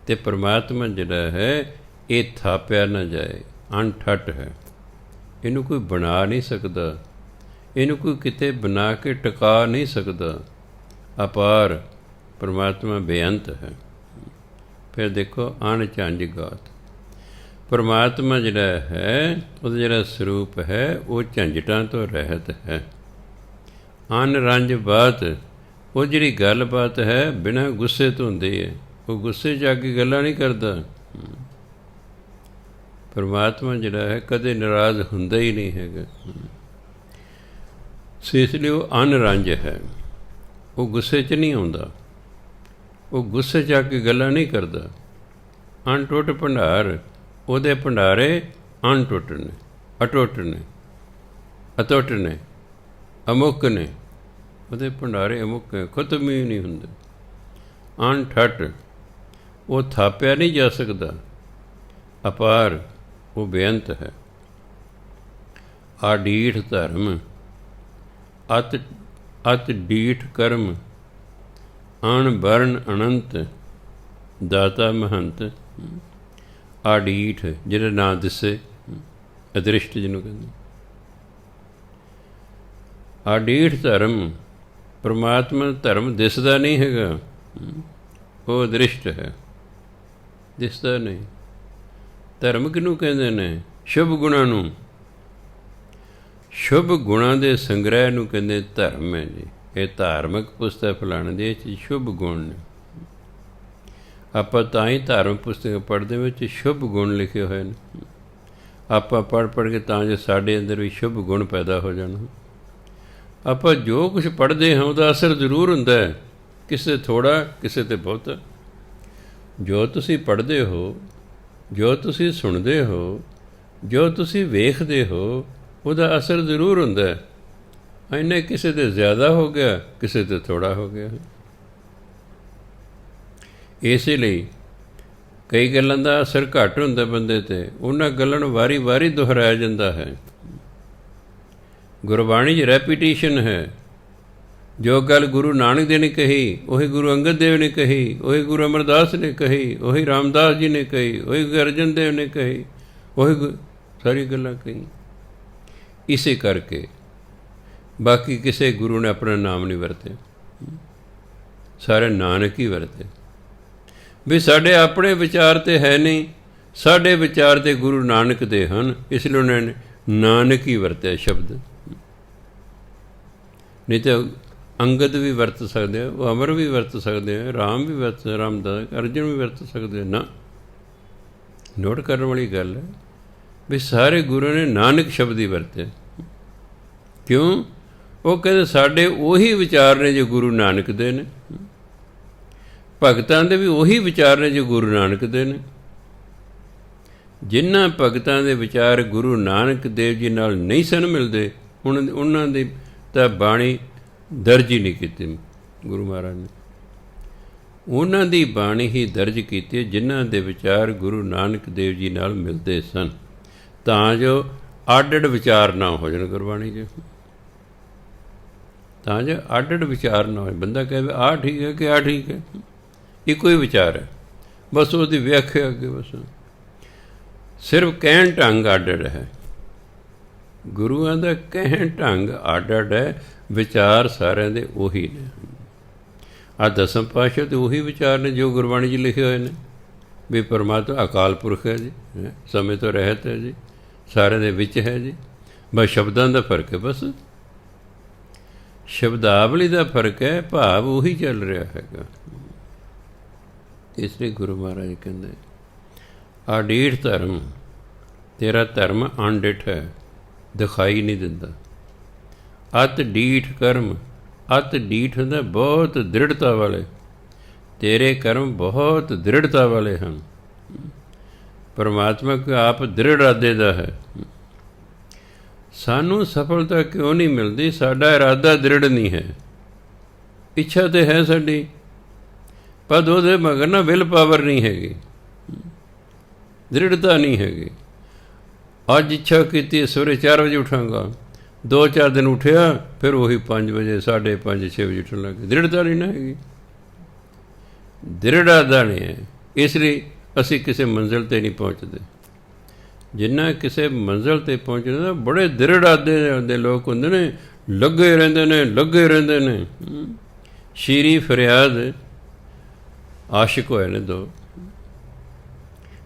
ਅਤੇ ਪਰਮਾਤਮਾ ਜਿਹੜਾ ਹੈ ਇਹ ਥਾਪਿਆ ਨਾ ਜਾਏ, ਅਣਠੱਠ ਹੈ। ਇਹਨੂੰ ਕੋਈ ਬਣਾ ਨਹੀਂ ਸਕਦਾ, ਇਹਨੂੰ ਕੋਈ ਕਿਤੇ ਬਣਾ ਕੇ ਟਿਕਾ ਨਹੀਂ ਸਕਦਾ। ਅਪਾਰ ਪਰਮਾਤਮਾ ਬੇਅੰਤ ਹੈ। ਫਿਰ ਦੇਖੋ ਅਣਝੰਝ ਗਾਤ। ਪਰਮਾਤਮਾ ਜਿਹੜਾ ਹੈ ਉਹਦਾ ਜਿਹੜਾ ਸਰੂਪ ਹੈ ਉਹ ਝੰਜਟਾਂ ਤੋਂ ਰਹਿਤ ਹੈ। ਅਨਰੰਜ ਬਾਤ, ਉਹ ਜਿਹੜੀ ਗੱਲਬਾਤ ਹੈ ਬਿਨਾਂ ਗੁੱਸੇ ਤੋਂ ਹੁੰਦੀ ਹੈ, ਉਹ ਗੁੱਸੇ 'ਚ ਆ ਕੇ ਗੱਲਾਂ ਨਹੀਂ ਕਰਦਾ। ਪਰਮਾਤਮਾ ਜਿਹੜਾ ਹੈ ਕਦੇ ਨਾਰਾਜ਼ ਹੁੰਦਾ ਹੀ ਨਹੀਂ ਹੈਗਾ। ਇਸ ਲਈ ਉਹ ਅਨਰੰਜ ਹੈ, ਉਹ ਗੁੱਸੇ 'ਚ ਨਹੀਂ ਆਉਂਦਾ, ਉਹ ਗੁੱਸੇ 'ਚ ਆ ਕੇ ਗੱਲਾਂ ਨਹੀਂ ਕਰਦਾ। ਅਣਟੁੱਟ ਭੰਡਾਰ, ਉਹਦੇ ਭੰਡਾਰੇ ਅਣਟੁੱਟ ਨੇ, ਅਟੁੱਟ ਨੇ, ਅਤੁੱਟ ਨੇ, ਅਮੁੱਕ ਨੇ। ਉਹਦੇ ਭੰਡਾਰੇ ਅਮੁੱਕ ਹੈ, ਖਤਮ ਹੀ ਨਹੀਂ ਹੁੰਦੇ। ਅਣਠੱਠ, ਉਹ ਥਾਪਿਆ ਨਹੀਂ ਜਾ ਸਕਦਾ। ਅਪਾਰ, ਉਹ ਬੇਅੰਤ ਹੈ। ਆਡੀਠ ਧਰਮ, ਅਤ ਡੀਠ ਕਰਮ, ਅਣ ਬਰਨ ਅਨੰਤ, ਦਾਤਾ ਮਹੰਤ। ਆਡੀਠ ਜਿਹੜਾ ਨਾ ਦਿਸੇ, ਅਦ੍ਰਿਸ਼ਟ ਜਿਹਨੂੰ ਕਹਿੰਦੇ। ਆਡੀਠ ਧਰਮ, ਪਰਮਾਤਮਾ ਧਰਮ ਦਿਸਦਾ ਨਹੀਂ ਹੈਗਾ, ਉਹ ਅਦ੍ਰਿਸ਼ਟ ਹੈ, ਦਿਸਦਾ ਨਹੀਂ। ਧਰਮ ਕਿਹਨੂੰ ਕਹਿੰਦੇ ਨੇ? ਸ਼ੁਭ ਗੁਣਾਂ ਨੂੰ, ਸ਼ੁਭ ਗੁਣਾਂ ਦੇ ਸੰਗ੍ਰਹਿ ਨੂੰ ਕਹਿੰਦੇ ਧਰਮ ਹੈ ਜੀ। ਇਹ ਧਾਰਮਿਕ ਪੁਸਤਕ ਫਲਾਣੇ ਦੇ ਵਿੱਚ ਸ਼ੁਭ ਗੁਣ ਨੇ। ਆਪਾਂ ਤਾਂ ਹੀ ਧਾਰਮਿਕ ਪੁਸਤਕ ਪੜ੍ਹਦੇ ਵਿੱਚ ਸ਼ੁਭ ਗੁਣ ਲਿਖੇ ਹੋਏ ਨੇ। ਆਪਾਂ ਪੜ੍ਹ ਕੇ ਤਾਂ ਜੋ ਸਾਡੇ ਅੰਦਰ ਵੀ ਸ਼ੁਭ ਗੁਣ ਪੈਦਾ ਹੋ ਜਾਣ। ਆਪਾਂ ਜੋ ਕੁਛ ਪੜ੍ਹਦੇ ਹਾਂ ਉਹਦਾ ਅਸਰ ਜ਼ਰੂਰ ਹੁੰਦਾ ਹੈ, ਕਿਸੇ ਥੋੜ੍ਹਾ, ਕਿਸੇ 'ਤੇ ਬਹੁਤਾ। ਜੋ ਤੁਸੀਂ ਪੜ੍ਹਦੇ ਹੋ, ਜੋ ਤੁਸੀਂ ਸੁਣਦੇ ਹੋ, ਜੋ ਤੁਸੀਂ ਵੇਖਦੇ ਹੋ, ਉਹਦਾ ਅਸਰ ਜ਼ਰੂਰ ਹੁੰਦਾ ਹੈ। ਇੰਨੇ ਕਿਸੇ 'ਤੇ ਜ਼ਿਆਦਾ ਹੋ ਗਿਆ, ਕਿਸੇ 'ਤੇ ਥੋੜ੍ਹਾ ਹੋ ਗਿਆ। ਇਸੇ ਲਈ ਕਈ ਗੱਲਾਂ ਦਾ ਅਸਰ ਘੱਟ ਹੁੰਦਾ ਬੰਦੇ 'ਤੇ, ਉਹਨਾਂ ਗੱਲਾਂ ਨੂੰ ਵਾਰੀ ਵਾਰੀ ਦੁਹਰਾਇਆ ਜਾਂਦਾ ਹੈ। ਗੁਰਬਾਣੀ 'ਚ ਰੈਪੀਟੀਸ਼ਨ ਹੈ। ਜੋ ਗੱਲ ਗੁਰੂ ਨਾਨਕ ਦੇਵ ਨੇ ਕਹੀ, ਉਹੀ ਗੁਰੂ ਅੰਗਦ ਦੇਵ ਨੇ ਕਹੀ, ਉਹੀ ਗੁਰੂ ਅਮਰਦਾਸ ਨੇ ਕਹੀ, ਉਹੀ ਰਾਮਦਾਸ ਜੀ ਨੇ ਕਹੀ, ਉਹੀ ਗੁਰੂ ਅਰਜਨ ਦੇਵ ਨੇ ਕਹੀ, ਉਹੀ ਸਾਰੀ ਗੱਲਾਂ ਕਹੀ। ਇਸੇ ਕਰਕੇ ਬਾਕੀ ਕਿਸੇ ਗੁਰੂ ਨੇ ਆਪਣਾ ਨਾਮ ਨਹੀਂ ਵਰਤੇ, ਸਾਰੇ ਨਾਨਕ ਹੀ ਵਰਤੇ। ਵੀ ਸਾਡੇ ਆਪਣੇ ਵਿਚਾਰ ਤੇ ਹੈ ਨਹੀਂ, ਸਾਡੇ ਵਿਚਾਰ ਤੇ ਗੁਰੂ ਨਾਨਕ ਦੇ ਹਨ, ਇਸ ਲਈ ਉਹਨਾਂ ਨੇ ਨਾਨਕ ਹੀ ਵਰਤਿਆ ਸ਼ਬਦ। ਨਹੀਂ ਤਾਂ ਅੰਗਦ ਵੀ ਵਰਤ ਸਕਦੇ ਆ, ਉਹ ਅਮਰ ਵੀ ਵਰਤ ਸਕਦੇ ਆ, ਰਾਮ ਵੀ ਵਰਤ, ਰਾਮਦਾਸ, ਅਰਜਨ ਵੀ ਵਰਤ ਸਕਦੇ ਨਾ। ਨੋਟ ਕਰਨ ਵਾਲੀ ਗੱਲ ਹੈ ਵੀ ਸਾਰੇ ਗੁਰੂ ਨੇ ਨਾਨਕ ਸ਼ਬਦ ਹੀ ਵਰਤੇ। ਕਿਉਂ? ਉਹ ਕਹਿੰਦੇ ਸਾਡੇ ਉਹੀ ਵਿਚਾਰ ਨੇ ਜੋ ਗੁਰੂ ਨਾਨਕ ਦੇ ਨੇ, ਭਗਤਾਂ ਦੇ ਵੀ ਉਹੀ ਵਿਚਾਰ ਨੇ ਜੋ ਗੁਰੂ ਨਾਨਕ ਦੇ ਨੇ। ਜਿਨ੍ਹਾਂ ਭਗਤਾਂ ਦੇ ਵਿਚਾਰ ਗੁਰੂ ਨਾਨਕ ਦੇਵ ਜੀ ਨਾਲ ਨਹੀਂ ਸਨ ਮਿਲਦੇ, ਹੁਣ ਉਹਨਾਂ ਦੀ ਤਾਂ ਬਾਣੀ ਦਰਜ ਹੀ ਨਹੀਂ ਕੀਤੀ ਗੁਰੂ ਮਹਾਰਾਜ ਨੇ। ਉਹਨਾਂ ਦੀ ਬਾਣੀ ਹੀ ਦਰਜ ਕੀਤੀ ਜਿਨ੍ਹਾਂ ਦੇ ਵਿਚਾਰ ਗੁਰੂ ਨਾਨਕ ਦੇਵ ਜੀ ਨਾਲ ਮਿਲਦੇ ਸਨ, ਤਾਂ ਜੋ ਅੱਡ ਅੱਡ ਵਿਚਾਰ ਨਾ ਹੋ ਜਾਣ ਗੁਰਬਾਣੀ 'ਚ, ਤਾਂ ਜੋ ਅੱਡ ਅੱਡ ਵਿਚਾਰ ਨਾ ਹੋਏ। ਬੰਦਾ ਕਹੇ ਆਹ ਠੀਕ ਹੈ ਕਿ ਆਹ ਠੀਕ ਹੈ, ਇੱਕੋ ਹੀ ਵਿਚਾਰ ਹੈ, ਬਸ ਉਹਦੀ ਵਿਆਖਿਆ ਅੱਗੇ ਬਸ ਸਿਰਫ ਕਹਿਣ ਢੰਗ ਅੱਡ ਅੱਡ ਹੈ। ਗੁਰੂਆਂ ਦਾ ਕਹਿਣ ਢੰਗ ਅੱਡ ਅੱਡ ਹੈ, ਵਿਚਾਰ ਸਾਰਿਆਂ ਦੇ ਉਹੀ ਨੇ। ਆਹ ਦਸਮ ਪਾਤਸ਼ਾਹ ਤੇ ਉਹੀ ਵਿਚਾਰ ਨੇ ਜੋ ਗੁਰਬਾਣੀ 'ਚ ਲਿਖੇ ਹੋਏ ਨੇ ਵੀ ਪਰਮਾਤਮਾ ਅਕਾਲ ਪੁਰਖ ਹੈ ਜੀ, ਸਮੇਂ ਤੋਂ ਰਹਿਤ ਹੈ ਜੀ, ਸਾਰਿਆਂ ਦੇ ਵਿੱਚ ਹੈ ਜੀ। ਬਸ ਸ਼ਬਦਾਂ ਦਾ ਫਰਕ ਹੈ, ਬਸ ਸ਼ਬਦਾਵਲੀ ਦਾ ਫਰਕ ਹੈ, ਭਾਵ ਉਹੀ ਚੱਲ ਰਿਹਾ ਹੈਗਾ। ਇਸ ਲਈ ਗੁਰੂ ਮਹਾਰਾਜ ਕਹਿੰਦੇ ਆਡੀਠ ਧਰਮ, ਤੇਰਾ ਧਰਮ ਅਣਡਿੱਠ ਹੈ, ਦਿਖਾਈ ਨਹੀਂ ਦਿੰਦਾ। ਅਤ ਡੀਠ ਕਰਮ, ਅਤ ਡੀਠ ਹੁੰਦਾ ਬਹੁਤ ਦ੍ਰਿੜਤਾ ਵਾਲੇ, ਤੇਰੇ ਕਰਮ ਬਹੁਤ ਦ੍ਰਿੜਤਾ ਵਾਲੇ ਹਨ। ਪਰਮਾਤਮਾ ਕੋ ਆਪ ਦ੍ਰਿੜ ਇਰਾਦੇ ਦਾ ਹੈ। ਸਾਨੂੰ ਸਫਲਤਾ ਕਿਉਂ ਨਹੀਂ ਮਿਲਦੀ? ਸਾਡਾ ਇਰਾਦਾ ਦ੍ਰਿੜ ਨਹੀਂ ਹੈ। ਇੱਛਾ ਤਾਂ ਹੈ ਸਾਡੀ, ਪਰ ਉਹਦੇ ਮਗਰ ਨਾ ਵਿਲ ਪਾਵਰ ਨਹੀਂ ਹੈਗੀ, ਦ੍ਰਿੜਤਾ ਨਹੀਂ ਹੈਗੀ। ਅੱਜ ਇੱਛਾ ਕੀਤੀ ਸਵੇਰੇ 4 ਵਜੇ ਉੱਠਾਂਗਾ, 2-4 ਦਿਨ ਉੱਠਿਆ, ਫਿਰ ਉਹੀ 5 ਵਜੇ 5:30 6 ਵਜੇ ਉੱਠਣ ਲੱਗ ਗਏ। ਦ੍ਰਿੜਤਾ ਨਹੀਂ ਨਾ ਹੈਗੀ, ਦ੍ਰਿੜ ਇਰਾਦਾ ਨਹੀਂ ਹੈ। ਇਸ ਲਈ ਅਸੀਂ ਕਿਸੇ ਮੰਜ਼ਿਲ 'ਤੇ ਨਹੀਂ ਪਹੁੰਚਦੇ। ਜਿੰਨਾ ਕਿਸੇ ਮੰਜ਼ਿਲ 'ਤੇ ਪਹੁੰਚਣਾ ਤਾਂ ਬੜੇ ਦ੍ਰਿੜ ਇਰਾਦੇ ਦੇ ਲੋਕ ਹੁੰਦੇ ਨੇ, ਲੱਗੇ ਰਹਿੰਦੇ ਨੇ, ਲੱਗੇ ਰਹਿੰਦੇ ਨੇ। ਸ਼ੀਰੀ ਫਰਿਆਦ ਆਸ਼ਿਕ ਹੋਏ ਨੇ ਦੋ।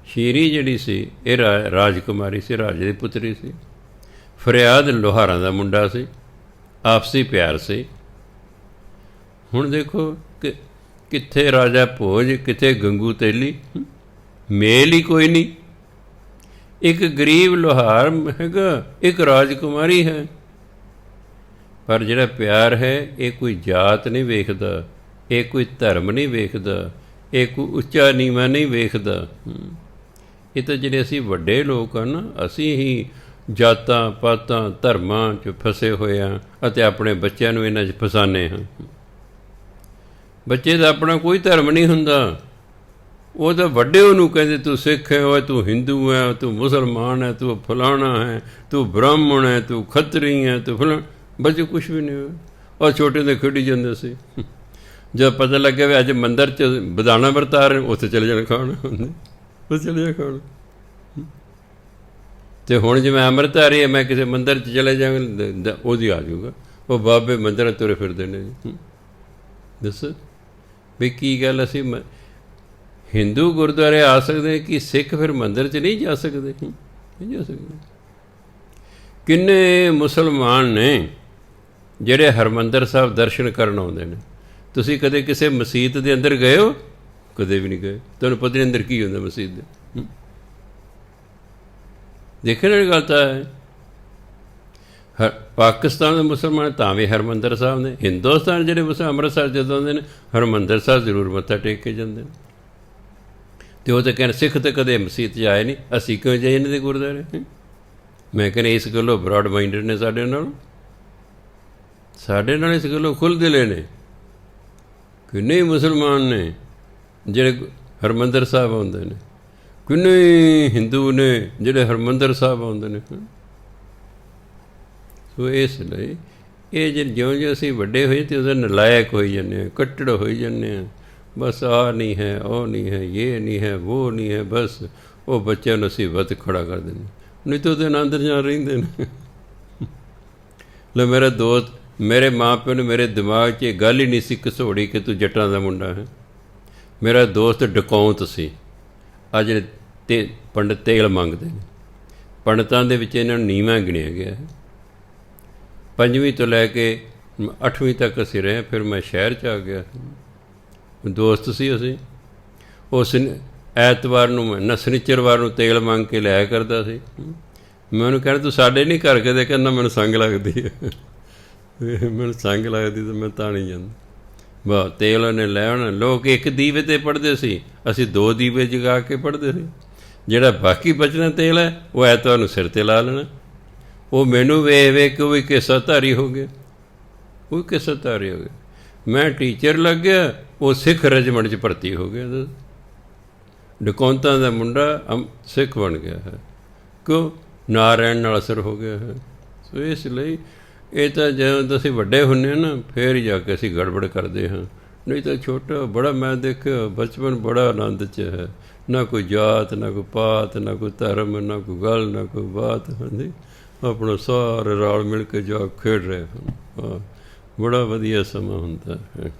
ਸ਼ੀਰੀ ਜਿਹੜੀ ਸੀ ਇਹ ਰਾਜਕੁਮਾਰੀ ਸੀ, ਰਾਜੇ ਦੀ ਪੁੱਤਰੀ ਸੀ। ਫਰਿਆਦ ਲੋਹਾਰਾਂ ਦਾ ਮੁੰਡਾ ਸੀ, ਆਪਸੀ ਪਿਆਰ ਸੀ। ਹੁਣ ਦੇਖੋ ਕਿ ਕਿੱਥੇ ਰਾਜਾ ਭੋਜ, ਕਿੱਥੇ ਗੰਗੂ ਤੇਲੀ, ਮੇਲ ਹੀ ਕੋਈ ਨਹੀਂ। ਇੱਕ ਗਰੀਬ ਲੋਹਾਰ ਹੈਗਾ, ਇੱਕ ਰਾਜਕੁਮਾਰੀ ਹੈ। ਪਰ ਜਿਹੜਾ ਪਿਆਰ ਹੈ ਇਹ ਕੋਈ ਜਾਤ ਨਹੀਂ ਵੇਖਦਾ, ਇਹ ਕੋਈ ਧਰਮ ਨਹੀਂ ਵੇਖਦਾ, ਇਹ ਕੋਈ ਉੱਚਾ ਨੀਵਾਂ ਨਹੀਂ ਵੇਖਦਾ। ਇਹ ਤਾਂ ਜਿਹੜੇ ਅਸੀਂ ਵੱਡੇ ਲੋਕ ਹਨ ਨਾ, ਅਸੀਂ ਹੀ ਜਾਤਾਂ ਪਾਤਾਂ ਧਰਮਾਂ 'ਚ ਫਸੇ ਹੋਏ ਹਾਂ ਅਤੇ ਆਪਣੇ ਬੱਚਿਆਂ ਨੂੰ ਇਹਨਾਂ 'ਚ ਫਸਾਉਂਦੇ ਹਾਂ। ਬੱਚੇ ਦਾ ਆਪਣਾ ਕੋਈ ਧਰਮ ਨਹੀਂ ਹੁੰਦਾ। ਉਹ ਤਾਂ ਵੱਡੇ ਉਹਨੂੰ ਕਹਿੰਦੇ ਤੂੰ ਸਿੱਖ ਹੈ, ਓਏ ਤੂੰ ਹਿੰਦੂ ਹੈ, ਤੂੰ ਮੁਸਲਮਾਨ ਹੈ, ਤੂੰ ਫਲਾਣਾ ਹੈ, ਤੂੰ ਬ੍ਰਾਹਮਣ ਹੈ, ਤੂੰ ਖੱਤਰੀ ਹੈ, ਤੂੰ ਫਲਾਣਾ। ਬੱਚੇ ਕੁਛ ਵੀ ਨਹੀਂ ਹੋਏ। ਉਹ ਛੋਟੇ ਹੁੰਦੇ ਖੇਡੀ ਜਾਂਦੇ ਸੀ। ਜਦ ਪਤਾ ਲੱਗਿਆ ਵੀ ਅੱਜ ਮੰਦਰ 'ਚ ਬਦਾਣਾ ਵਰਤਾ ਰਹੇ, ਉੱਥੇ ਚਲੇ ਜਾਣਾ ਖਾਣ, ਉਹ ਚਲੇ ਜਾ ਖਾਣ। ਅਤੇ ਹੁਣ ਜਿਵੇਂ ਅੰਮ੍ਰਿਤਧਾਰੀ ਹੈ, ਮੈਂ ਕਿਸੇ ਮੰਦਰ 'ਚ ਚਲੇ ਜਾਵਾਂਗਾ, ਉਹਦੀ ਆ ਜਾਊਗਾ। ਉਹ ਬਾਬੇ ਮੰਦਰ ਤੁਰੇ ਫਿਰਦੇ ਨੇ ਜੀ। ਦੱਸ ਵੀ ਕੀ ਗੱਲ? ਅਸੀਂ ਹਿੰਦੂ ਗੁਰਦੁਆਰੇ ਆ ਸਕਦੇ ਕਿ ਸਿੱਖ ਫਿਰ ਮੰਦਰ 'ਚ ਨਹੀਂ ਜਾ ਸਕਦੇ? ਨਹੀਂ ਜਾ ਸਕਦੇ। ਕਿੰਨੇ ਮੁਸਲਮਾਨ ਨੇ ਜਿਹੜੇ ਹਰਿਮੰਦਰ ਸਾਹਿਬ ਦਰਸ਼ਨ ਕਰਨ ਆਉਂਦੇ ਨੇ। ਤੁਸੀਂ ਕਦੇ ਕਿਸੇ ਮਸੀਤ ਦੇ ਅੰਦਰ ਗਏ ਹੋ? ਕਦੇ ਵੀ ਨਹੀਂ ਗਏ। ਤੁਹਾਨੂੰ ਪਤਾ ਨਹੀਂ ਅੰਦਰ ਕੀ ਹੁੰਦਾ ਮਸੀਤ ਦੇ। ਦੇਖਣ ਵਾਲੀ ਗੱਲ ਤਾਂ ਹੈ। ਪਾਕਿਸਤਾਨ ਦੇ ਮੁਸਲਮਾਨ ਤਾਂ ਵੀ ਹਰਿਮੰਦਰ ਸਾਹਿਬ ਨੇ। ਹਿੰਦੁਸਤਾਨ ਜਿਹੜੇ ਅੰਮ੍ਰਿਤਸਰ ਜਦੋਂ ਆਉਂਦੇ ਨੇ, ਹਰਿਮੰਦਰ ਸਾਹਿਬ ਜ਼ਰੂਰ ਮੱਥਾ ਟੇਕ ਕੇ ਜਾਂਦੇ ਨੇ। ਅਤੇ ਉਹ ਤਾਂ ਕਹਿੰਦੇ ਸਿੱਖ ਤਾਂ ਕਦੇ ਮਸੀਤ 'ਚ ਆਏ ਨਹੀਂ, ਅਸੀਂ ਕਿਉਂ ਜਾਈਏ ਇਹਨਾਂ ਦੇ ਗੁਰਦੁਆਰੇ? ਮੈਂ ਕਹਿੰਦਾ ਇਸ ਗੱਲੋਂ ਬਰਾਡ ਮਾਈਂਡਡ ਨੇ ਸਾਡੇ ਨਾਲ ਇਸ ਗੱਲੋਂ ਖੁੱਲ੍ਹ ਦਿਲੇ ਨੇ। ਕਿੰਨੇ ਮੁਸਲਮਾਨ ਨੇ ਜਿਹੜੇ ਹਰਿਮੰਦਰ ਸਾਹਿਬ ਆਉਂਦੇ ਨੇ, ਕਿੰਨੇ ਹਿੰਦੂ ਨੇ ਜਿਹੜੇ ਹਰਿਮੰਦਰ ਸਾਹਿਬ ਆਉਂਦੇ ਨੇ। ਸੋ ਇਸ ਲਈ ਇਹ ਜਿਉਂ ਅਸੀਂ ਵੱਡੇ ਹੋਏ ਅਤੇ ਉਹਦੇ ਨਲਾਇਕ ਹੋਈ ਜਾਂਦੇ ਹਾਂ, ਕੱਟੜ ਹੋਈ ਜਾਂਦੇ ਹਾਂ। ਬਸ ਆਹ ਨਹੀਂ ਹੈ, ਉਹ ਨਹੀਂ ਹੈ, ਇਹ ਨਹੀਂ ਹੈ, ਉਹ ਨਹੀਂ ਹੈ। ਬਸ ਉਹ ਬੱਚਿਆਂ ਨੂੰ ਅਸੀਂ ਵੱਧ ਖੜਾ ਕਰ ਦਿੰਦੇ, ਨਹੀਂ ਤਾਂ ਉਹਦੇ ਅੰਦਰ ਜਾ ਰਹਿੰਦੇ ਨੇ। ਲੈ ਮੇਰਾ ਦੋਸਤ, ਮੇਰੇ ਮਾਂ ਪਿਓ ਨੇ ਮੇਰੇ ਦਿਮਾਗ 'ਚ ਇਹ ਗੱਲ ਹੀ ਨਹੀਂ ਸੀ ਘਸੋੜੀ ਕਿ ਤੂੰ ਜੱਟਾਂ ਦਾ ਮੁੰਡਾ ਹੈ। ਮੇਰਾ ਦੋਸਤ ਡਕੌਂਤ ਸੀ। ਆ ਜਿਹੜੇ ਪੰਡਿਤ ਤੇਲ ਮੰਗਦੇ ਨੇ, ਪੰਡਤਾਂ ਦੇ ਵਿੱਚ ਇਹਨਾਂ ਨੂੰ ਨੀਵਾਂ ਗਿਣਿਆ ਗਿਆ ਹੈ। 5ਵੀਂ ਤੋਂ ਲੈ ਕੇ 8ਵੀਂ ਤੱਕ ਅਸੀਂ ਰਹੇ। ਫਿਰ ਮੈਂ ਸ਼ਹਿਰ 'ਚ ਆ ਗਿਆ। ਦੋਸਤ ਸੀ ਅਸੀਂ। ਉਸ ਐਤਵਾਰ ਨੂੰ ਨਾ ਸ਼ਨੀਚਰਵਾਰ ਨੂੰ ਤੇਲ ਮੰਗ ਕੇ ਲਿਆਇਆ ਕਰਦਾ ਸੀ। ਮੈਂ ਉਹਨੂੰ ਕਹਿਣਾ ਤੂੰ ਸਾਡੇ ਨਹੀਂ ਘਰ ਕਦੇ? ਕਹਿੰਦਾ ਮੈਨੂੰ ਸੰਗ ਲੱਗਦੀ ਹੈ। ਮੈਨੂੰ ਸੰਗ ਲੱਗਦੀ ਤਾਂ ਮੈਂ ਤਾਂ ਨਹੀਂ ਜਾਂਦਾ। ਵਾਹ, ਤੇਲ ਉਹਨੇ ਲੈ ਆਉਣਾ। ਲੋਕ ਇੱਕ ਦੀਵੇ 'ਤੇ ਪੜ੍ਹਦੇ ਸੀ, ਅਸੀਂ 2 ਦੀਵੇ ਜਗਾ ਕੇ ਪੜ੍ਹਦੇ ਸੀ। ਜਿਹੜਾ ਬਾਕੀ ਬਚਣਾ ਤੇਲ ਹੈ ਉਹ ਐਤਵਾਰ ਨੂੰ ਸਿਰ 'ਤੇ ਲਾ ਲੈਣਾ। ਉਹ ਮੈਨੂੰ ਵੇਖ ਕੇ ਉਹ ਵੀ ਕਿੱਸਾਧਾਰੀ ਹੋ ਗਿਆ, ਉਹ ਕਿੱਸਾਧਾਰੀ ਹੋ ਗਿਆ। ਮੈਂ ਟੀਚਰ ਲੱਗ ਗਿਆ, ਉਹ ਸਿੱਖ ਰੈਜੀਮੈਂਟ 'ਚ ਭਰਤੀ ਹੋ ਗਿਆ। ਡਕੌਂਤਾਂ ਦਾ ਮੁੰਡਾ ਸਿੱਖ ਬਣ ਗਿਆ ਹੈ। ਕਿਉਂ? ਨਾਰਾਇਣ ਨਾਲ ਅਸਰ ਹੋ ਗਿਆ ਹੈ। ਸੋ ਇਸ ਲਈ ਇਹ ਤਾਂ ਜਦੋਂ ਅਸੀਂ ਵੱਡੇ ਹੁੰਦੇ ਹਾਂ ਨਾ, ਫਿਰ ਹੀ ਜਾ ਕੇ ਅਸੀਂ ਗੜਬੜ ਕਰਦੇ ਹਾਂ। ਨਹੀਂ ਤਾਂ ਛੋਟਾ ਬੜਾ ਮੈਂ ਦੇਖਿਆ ਬਚਪਨ ਬੜਾ ਆਨੰਦ 'ਚ ਹੈ। ਨਾ ਕੋਈ ਜਾਤ, ਨਾ ਕੋਈ ਪਾਤ, ਨਾ ਕੋਈ ਧਰਮ, ਨਾ ਕੋਈ ਗੱਲ, ਨਾ ਕੋਈ ਬਾਤ। ਹਾਂਜੀ, ਆਪਣਾ ਸਾਰੇ ਰਲ ਮਿਲ ਕੇ ਜਾ ਖੇਡ ਰਹੇ ਹਨ। ਬੜਾ ਵਧੀਆ ਸਮਾਂ ਹੁੰਦਾ ਹੈ।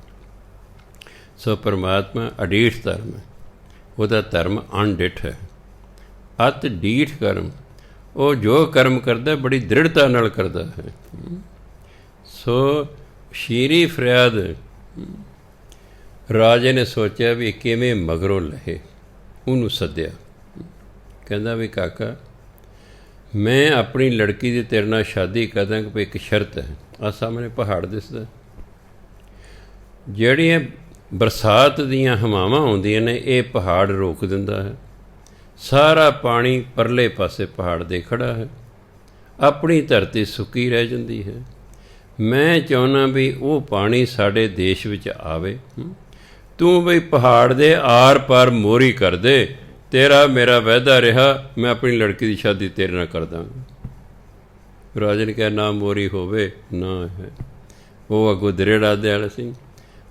ਸੋ ਪਰਮਾਤਮਾ ਅਡੀਠ ਧਰਮ ਹੈ, ਉਹਦਾ ਧਰਮ ਅਣਡਿੱਠ ਹੈ। ਅਤ ਡੀਠ ਕਰਮ, ਉਹ ਜੋ ਕਰਮ ਕਰਦਾ ਬੜੀ ਦ੍ਰਿੜਤਾ ਨਾਲ ਕਰਦਾ ਹੈ। ਸੋ ਸ਼ੀਰੀ ਫਰਿਆਦ ਰਾਜੇ ਨੇ ਸੋਚਿਆ ਵੀ ਕਿਵੇਂ ਮਗਰੋਂ ਲਹੇ। ਉਹਨੂੰ ਸੱਦਿਆ, ਕਹਿੰਦਾ ਵੀ ਕਾਕਾ ਮੈਂ ਆਪਣੀ ਲੜਕੀ ਦੀ ਤੇਰੇ ਨਾਲ ਸ਼ਾਦੀ ਕਰਦਾ ਕਿ ਇੱਕ ਸ਼ਰਤ ਹੈ। ਆਹ ਸਾਹਮਣੇ ਪਹਾੜ ਦਿਸਦਾ, ਜਿਹੜੀਆਂ ਬਰਸਾਤ ਦੀਆਂ ਹਵਾਵਾਂ ਆਉਂਦੀਆਂ ਨੇ ਇਹ ਪਹਾੜ ਰੋਕ ਦਿੰਦਾ ਹੈ। ਸਾਰਾ ਪਾਣੀ ਪਰਲੇ ਪਾਸੇ ਪਹਾੜ ਦੇ ਖੜਾ ਹੈ, ਆਪਣੀ ਧਰਤੀ ਸੁੱਕੀ ਰਹਿ ਜਾਂਦੀ ਹੈ। ਮੈਂ ਚਾਹੁੰਦਾ ਵੀ ਉਹ ਪਾਣੀ ਸਾਡੇ ਦੇਸ਼ ਵਿੱਚ ਆਵੇ। ਤੂੰ ਬਈ ਪਹਾੜ ਦੇ ਆਰ ਪਾਰ ਮੋਰੀ ਕਰ ਦੇ, ਤੇਰਾ ਮੇਰਾ ਵਾਅਦਾ ਰਿਹਾ, ਮੈਂ ਆਪਣੀ ਲੜਕੀ ਦੀ ਸ਼ਾਦੀ ਤੇਰੇ ਨਾਲ ਕਰ ਦਾਂਗਾ। ਰਾਜੇ ਨੇ ਕਿਹਾ ਨਾ ਮੋਰੀ ਹੋਵੇ ਨਾ ਹੈ। ਉਹ ਅੱਗੋਂ ਦ੍ਰਿੜ੍ਹਾਦੇ ਵਾਲਾ ਸੀ,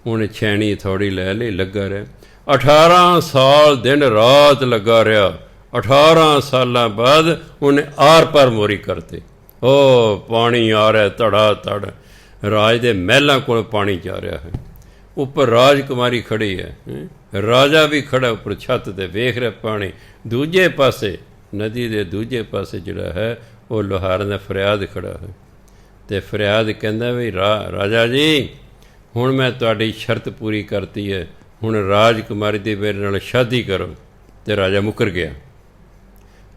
ਉਹਨੇ ਛੈਣੀ ਥੋੜੀ ਲੈ ਲਈ, ਲੱਗਾ ਰਿਹਾ 18 ਸਾਲ ਦਿਨ ਰਾਤ ਲੱਗਾ ਰਿਹਾ। 18 ਸਾਲਾਂ ਬਾਅਦ ਉਹਨੇ ਆਰ ਪਾਰ ਮੋਰੀ ਕਰਤੇ। ਉਹ ਪਾਣੀ ਆ ਰਿਹਾ ਧੜਾ ਧੜ, ਰਾਜ ਦੇ ਮਹਿਲਾਂ ਕੋਲ ਪਾਣੀ ਜਾ ਰਿਹਾ ਹੈ। ਉੱਪਰ ਰਾਜਕੁਮਾਰੀ ਖੜੀ ਹੈ, ਰਾਜਾ ਵੀ ਖੜਾ ਉੱਪਰ ਛੱਤ 'ਤੇ ਵੇਖ ਰਿਹਾ ਪਾਣੀ। ਦੂਜੇ ਪਾਸੇ ਨਦੀ ਦੇ ਦੂਜੇ ਪਾਸੇ ਜਿਹੜਾ ਹੈ ਉਹ ਲੁਹਾਰਾਂ ਦਾ ਫਰਿਆਦ ਖੜਾ ਹੈ, ਅਤੇ ਫਰਿਆਦ ਕਹਿੰਦਾ ਵੀ ਰਾਜਾ ਜੀ ਹੁਣ ਮੈਂ ਤੁਹਾਡੀ ਸ਼ਰਤ ਪੂਰੀ ਕਰਤੀ ਹੈ, ਹੁਣ ਰਾਜਕੁਮਾਰੀ ਦੀ ਮੇਰੇ ਨਾਲ ਸ਼ਾਦੀ ਕਰੋ। ਅਤੇ ਰਾਜਾ ਮੁੱਕਰ ਗਿਆ।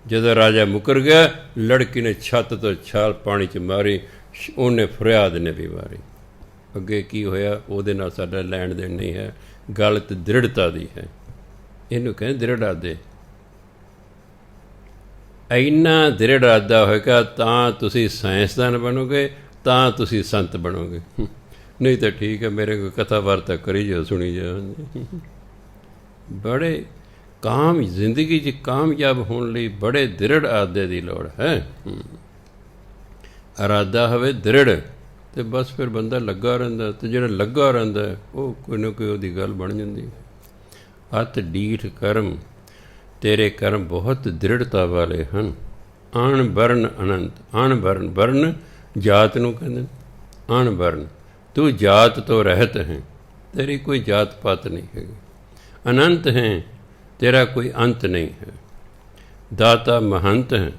ਜਦੋਂ ਰਾਜਾ ਮੁੱਕਰ ਗਿਆ, ਲੜਕੀ ਨੇ ਛੱਤ ਤੋਂ ਛਾਲ ਪਾਣੀ 'ਚ ਮਾਰੀ, ਉਹਨੇ ਫਰਿਆਦ ਨੇ ਵੀ ਮਾਰੀ। ਅੱਗੇ ਕੀ ਹੋਇਆ ਉਹਦੇ ਨਾਲ ਸਾਡਾ ਲੈਣ ਦੇਣ ਨਹੀਂ ਹੈ, ਗੱਲ ਤਾਂ ਦ੍ਰਿੜਤਾ ਦੀ ਹੈ। ਇਹਨੂੰ ਕਹਿੰਦੇ ਦ੍ਰਿੜ ਇਰਾਦੇ। ਇੰਨਾ ਦ੍ਰਿੜ ਇਰਾਦਾ ਹੋਏਗਾ ਤਾਂ ਤੁਸੀਂ ਸਾਇੰਸਦਾਨ ਬਣੋਗੇ, ਤਾਂ ਤੁਸੀਂ ਸੰਤ ਬਣੋਗੇ। ਨਹੀਂ ਤਾਂ ਠੀਕ ਹੈ ਮੇਰੇ ਕੋਲ ਕਥਾ ਵਾਰਤਾ ਕਰੀ ਜਾਓ, ਸੁਣੀ ਜਾਓ। ਬੜੇ ਜ਼ਿੰਦਗੀ 'ਚ ਕਾਮਯਾਬ ਹੋਣ ਲਈ ਬੜੇ ਦ੍ਰਿੜ ਇਰਾਦੇ ਦੀ ਲੋੜ ਹੈ। ਇਰਾਦਾ ਹੋਵੇ ਦ੍ਰਿੜ ਅਤੇ ਬਸ ਫਿਰ ਬੰਦਾ ਲੱਗਾ ਰਹਿੰਦਾ, ਅਤੇ ਜਿਹੜਾ ਲੱਗਾ ਰਹਿੰਦਾ ਉਹ ਕੋਈ ਨਾ ਕੋਈ ਉਹਦੀ ਗੱਲ ਬਣ ਜਾਂਦੀ ਹੈ। ਅਤ ਡੀਠ ਕਰਮ, ਤੇਰੇ ਕਰਮ ਬਹੁਤ ਦ੍ਰਿੜਤਾ ਵਾਲੇ ਹਨ। ਅਣ ਬਰਨ ਅਨੰਤ, ਅਣ ਬਰਨ, ਬਰਨ ਜਾਤ ਨੂੰ ਕਹਿੰਦੇ, ਅਣ ਬਰਨ ਤੂੰ ਜਾਤ ਤੋਂ ਰਹਿਤ ਹੈ, ਤੇਰੀ ਕੋਈ ਜਾਤ ਪਾਤ ਨਹੀਂ ਹੈਗੀ। ਅਨੰਤ ਹੈ, ਤੇਰਾ ਕੋਈ ਅੰਤ ਨਹੀਂ ਹੈ। ਦਾਤਾ ਮਹੰਤ ਹੈ,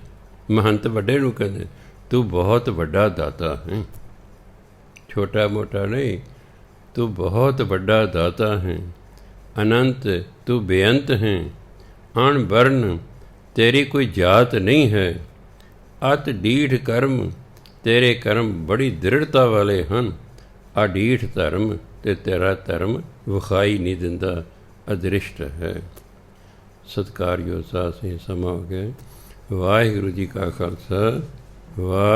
ਮਹੰਤ ਵੱਡੇ ਨੂੰ ਕਹਿੰਦੇ, ਤੂੰ ਬਹੁਤ ਵੱਡਾ ਦਾਤਾ ਹੈ, ਛੋਟਾ ਮੋਟਾ ਨਹੀਂ, ਤੂੰ ਬਹੁਤ ਵੱਡਾ ਦਾਤਾ ਹੈ। ਅਨੰਤ ਤੂੰ ਬੇਅੰਤ ਹੈ। ਅਣ ਬਰਨ ਤੇਰੀ ਕੋਈ ਜਾਤ ਨਹੀਂ ਹੈ। ਅਤ ਡੀਠ ਕਰਮ, ਤੇਰੇ ਕਰਮ ਬੜੀ ਦ੍ਰਿੜਤਾ ਵਾਲੇ ਹਨ। ਅਡੀਠ ਧਰਮ, ਅਤੇ ਤੇਰਾ ਧਰਮ ਵਿਖਾਈ ਨਹੀਂ ਦਿੰਦਾ, ਅਦ੍ਰਿਸ਼ਟ ਹੈ। ਸਤਿਕਾਰਯੋਗ ਸਾਧ ਸੰਗਤ, ਸਮਾਂ ਹੋ ਗਿਆ। ਵਾਹਿਗੁਰੂ ਜੀ ਕਾ ਖਾਲਸਾ, ਵਾਹਿਗੁਰੂ।